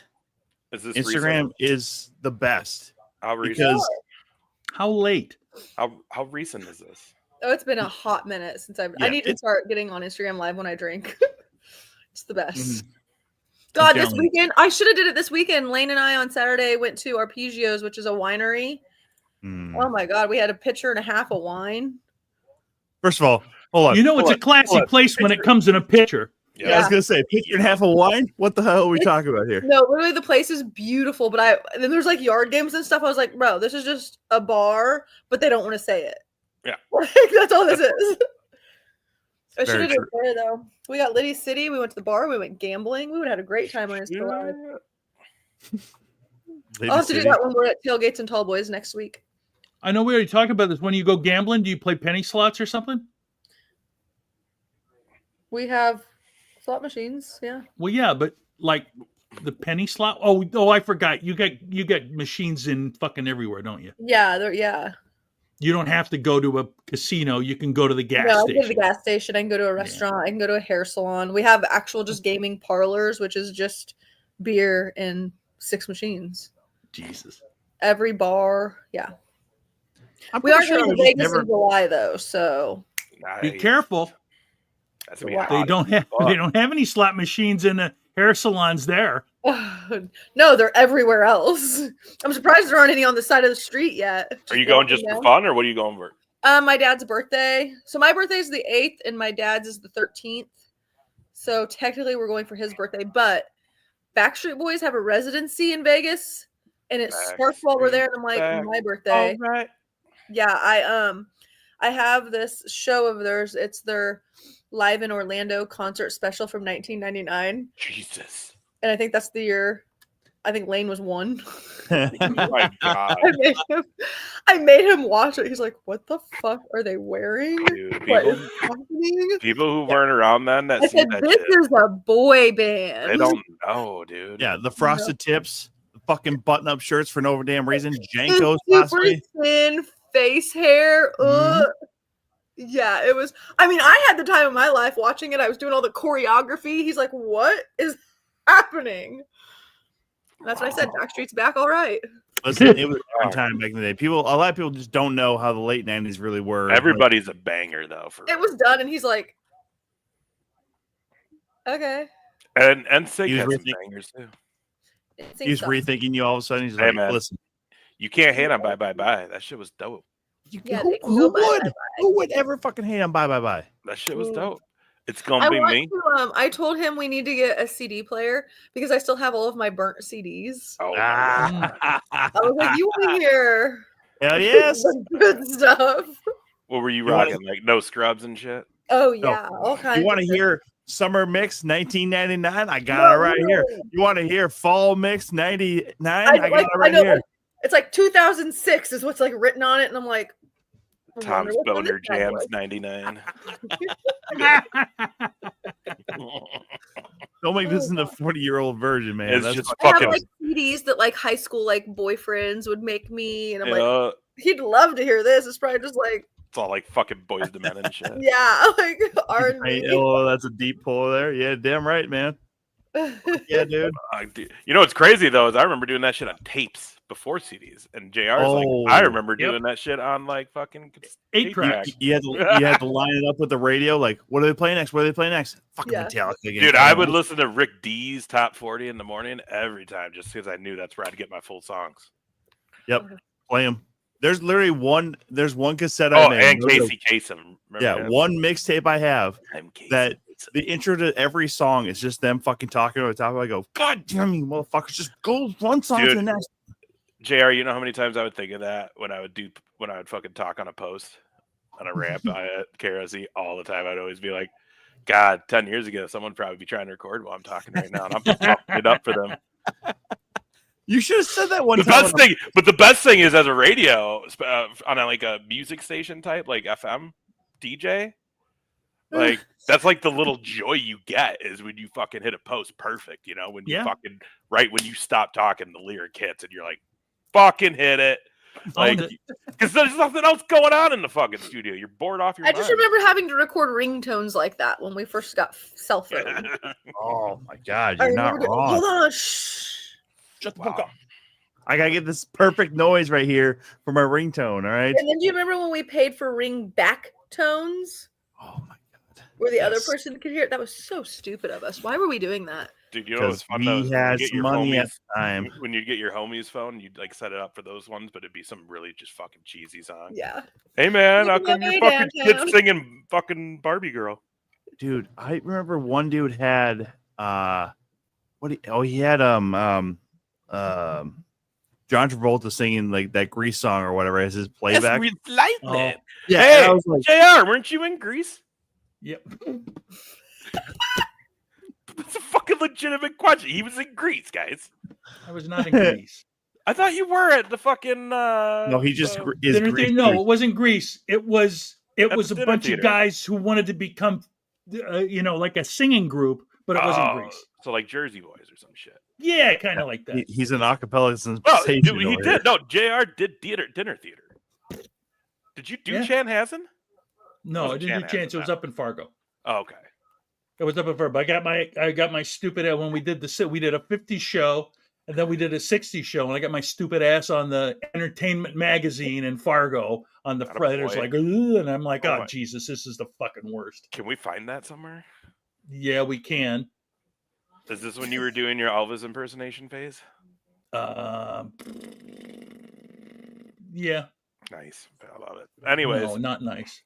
Speaker 4: Is this
Speaker 3: Instagram
Speaker 4: recent?
Speaker 3: is the best
Speaker 4: How recent?
Speaker 3: because
Speaker 2: How late?
Speaker 4: How recent is this?
Speaker 6: Oh, it's been a hot minute since I
Speaker 3: Yeah,
Speaker 6: need to
Speaker 3: it's-
Speaker 6: start getting on Instagram Live when I drink. It's the best.
Speaker 3: Mhm.
Speaker 6: God, this
Speaker 3: telling you.
Speaker 6: weekend I should have did it this weekend. Lane and I on Saturday went to Arpeggios, which is a winery.
Speaker 3: Mm.
Speaker 6: Oh my God, we had a pitcher and a half of wine.
Speaker 3: First of all, hold on.
Speaker 2: You know, it's
Speaker 3: hold
Speaker 2: a
Speaker 3: on,
Speaker 2: classy
Speaker 3: hold on.
Speaker 2: place when it comes in a pitcher.
Speaker 3: I was gonna say, pitcher and half of wine. What the hell are we talking about here?
Speaker 6: No, literally the place is beautiful, but and then there's like yard games and stuff. I was like, bro, this is just a bar, but they don't want to say it.
Speaker 4: Yeah.
Speaker 6: Like, that's all this is. I should
Speaker 3: Very
Speaker 6: have done
Speaker 3: true.
Speaker 6: there though. We got Liddy City, we went to the bar, we went gambling. We would have had a great time on Insta Live. I'll have to do that when we're at Tailgates and Tall Boys next week.
Speaker 2: I know we already talked about this. When you go gambling, do you play penny slots or something?
Speaker 6: We have slot machines, yeah.
Speaker 2: Well, yeah, but like the penny slot. Oh, I forgot. You get machines in fucking everywhere, don't you?
Speaker 6: Yeah, yeah.
Speaker 2: You don't have to go to a casino. You can go to the gas
Speaker 6: No, I
Speaker 2: station.
Speaker 6: can go to the gas station. I can go to a restaurant. I can go to a hair salon. We have actual just gaming parlors, which is just beer and 6 machines.
Speaker 2: Jesus.
Speaker 6: Every bar, yeah.
Speaker 3: I'm
Speaker 6: We are
Speaker 3: pretty sure
Speaker 6: going
Speaker 3: I
Speaker 6: to
Speaker 3: was just
Speaker 6: Vegas in July though, so
Speaker 2: Be careful.
Speaker 4: That's gonna be
Speaker 6: Wow.
Speaker 2: They
Speaker 4: hot
Speaker 2: don't
Speaker 4: as
Speaker 2: have
Speaker 4: fuck.
Speaker 2: they don't have any slot machines in the hair salons there.
Speaker 6: no, they're everywhere else. I'm surprised there aren't any on the side of the street yet.
Speaker 4: Are you going just
Speaker 6: walking
Speaker 4: for
Speaker 6: down.
Speaker 4: fun, or what are you going for?
Speaker 6: My dad's birthday. So my birthday is the 8th, and my dad's is the 13th. So technically, we're going for his birthday. But Backstreet Boys have a residency in Vegas, and it starts while we're there. And I'm like, my birthday.
Speaker 4: All right.
Speaker 6: Yeah, I have this show of theirs. It's their Live in Orlando concert special from 1999,
Speaker 4: Jesus.
Speaker 6: and I think that's the year. I think Lane was 1.
Speaker 4: Oh my God.
Speaker 6: I made him watch it. He's like, "What the fuck are they wearing?
Speaker 4: Dude,
Speaker 6: What is happening?"
Speaker 4: people who weren't around then that
Speaker 6: I
Speaker 4: see
Speaker 6: said,
Speaker 4: that
Speaker 6: "This
Speaker 4: shit,
Speaker 6: is a boy band."
Speaker 4: they don't know, dude.
Speaker 3: Yeah, the frosted tips, the fucking button-up shirts for no damn reason,
Speaker 6: The
Speaker 3: Jankos
Speaker 6: super
Speaker 3: possibly.
Speaker 6: thin face hair. Ugh. Yeah, it was. I mean, I had the time of my life watching it. I was doing all the choreography. He's like, "What is happening?" That's what I said. Backstreet's back, all right.
Speaker 3: Listen, it was a fun time back in the day. A lot of people just don't know how the late 90s really were.
Speaker 4: Everybody's a banger though. For
Speaker 6: It was done, and he's like, "Okay."
Speaker 4: and Sig
Speaker 3: He was
Speaker 4: has some
Speaker 3: rethinking-
Speaker 4: bangers too.
Speaker 3: He's rethinking you all of a sudden. He's
Speaker 4: Hey,
Speaker 3: like,
Speaker 4: man.
Speaker 3: listen,
Speaker 4: You can't hate on Bye Bye Bye. That shit was dope.
Speaker 6: Yeah,
Speaker 3: who,
Speaker 6: they can
Speaker 3: who
Speaker 6: go bye,
Speaker 3: would?
Speaker 6: bye,
Speaker 3: Who would ever fucking hate on Bye Bye Bye?
Speaker 4: That shit was
Speaker 6: Mm.
Speaker 4: dope. It's gonna
Speaker 6: I
Speaker 4: be
Speaker 6: want
Speaker 4: me.
Speaker 6: to. I told him we need to get a CD player because I still have all of my burnt CDs.
Speaker 4: Oh, my God.
Speaker 6: I was like, "You want to hear
Speaker 3: Hell yes.
Speaker 6: the good stuff?"
Speaker 4: What were you
Speaker 3: You wanna-
Speaker 4: rocking? Like no scrubs and shit?
Speaker 6: Oh yeah, all kinds.
Speaker 3: You want to
Speaker 6: of
Speaker 3: hear Summer Mix 1999? I got it right here. You want to hear Fall Mix 99? I got it right here.
Speaker 6: It's like 2006 is what's like written on it, and I'm like, I
Speaker 4: Tom's
Speaker 6: wonder what
Speaker 4: Boner
Speaker 6: this bad
Speaker 4: Jams
Speaker 6: was.
Speaker 4: 99.
Speaker 3: Don't make this in the 40-year-old version, man.
Speaker 4: It's
Speaker 3: That's
Speaker 4: just
Speaker 6: I have
Speaker 4: fucking.
Speaker 6: like CDs that like high school like boyfriends would make me, and I'm like,
Speaker 4: Yeah,
Speaker 6: he'd love to hear this. It's probably just like,
Speaker 4: it's all like fucking Boys to Men and shit.
Speaker 6: yeah, like
Speaker 3: Hey,
Speaker 6: R&B.
Speaker 3: oh, that's a deep pull there. Yeah, damn right, man. Yeah, dude.
Speaker 4: You know what's crazy though is I remember doing that shit on tapes before CDs, and JR's like, I
Speaker 3: Oh.
Speaker 4: remember doing that shit on like fucking
Speaker 2: 8-track.
Speaker 3: You had to line it up with the radio. Like, what are they playing next? What are they playing next? Fucking
Speaker 6: Yeah.
Speaker 3: Metallica again.
Speaker 4: Dude, I would listen to Rick D's Top 40 in the morning every time just because I knew that's where I'd get my full songs.
Speaker 3: Yep, play them. There's literally one. There's one cassette I
Speaker 4: Oh,
Speaker 3: made.
Speaker 4: and
Speaker 3: Those are-
Speaker 4: Casey Kasem. Remember
Speaker 3: Yeah,
Speaker 4: him?
Speaker 3: one mixtape I have.
Speaker 4: I'm Casey
Speaker 3: that
Speaker 4: Kasem.
Speaker 3: The intro to every song is just them fucking talking over the top. I go, God damn you, motherfuckers! Just go one song to
Speaker 4: Dude.
Speaker 3: the next.
Speaker 4: JR, you know how many times I would think of that when I would fucking talk on a post on a ramp at KRSE all the time. I'd always be like, God, 10 years ago, someone would probably be trying to record while I'm talking right now, and I'm just fucking it up for them.
Speaker 3: You should have said that one
Speaker 4: The
Speaker 3: time.
Speaker 4: best thing is as a radio on like a music station type, like FM DJ, like that's like the little joy you get is when you fucking hit a post perfect, you know, when you
Speaker 2: Yeah.
Speaker 4: fucking right when you stop talking, the lyric hits and you're like, fucking hit it. Like,
Speaker 2: Owned it.
Speaker 4: because there's nothing else going on in the fucking studio. You're bored off your
Speaker 6: I
Speaker 4: mind.
Speaker 6: just remember having to record ringtones like that when we first got cell phone.
Speaker 3: Oh my God,
Speaker 6: I
Speaker 3: you're not
Speaker 6: remember
Speaker 3: wrong.
Speaker 6: Hold on, shh.
Speaker 3: Shut the fuck up. I gotta get this perfect noise right here for my ringtone. All right.
Speaker 6: And then do you remember when we paid for ring back tones?
Speaker 3: Oh my God.
Speaker 6: Where the other
Speaker 3: Yes.
Speaker 6: person could hear it? That was so stupid of us. Why were we doing that?
Speaker 4: Dude, you know what's
Speaker 3: Because
Speaker 4: fun though?
Speaker 3: we
Speaker 4: is when you
Speaker 3: had
Speaker 4: get
Speaker 3: some
Speaker 4: your
Speaker 3: money at
Speaker 4: homies-
Speaker 3: the time.
Speaker 4: When you get your homie's phone, you'd like set it up for those ones, but it'd be some really just fucking cheesy song.
Speaker 6: Yeah.
Speaker 4: Hey man, how
Speaker 6: Making my
Speaker 4: come your
Speaker 6: way
Speaker 4: fucking
Speaker 6: downtown.
Speaker 4: kid's singing fucking Barbie Girl?
Speaker 3: dude, I remember one dude had he had John Travolta singing like that Grease song or whatever as his playback.
Speaker 4: Lightning.
Speaker 3: Yeah,
Speaker 4: Hey,
Speaker 3: and I was like,
Speaker 4: JR, weren't you in Greece?
Speaker 2: Yep.
Speaker 4: That's a fucking legitimate question. He was in Greece, guys.
Speaker 2: I was not in Greece.
Speaker 4: I thought you were at the fucking.
Speaker 3: no, he just is
Speaker 2: Dinner
Speaker 3: Grease.
Speaker 2: theater? No, it wasn't Greece. It was
Speaker 4: the
Speaker 2: a
Speaker 4: dinner
Speaker 2: bunch
Speaker 4: theater.
Speaker 2: of guys who wanted to become, like a singing group, but it wasn't Greece.
Speaker 4: So like Jersey Boys or some shit.
Speaker 2: Yeah, kind of like that.
Speaker 3: He's an acapella
Speaker 4: Well,
Speaker 3: sensation.
Speaker 4: he
Speaker 3: over
Speaker 4: did.
Speaker 3: here.
Speaker 4: No, JR did dinner theater. Did you do
Speaker 2: Yeah.
Speaker 4: Chanhassen?
Speaker 2: No, I
Speaker 4: wasn't
Speaker 2: didn't do
Speaker 4: Chanhassen,
Speaker 2: Chance. It was
Speaker 4: no.
Speaker 2: up in Fargo.
Speaker 4: Oh, okay.
Speaker 2: It was up in Fargo. I got my stupid ass when we did we did a 50 show and then we did a 60 show, and I got my stupid ass on the Entertainment Magazine in Fargo on the front. It's like, "Ugh," and I'm like, oh Jesus, this is the fucking worst.
Speaker 4: Can we find that somewhere?
Speaker 2: Yeah, we can.
Speaker 4: Is this when you were doing your Elvis impersonation phase?
Speaker 2: Yeah.
Speaker 4: Nice. I love it. Anyways,
Speaker 2: No, not nice.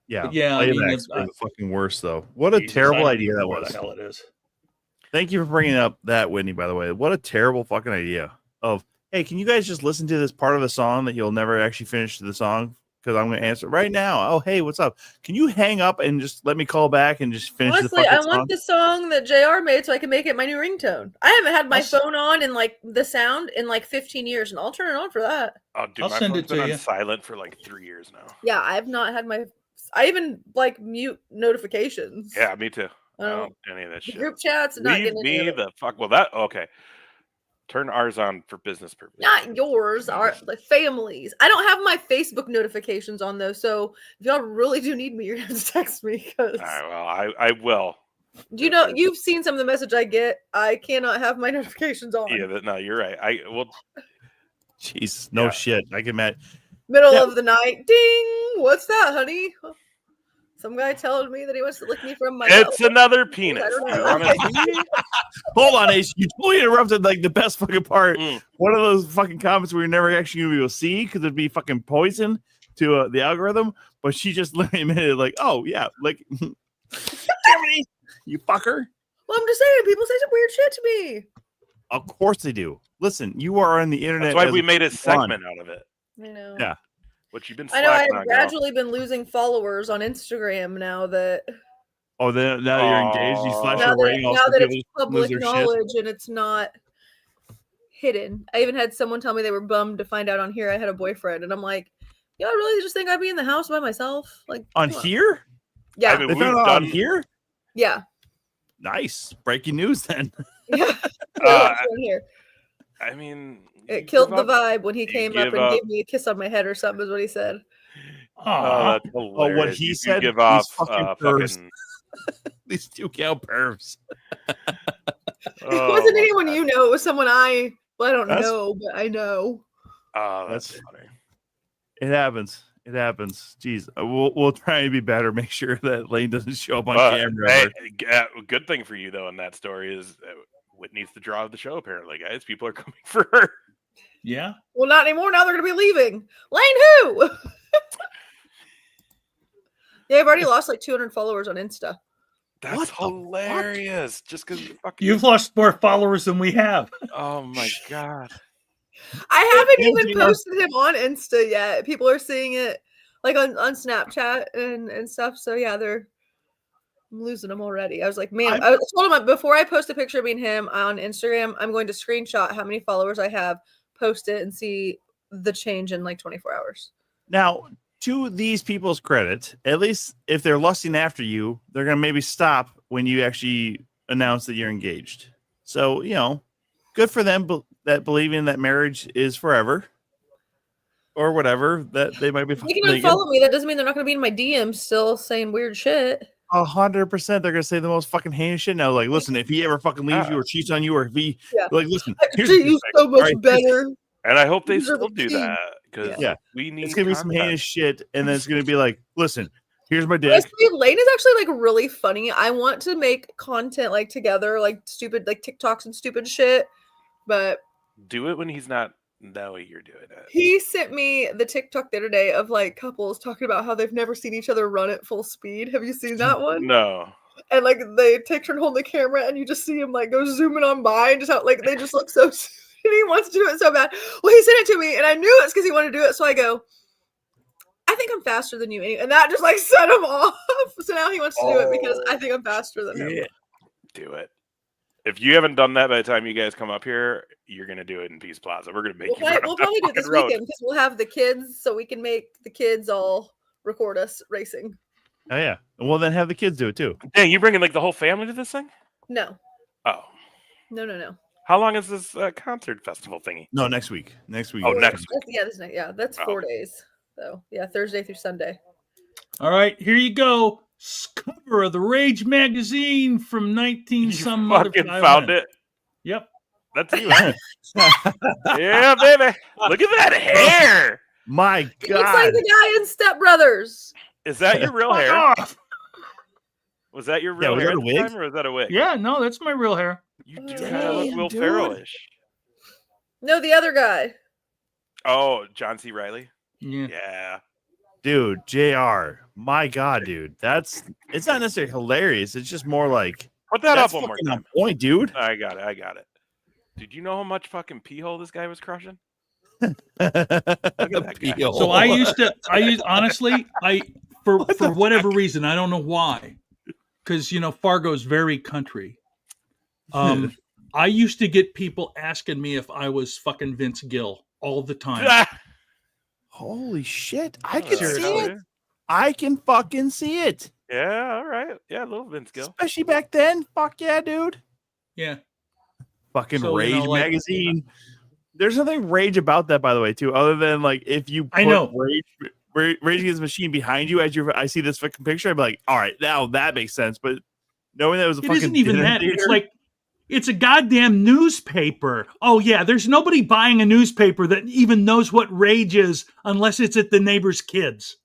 Speaker 3: Yeah,
Speaker 2: But yeah, I mean,
Speaker 3: playbacks are the fucking worst though. What a
Speaker 2: Jesus,
Speaker 3: terrible
Speaker 2: I don't
Speaker 3: idea
Speaker 2: know
Speaker 3: that
Speaker 2: where
Speaker 3: was.
Speaker 2: the hell it is.
Speaker 3: Thank you for bringing up that, Whitney, by the way. What a terrible fucking idea of, hey, can you guys just listen to this part of the song that you'll never actually finish the song? Because I'm going to answer right now. Oh, hey, what's up? Can you hang up and just let me call back and just finish
Speaker 6: Honestly,
Speaker 3: the fucking
Speaker 6: I
Speaker 3: song?
Speaker 6: want the song that JR made so I can make it my new ringtone. I haven't had my phone on in like the sound in like 15 years, and I'll turn it on for that.
Speaker 4: oh, dude,
Speaker 2: I'll
Speaker 4: my
Speaker 2: send
Speaker 4: phone's
Speaker 2: it
Speaker 4: been
Speaker 2: to
Speaker 4: on
Speaker 2: you.
Speaker 4: silent for like 3 years now.
Speaker 6: Yeah, I've not had my. I even like mute notifications.
Speaker 4: Yeah, me too.
Speaker 6: I
Speaker 4: I
Speaker 6: don't.
Speaker 4: don't do any of that
Speaker 6: The
Speaker 4: shit.
Speaker 6: group chats, not
Speaker 4: Leave
Speaker 6: getting any
Speaker 4: me
Speaker 6: of it.
Speaker 4: the fuck. Well, that okay. Turn ours on for business purposes.
Speaker 6: Not yours, our like families. I don't have my Facebook notifications on though, so if y'all really do need me, you're gonna have to text me. Because
Speaker 4: All right, well, I will.
Speaker 6: you know, you've seen some of the message I get. I cannot have my notifications on.
Speaker 4: Yeah, no, you're right. I will.
Speaker 3: Jesus, no shit. I can imagine.
Speaker 6: Middle of the night, ding! What's that, honey? Some guy telling me that he wants to lick me from my.
Speaker 4: It's
Speaker 6: elbow.
Speaker 4: another penis.
Speaker 6: I don't
Speaker 4: You
Speaker 6: know.
Speaker 4: wanna
Speaker 6: Okay.
Speaker 4: see?
Speaker 3: Hold on, Ace. You totally interrupted like the best fucking part.
Speaker 4: Mm.
Speaker 3: One of those fucking comments we were never actually going to be able to see because it'd be fucking poison to the algorithm. But she just literally admitted, like, oh, yeah, like, Germany, you fucker.
Speaker 6: Well, I'm just saying, people say some weird shit to me.
Speaker 3: Of course they do. Listen, you are on the internet.
Speaker 4: That's why
Speaker 3: as
Speaker 4: we made a
Speaker 3: fun.
Speaker 4: segment out of it.
Speaker 6: I know.
Speaker 3: Yeah.
Speaker 4: Which you've been
Speaker 6: I know.
Speaker 4: slacking
Speaker 6: I've
Speaker 4: on, girl.
Speaker 6: gradually been losing followers on Instagram now that
Speaker 3: Oh, then now you're engaged. You flash
Speaker 6: now
Speaker 3: your ring.
Speaker 6: that
Speaker 3: Also,
Speaker 6: it's
Speaker 3: people
Speaker 6: public
Speaker 3: lose their shit.
Speaker 6: knowledge and it's not hidden. I even had someone tell me they were bummed to find out on here I had a boyfriend, and I'm like, y'all really just think I'd be in the house by myself? Like
Speaker 3: On
Speaker 6: come
Speaker 3: here?
Speaker 6: Yeah.
Speaker 4: I mean,
Speaker 3: They
Speaker 4: we've
Speaker 3: found out on
Speaker 4: done.
Speaker 3: here?
Speaker 6: Yeah.
Speaker 3: Nice. Breaking news then.
Speaker 6: Yeah.
Speaker 4: Uh,
Speaker 6: On here.
Speaker 4: I mean,
Speaker 6: It
Speaker 4: you
Speaker 6: killed
Speaker 4: give
Speaker 6: the
Speaker 4: up-
Speaker 6: vibe when he
Speaker 4: you
Speaker 6: came up
Speaker 4: give
Speaker 6: and
Speaker 4: up-
Speaker 6: gave me a kiss on my head or something, is what he said.
Speaker 4: Oh,
Speaker 2: Aw.
Speaker 4: that's hilarious.
Speaker 3: what he
Speaker 4: You
Speaker 3: said,
Speaker 4: give
Speaker 3: these
Speaker 4: off
Speaker 3: fucking pervs.
Speaker 4: fucking.
Speaker 3: These 2 cow pervs.
Speaker 6: It
Speaker 4: Oh,
Speaker 6: wasn't
Speaker 4: my
Speaker 6: anyone
Speaker 4: God.
Speaker 6: you know. It was someone I don't
Speaker 3: That's-
Speaker 6: know, but I know.
Speaker 4: Oh, that's
Speaker 3: That's-
Speaker 4: funny.
Speaker 3: It happens. It happens. Jeez. We'll try and be better. Make sure that Lane doesn't show up on
Speaker 4: But,
Speaker 3: camera.
Speaker 4: hey,
Speaker 3: ever.
Speaker 4: good thing for you though in that story is Whitney's the draw of the show. Apparently, guys, people are coming for her.
Speaker 2: Yeah.
Speaker 6: Well, not anymore. Now they're going to be leaving. Lane who? Yeah, I've already lost like 200 followers on Insta.
Speaker 4: That's
Speaker 3: What the fuck?
Speaker 4: hilarious. Just because fucking.
Speaker 2: You've lost more followers than we have.
Speaker 4: Oh my God.
Speaker 6: I haven't
Speaker 3: Yeah,
Speaker 6: even
Speaker 3: yeah.
Speaker 6: posted him on Insta yet. People are seeing it like on Snapchat and stuff. So yeah, I'm losing them already. I was like, man, I told him before I post a picture of me and him on Instagram, I'm going to screenshot how many followers I have, post it, and see the change in like 24 hours.
Speaker 3: Now, to these people's credit, at least if they're lusting after you, they're going to maybe stop when you actually announce that you're engaged. So, good for them that believing that marriage is forever or whatever, that they might be
Speaker 6: They can unfollow me. That doesn't mean they're not going to be in my DMs still saying weird shit.
Speaker 3: 100%. They're going to say the most fucking heinous shit. Now, like, listen, if he ever fucking leaves you or cheats on you, or if he, like, listen,
Speaker 6: I
Speaker 3: here's
Speaker 6: treat
Speaker 3: the
Speaker 6: you
Speaker 3: thing,
Speaker 6: so much
Speaker 3: all right?
Speaker 6: better.
Speaker 4: And I hope they
Speaker 6: These are
Speaker 4: still
Speaker 6: the
Speaker 4: do
Speaker 6: key.
Speaker 4: that because
Speaker 3: Yeah.
Speaker 4: we need.
Speaker 3: It's going to be some
Speaker 4: content.
Speaker 3: heinous shit. And then it's going to be like, listen, here's my dick.
Speaker 6: Honestly, Lane is actually like really funny. I want to make content like together, like stupid, like TikToks and stupid shit. But
Speaker 4: Do it when he's not knowing you're doing it.
Speaker 6: he sent me the TikTok the other day of like couples talking about how they've never seen each other run at full speed. Have you seen that one?
Speaker 4: No.
Speaker 6: and like they take turn holding the camera, and you just see him like go zooming on by, and just how like they just look so. And he wants to do it so bad. Well, he sent it to me, and I knew it's because he wanted to do it. So I go, I think I'm faster than you, and that just like set him off. So now he wants to do it because I think I'm faster than him.
Speaker 4: Do it. If you haven't done that by the time you guys come up here, you're gonna do it in Peace Plaza. We're gonna make you.
Speaker 6: We'll probably do it this weekend because we'll have the kids, so we can make the kids all record us racing.
Speaker 3: Oh yeah. Well, then have the kids do it too.
Speaker 4: Dang, you bringing like the whole family to this thing?
Speaker 6: No.
Speaker 4: Oh.
Speaker 6: No.
Speaker 4: How long is this concert festival thingy?
Speaker 3: No, next week. Next week.
Speaker 4: Oh, next
Speaker 6: week. That's 4 days. So yeah, Thursday through Sunday.
Speaker 2: All right, here you go. Cover of the Rage magazine from 19 some other.
Speaker 4: Fucking found it.
Speaker 2: Yep.
Speaker 4: That's you. Yeah, baby. Look at that hair.
Speaker 3: My God.
Speaker 6: He looks like the guy in Step Brothers.
Speaker 4: Is that your real hair?
Speaker 2: Off.
Speaker 4: Was that your real hair at the time, or was that a wig?
Speaker 2: Yeah, no, that's my real hair.
Speaker 4: You do kind of look Will Ferrell-ish.
Speaker 6: No, the other guy.
Speaker 4: Oh, John C. Reilly?
Speaker 2: Yeah.
Speaker 3: Dude, JR. My God, dude. It's not necessarily hilarious. It's just more like.
Speaker 4: Put that up one more time.
Speaker 3: On point, dude.
Speaker 4: I got it. Did you know how much fucking pee hole this guy was crushing?
Speaker 3: Look at that guy.
Speaker 2: So honestly, for whatever reason, I don't know why, because Fargo's very country. I used to get people asking me if I was fucking Vince Gill all the time.
Speaker 3: Holy shit! I can see
Speaker 4: Seriously?
Speaker 3: it. I can fucking see it.
Speaker 4: Yeah, all right. Yeah, a little Vince Gill.
Speaker 3: Especially back then. Fuck yeah, dude.
Speaker 2: Yeah.
Speaker 3: Fucking Rage magazine. There's nothing Rage about that, by the way, too, other than like if you put Rage Against the Machine behind you as I see this fucking picture, I'd be like, all right, now that makes sense. But knowing that it was a
Speaker 2: it
Speaker 3: fucking
Speaker 2: isn't even that.
Speaker 3: theater,
Speaker 2: It's like it's a goddamn newspaper. Oh yeah, there's nobody buying a newspaper that even knows what Rage is unless it's at the neighbor's kids.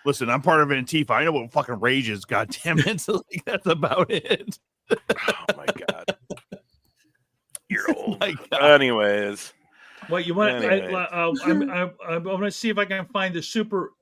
Speaker 3: Listen, I'm part of Antifa. I know what fucking Rage is. God damn it! So like, that's about it.
Speaker 4: Oh my God. You're old.
Speaker 3: My God.
Speaker 4: Anyways.
Speaker 2: What you want?
Speaker 4: Anyways.
Speaker 2: I'm going to see if I can find the super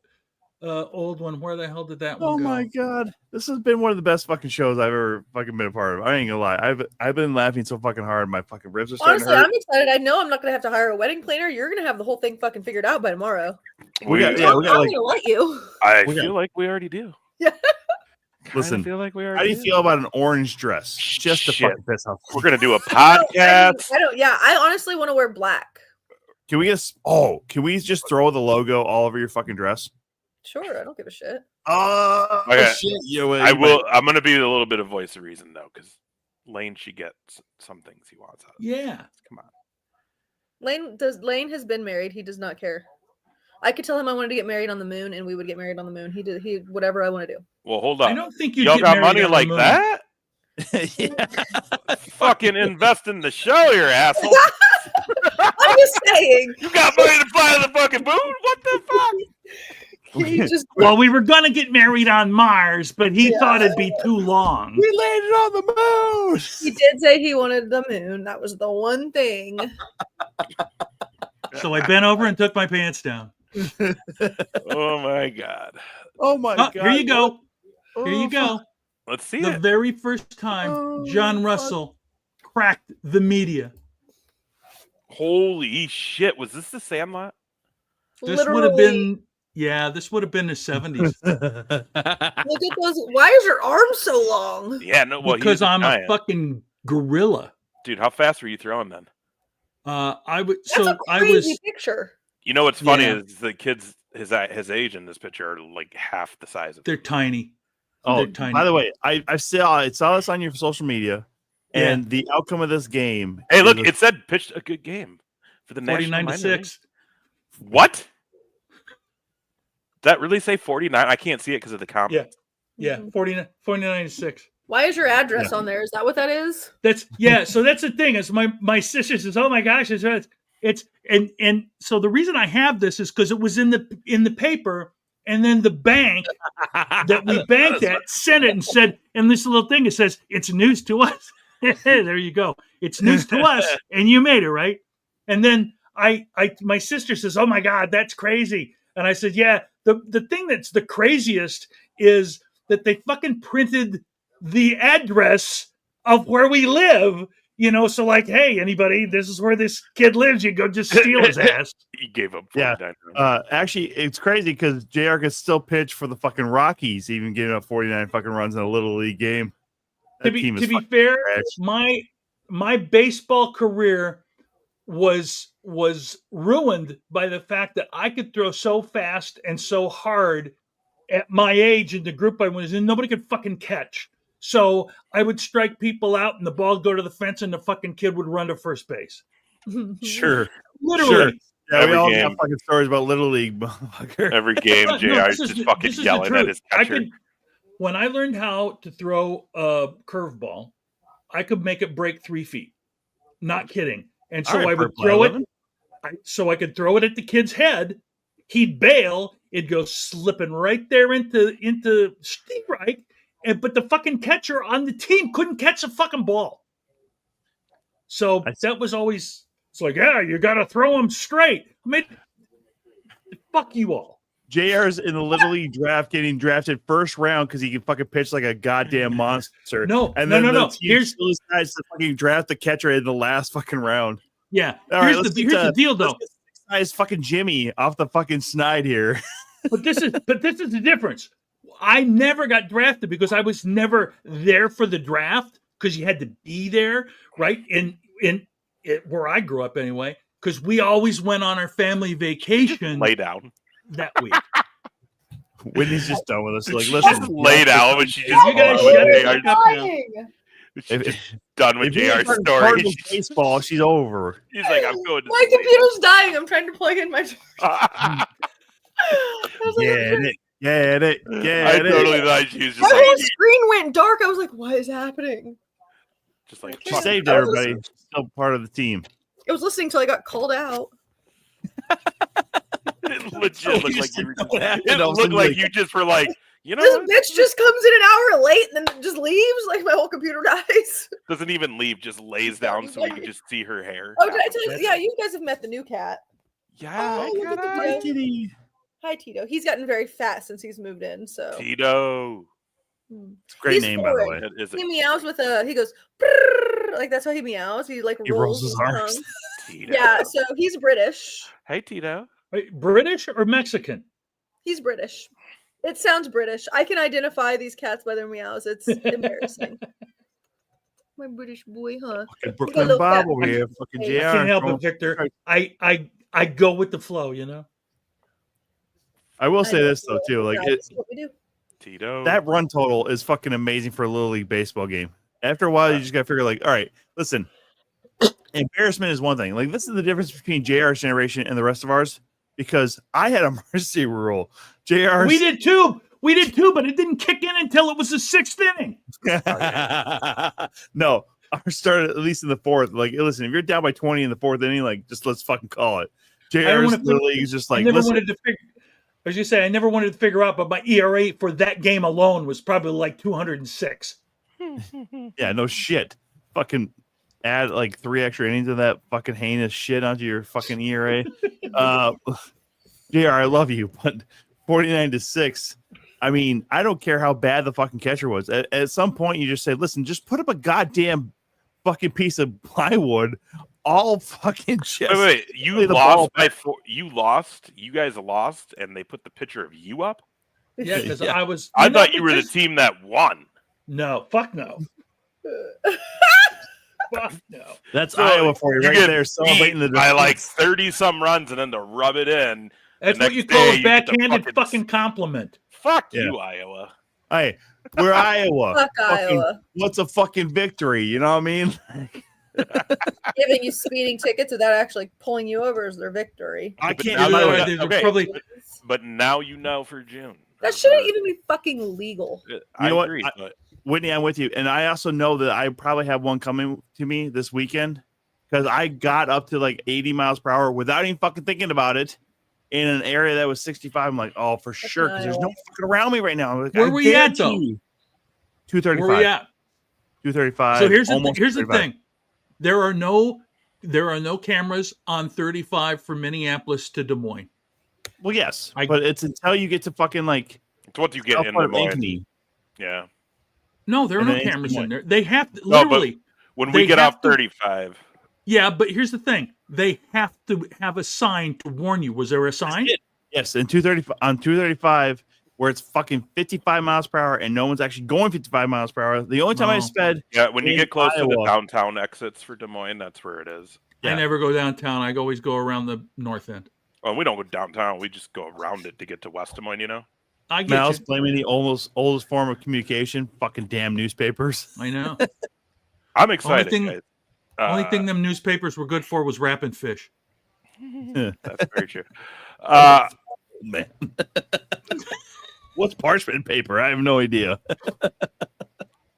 Speaker 2: old one. Where the hell did that one
Speaker 3: Oh
Speaker 2: go?
Speaker 3: my God. This has been one of the best fucking shows I've ever fucking been a part of. I ain't gonna lie. I've been laughing so fucking hard. My fucking ribs are starting
Speaker 6: Honestly,
Speaker 3: to hurt.
Speaker 6: I'm excited. I know I'm not gonna have to hire a wedding planner. You're gonna have the whole thing fucking figured out by tomorrow.
Speaker 3: We got
Speaker 6: I'm
Speaker 3: like,
Speaker 6: gonna let you.
Speaker 4: I feel like we already do.
Speaker 6: Yeah.
Speaker 3: Listen,
Speaker 4: feel like we
Speaker 3: how do you feel about an orange dress? Just to fucking piss off.
Speaker 4: We're gonna do a podcast.
Speaker 6: I don't. Yeah, I honestly want to wear black.
Speaker 3: Can we just throw the logo all over your fucking dress?
Speaker 6: Sure, I don't give a shit.
Speaker 3: Oh
Speaker 4: Okay.
Speaker 3: shit!
Speaker 4: I will. I'm gonna be a little bit of voice of reason though, because Lane should get some things he wants out of it.
Speaker 2: Yeah.
Speaker 4: Come on.
Speaker 6: Lane has been married. He does not care. I could tell him I wanted to get married on the moon, and we would get married on the moon. He whatever I want to do.
Speaker 4: Well, hold on.
Speaker 2: I don't think you
Speaker 4: y'all
Speaker 2: get
Speaker 4: got
Speaker 2: married
Speaker 4: money
Speaker 2: on the
Speaker 4: like
Speaker 2: moon.
Speaker 4: that. Fucking invest in the show, you asshole.
Speaker 6: I'm just saying.
Speaker 4: You got money to fly to the fucking moon? What the fuck?
Speaker 6: He just
Speaker 2: Well, we were going to get married on Mars, but he thought it'd be too long.
Speaker 3: We landed on the moon.
Speaker 6: he did say he wanted the moon. That was the one thing.
Speaker 2: So I bent over and took my pants down.
Speaker 4: Oh my God.
Speaker 3: Oh my God!
Speaker 2: Here you go. Here you go.
Speaker 4: Let's see
Speaker 2: The
Speaker 4: it.
Speaker 2: very first time John Russell cracked the media.
Speaker 4: Holy shit! Was this the Sandlot?
Speaker 2: This would have been, this would have been the 70s.
Speaker 6: Look at those. Why is your arm so long?
Speaker 4: Yeah, no. Well,
Speaker 2: Because
Speaker 4: he was
Speaker 2: I'm
Speaker 4: giant.
Speaker 2: a fucking gorilla.
Speaker 4: Dude. How fast were you throwing then?
Speaker 2: I would.
Speaker 6: That's
Speaker 2: So
Speaker 6: a
Speaker 2: I
Speaker 6: crazy
Speaker 2: was.
Speaker 6: picture.
Speaker 4: You know what's funny
Speaker 2: Yeah.
Speaker 4: is the kids his age in this picture are like half the size of.
Speaker 2: They're tiny.
Speaker 3: Oh,
Speaker 2: They're tiny.
Speaker 3: by the way, I saw this on your social media, and the outcome of this game.
Speaker 4: Hey, look! It said pitched a good game for the
Speaker 2: 49
Speaker 4: national
Speaker 2: to
Speaker 4: minor league.
Speaker 2: 6.
Speaker 4: What? Did that really say 49? I can't see it because of the comment.
Speaker 2: Yeah. 49 to 6.
Speaker 6: Why is your address on there? Is that what that is?
Speaker 2: So that's the thing. Is my sister says, "Oh my gosh, it's and so the reason I have this is because it was in the paper, and then the bank that we banked at sent it and said, and this little thing, it says it's news to us. There you go. It's news to us, and you made it, right? And then my sister says, "Oh my God, that's crazy." And I said, "Yeah, the thing that's the craziest is that they fucking printed the address of where we live. So like, hey, anybody, this is where this kid lives. You go just steal his ass.
Speaker 4: He gave up
Speaker 3: Yeah.
Speaker 4: 49.
Speaker 3: Actually, it's crazy because JR can still pitch for the fucking Rockies, even giving up 49 fucking runs in a Little League game.
Speaker 2: To be fair,
Speaker 3: trash.
Speaker 2: my baseball career was ruined by the fact that I could throw so fast and so hard at my age in the group I was in. Nobody could fucking catch. So I would strike people out and the ball would go to the fence and the fucking kid would run to first base.
Speaker 3: Sure.
Speaker 2: Literally.
Speaker 3: Sure. Yeah,
Speaker 4: Every
Speaker 3: we all
Speaker 4: game.
Speaker 3: got fucking stories about Little League, motherfucker.
Speaker 4: Every game,
Speaker 2: No,
Speaker 4: JR
Speaker 2: this
Speaker 4: is
Speaker 2: is
Speaker 4: just fucking
Speaker 2: the
Speaker 4: yelling at
Speaker 2: truth.
Speaker 4: his catcher.
Speaker 2: When I learned how to throw a curveball, I could make it break 3 feet. Not kidding. And so
Speaker 3: All right,
Speaker 2: I would
Speaker 3: Purple
Speaker 2: throw it.
Speaker 3: 11.
Speaker 2: So I could throw it at the kid's head. He'd bail. It'd go slipping right there into strike. But the fucking catcher on the team couldn't catch a fucking ball. So that was always, it's like, yeah, you got to throw him straight. I mean, fuck you all.
Speaker 3: JR's in the Little League draft getting drafted first round because he can fucking pitch like a goddamn monster.
Speaker 2: No.
Speaker 3: The team still decides to fucking draft the catcher in the last fucking round.
Speaker 2: Yeah.
Speaker 3: All right,
Speaker 2: here's the deal, though.
Speaker 3: Nice fucking Jimmy off the fucking snide here.
Speaker 2: But this is the difference. I never got drafted because I was never there for the draft because you had to be there, right? In where I grew up anyway, because we always went on our family vacation.
Speaker 4: Lay down
Speaker 2: that week.
Speaker 3: Whitney's just done with us. Like,
Speaker 4: She
Speaker 3: listen,
Speaker 4: just laid out, but she just
Speaker 2: You guys
Speaker 4: oh,
Speaker 2: shut the
Speaker 4: JR
Speaker 2: fuck up now.
Speaker 4: She's just done with
Speaker 3: if you're
Speaker 4: JR's
Speaker 3: talking
Speaker 4: story.
Speaker 3: Cardinals baseball, she's over.
Speaker 4: He's like, I'm going to
Speaker 6: My computer's dying. I'm trying to plug in my.
Speaker 3: Get it.
Speaker 4: I totally thought she was just
Speaker 6: My
Speaker 4: like,
Speaker 6: whole screen went dark. I was like, what is happening?
Speaker 4: just like
Speaker 3: She saved everybody. She's still part of the team.
Speaker 6: I was listening till I got called out.
Speaker 4: it legit looked like you.
Speaker 3: happened.
Speaker 4: It looked like you just were like, you know,
Speaker 6: This
Speaker 4: what?
Speaker 6: bitch just comes in an hour late and then just leaves. Like my whole computer dies.
Speaker 4: Doesn't even leave, just lays down so we can just see her hair.
Speaker 6: Oh, did I tell you? Yeah, you guys have met the new cat.
Speaker 4: Yeah,
Speaker 6: Oh, look at the
Speaker 3: Hi,
Speaker 6: dog.
Speaker 3: kitty.
Speaker 6: Hi, Tito. He's gotten very fat since he's moved in. So
Speaker 4: Tito.
Speaker 3: It's a great
Speaker 6: He's
Speaker 3: name, by the way.
Speaker 6: foreign.
Speaker 4: It is
Speaker 6: he meows with a. He goes "Brrr," like that's how he meows. He like
Speaker 3: He rolls his arms.
Speaker 6: tongue.
Speaker 4: Tito.
Speaker 6: Yeah, so he's British.
Speaker 4: Hey, Tito.
Speaker 2: Wait, British or Mexican?
Speaker 6: He's British. It sounds British. I can identify these cats by their meows. It's embarrassing. My British boy, huh?
Speaker 3: Fucking
Speaker 6: a
Speaker 3: Brooklyn
Speaker 6: little
Speaker 3: Bob
Speaker 6: cat.
Speaker 3: over here. Fucking
Speaker 6: I
Speaker 3: JR.
Speaker 2: I can't help
Speaker 3: throwing-
Speaker 2: it, Victor. I go with the flow, you know.
Speaker 3: I will say
Speaker 6: know.
Speaker 3: this though too, like
Speaker 6: That's what we do.
Speaker 4: Tito.
Speaker 3: that run total is fucking amazing for a Little League baseball game. After a while, you just gotta figure like, all right, listen, embarrassment is one thing. Like this is the difference between JR's generation and the rest of ours because I had a mercy rule. JR's
Speaker 2: We did too, but it didn't kick in until it was the 6th inning.
Speaker 3: No, ours started at least in the 4th. Like, listen, if you're down by 20 in the 4th inning, like just let's fucking call it. JR's Little League is just like,
Speaker 2: I never
Speaker 3: listen,
Speaker 2: wanted to figure. As you say, I never wanted to figure out, but my ERA for that game alone was probably like 206.
Speaker 3: yeah, no shit. Fucking add like 3 extra innings of that fucking heinous shit onto your fucking ERA. JR, I love you, but 49-6. I mean, I don't care how bad the fucking catcher was. At some point, you just say, listen, just put up a goddamn fucking piece of plywood. All fucking just
Speaker 4: Wait. You
Speaker 3: play the
Speaker 4: lost
Speaker 3: ball
Speaker 4: by 4. You lost. You guys lost, and they put the picture of you up.
Speaker 2: Yeah, because
Speaker 3: Yeah.
Speaker 2: I was.
Speaker 4: I thought you were the team that won.
Speaker 2: No, fuck no. Fuck no.
Speaker 3: That's
Speaker 4: So,
Speaker 3: Iowa for you right
Speaker 4: get
Speaker 3: there. Celebrating the
Speaker 4: beat by like
Speaker 3: defense.
Speaker 4: 30 some runs, and then to rub it in.
Speaker 2: That's
Speaker 4: the
Speaker 2: what you
Speaker 4: next
Speaker 2: call
Speaker 4: day
Speaker 2: a
Speaker 4: you get the
Speaker 2: backhanded fucking compliment.
Speaker 4: Fuck
Speaker 3: Yeah.
Speaker 4: you, Iowa.
Speaker 3: Hey, we're Iowa.
Speaker 6: Fuck
Speaker 3: Fucking-
Speaker 6: Iowa.
Speaker 3: What's a fucking victory? You know what I mean?
Speaker 6: Giving you speeding tickets without actually pulling you over is their victory.
Speaker 3: I
Speaker 4: But
Speaker 3: can't
Speaker 4: now
Speaker 3: do
Speaker 2: By the way,
Speaker 3: that.
Speaker 2: there's
Speaker 4: okay.
Speaker 2: probably
Speaker 4: But now you know for June.
Speaker 6: That shouldn't even be fucking legal.
Speaker 4: I
Speaker 3: know what?
Speaker 4: agree, but
Speaker 3: Whitney, I'm with you. And I also know that I probably have one coming to me this weekend because I got up to like 80 miles per hour without even fucking thinking about it in an area that was 65. I'm like, oh, for sure. Because there's no fucking around me right now. Like,
Speaker 2: Where
Speaker 3: I
Speaker 2: were you at,
Speaker 3: guarantee
Speaker 2: though?
Speaker 3: you. 235.
Speaker 2: where we at.
Speaker 3: 235.
Speaker 2: So here's the
Speaker 3: almost
Speaker 2: here's the
Speaker 3: 235.
Speaker 2: thing. There are no cameras on 35 from Minneapolis to Des Moines.
Speaker 3: Well, yes.
Speaker 2: I-
Speaker 3: but it's until you get to fucking like
Speaker 4: it's what you get in
Speaker 3: South
Speaker 4: the morning.
Speaker 3: Ankeny.
Speaker 4: Yeah.
Speaker 2: No, there are
Speaker 3: And
Speaker 2: no
Speaker 3: then
Speaker 2: cameras
Speaker 3: instant
Speaker 2: in there. They have to,
Speaker 4: No, but
Speaker 2: literally.
Speaker 4: when we
Speaker 2: they
Speaker 4: get
Speaker 2: have
Speaker 4: off
Speaker 2: to-
Speaker 4: 35,
Speaker 2: Yeah, but here's the thing: they have to have a sign to warn you. Was there a sign?
Speaker 3: Yes, in 235 on 235, where it's fucking 55 miles per hour and no one's actually going 55 miles per hour. The only time I
Speaker 2: No.
Speaker 3: sped,
Speaker 4: yeah, when you
Speaker 3: in
Speaker 4: get close to the
Speaker 3: Iowa.
Speaker 4: downtown exits for Des Moines, that's where it is.
Speaker 2: I
Speaker 3: Yeah.
Speaker 2: never go downtown. I always go around the north end.
Speaker 4: Well, we don't go downtown. We just go around it to get to West Des Moines, you know?
Speaker 2: I get
Speaker 3: Mal's
Speaker 2: you.
Speaker 3: blaming the oldest form of communication. Fucking damn newspapers.
Speaker 2: I know.
Speaker 4: I'm excited,
Speaker 2: thing-
Speaker 4: guys.
Speaker 2: Only thing them newspapers were good for was wrapping fish.
Speaker 4: That's very true.
Speaker 3: Man. What's parchment paper? I have no idea.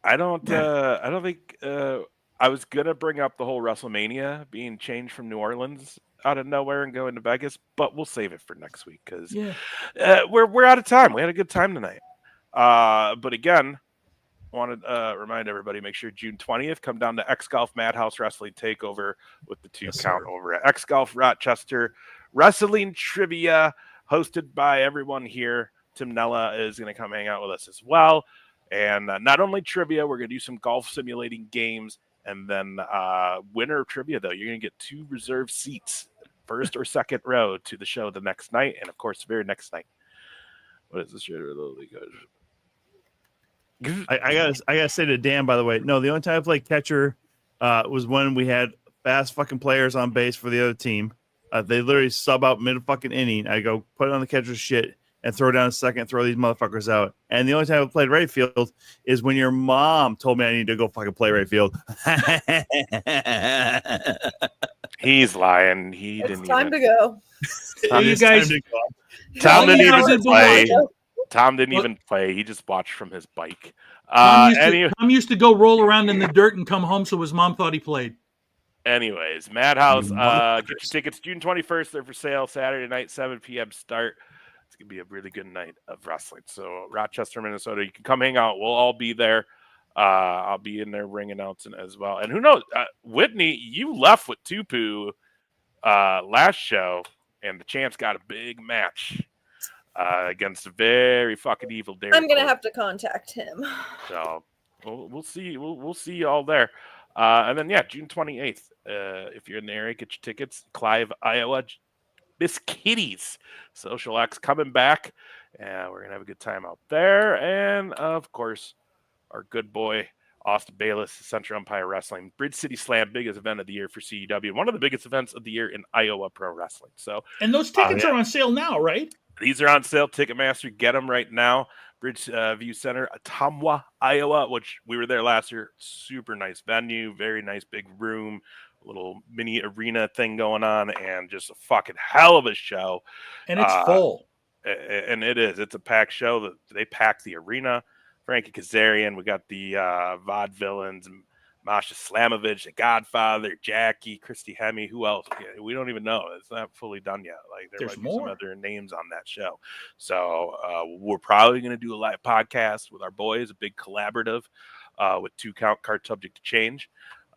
Speaker 4: I don't think I was gonna bring up the whole WrestleMania being changed from New Orleans out of nowhere and going to Vegas, but we'll save it for next week because we're out of time. We had a good time tonight. But again, I want to remind everybody, make sure June 20th, come down to X Golf Madhouse Wrestling Takeover with the 2 count over at X Golf Rochester. Wrestling trivia hosted by everyone here. Tim Nella is going to come hang out with us as well. And not only trivia, we're going to do some golf simulating games. And then winner of trivia, though, you're going to get 2 reserved seats, first or second row, to the show the next night. And, of course, the very next night. What is this?
Speaker 3: I gotta say to Dan, by the way, no, the only time I played catcher was when we had fast fucking players on base for the other team. They literally sub out mid fucking inning. I go put it on the catcher's shit and throw down a second, throw these motherfuckers out. And the only time I played right field is when your mom told me I need to go fucking play right field.
Speaker 4: He's lying.
Speaker 6: It's time to go.
Speaker 2: You guys,
Speaker 4: Tom didn't
Speaker 2: you guys
Speaker 4: even
Speaker 2: have been
Speaker 4: play.
Speaker 2: watching.
Speaker 4: Tom didn't even play. He just watched from his bike.
Speaker 2: Tom used to go roll around in the dirt and come home so his mom thought he played.
Speaker 4: Anyways, Madhouse, get your tickets June 21st. They're for sale Saturday night, 7 p.m. start. It's going to be a really good night of wrestling. So Rochester, Minnesota, you can come hang out. We'll all be there. I'll be in there ring announcing as well. And who knows, Whitney, you left with Tupu last show, and the champ's got a big match against a very fucking evil Derek.
Speaker 6: I'm going to have to contact him.
Speaker 4: So we'll see. We'll see you all there. And then, June 28th, if you're in the area, get your tickets. Clive, Iowa. Miss Kitty's Social X coming back. And we're going to have a good time out there. And, of course, our good boy, Austin Bayless, Central Empire Wrestling. Bridge City Slam, biggest event of the year for CEW. One of the biggest events of the year in Iowa Pro Wrestling. So,
Speaker 2: and those tickets are on sale now, right?
Speaker 4: These are on sale. Ticketmaster, get them right now. Bridge View Center, Ottumwa, Iowa, which we were there last year. Super nice venue, very nice big room, a little mini arena thing going on, and just a fucking hell of a show.
Speaker 2: And it's full.
Speaker 4: And it is. It's a packed show. That they packed the arena. Frankie Kazarian, we got the Vaudevillains, Masha Slamovich, The Godfather, Jackie, Christy Hemme. Who else? Yeah, we don't even know. It's not fully done yet. Like there might be some other names on that show. So we're probably going to do a live podcast with our boys, a big collaborative with 2 count card subject to change.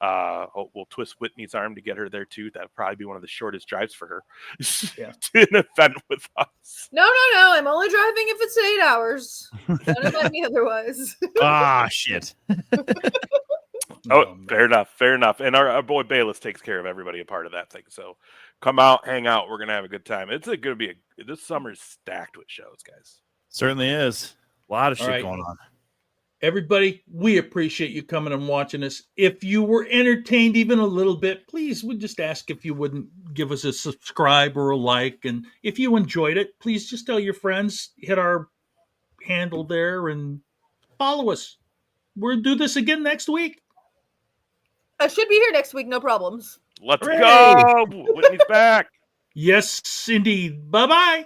Speaker 4: We'll twist Whitney's arm to get her there too. That'll probably be one of the shortest drives for her to an event with us.
Speaker 6: No. I'm only driving if it's 8 hours. Don't invite me otherwise.
Speaker 3: Shit.
Speaker 4: Oh, fair enough. And our boy Bayless takes care of everybody a part of that thing. So come out, hang out. We're gonna have a good time. It's going to be this summer's stacked with shows, guys.
Speaker 3: Certainly is. A lot of shit going on.
Speaker 2: Everybody, we appreciate you coming and watching us. If you were entertained even a little bit, please, we just ask if you wouldn't give us a subscribe or a like. And if you enjoyed it, please just tell your friends, hit our handle there and follow us. We'll do this again next week.
Speaker 6: I should be here next week, no problems.
Speaker 4: Let's go. Whitney's back.
Speaker 2: Yes, indeed. Bye-bye.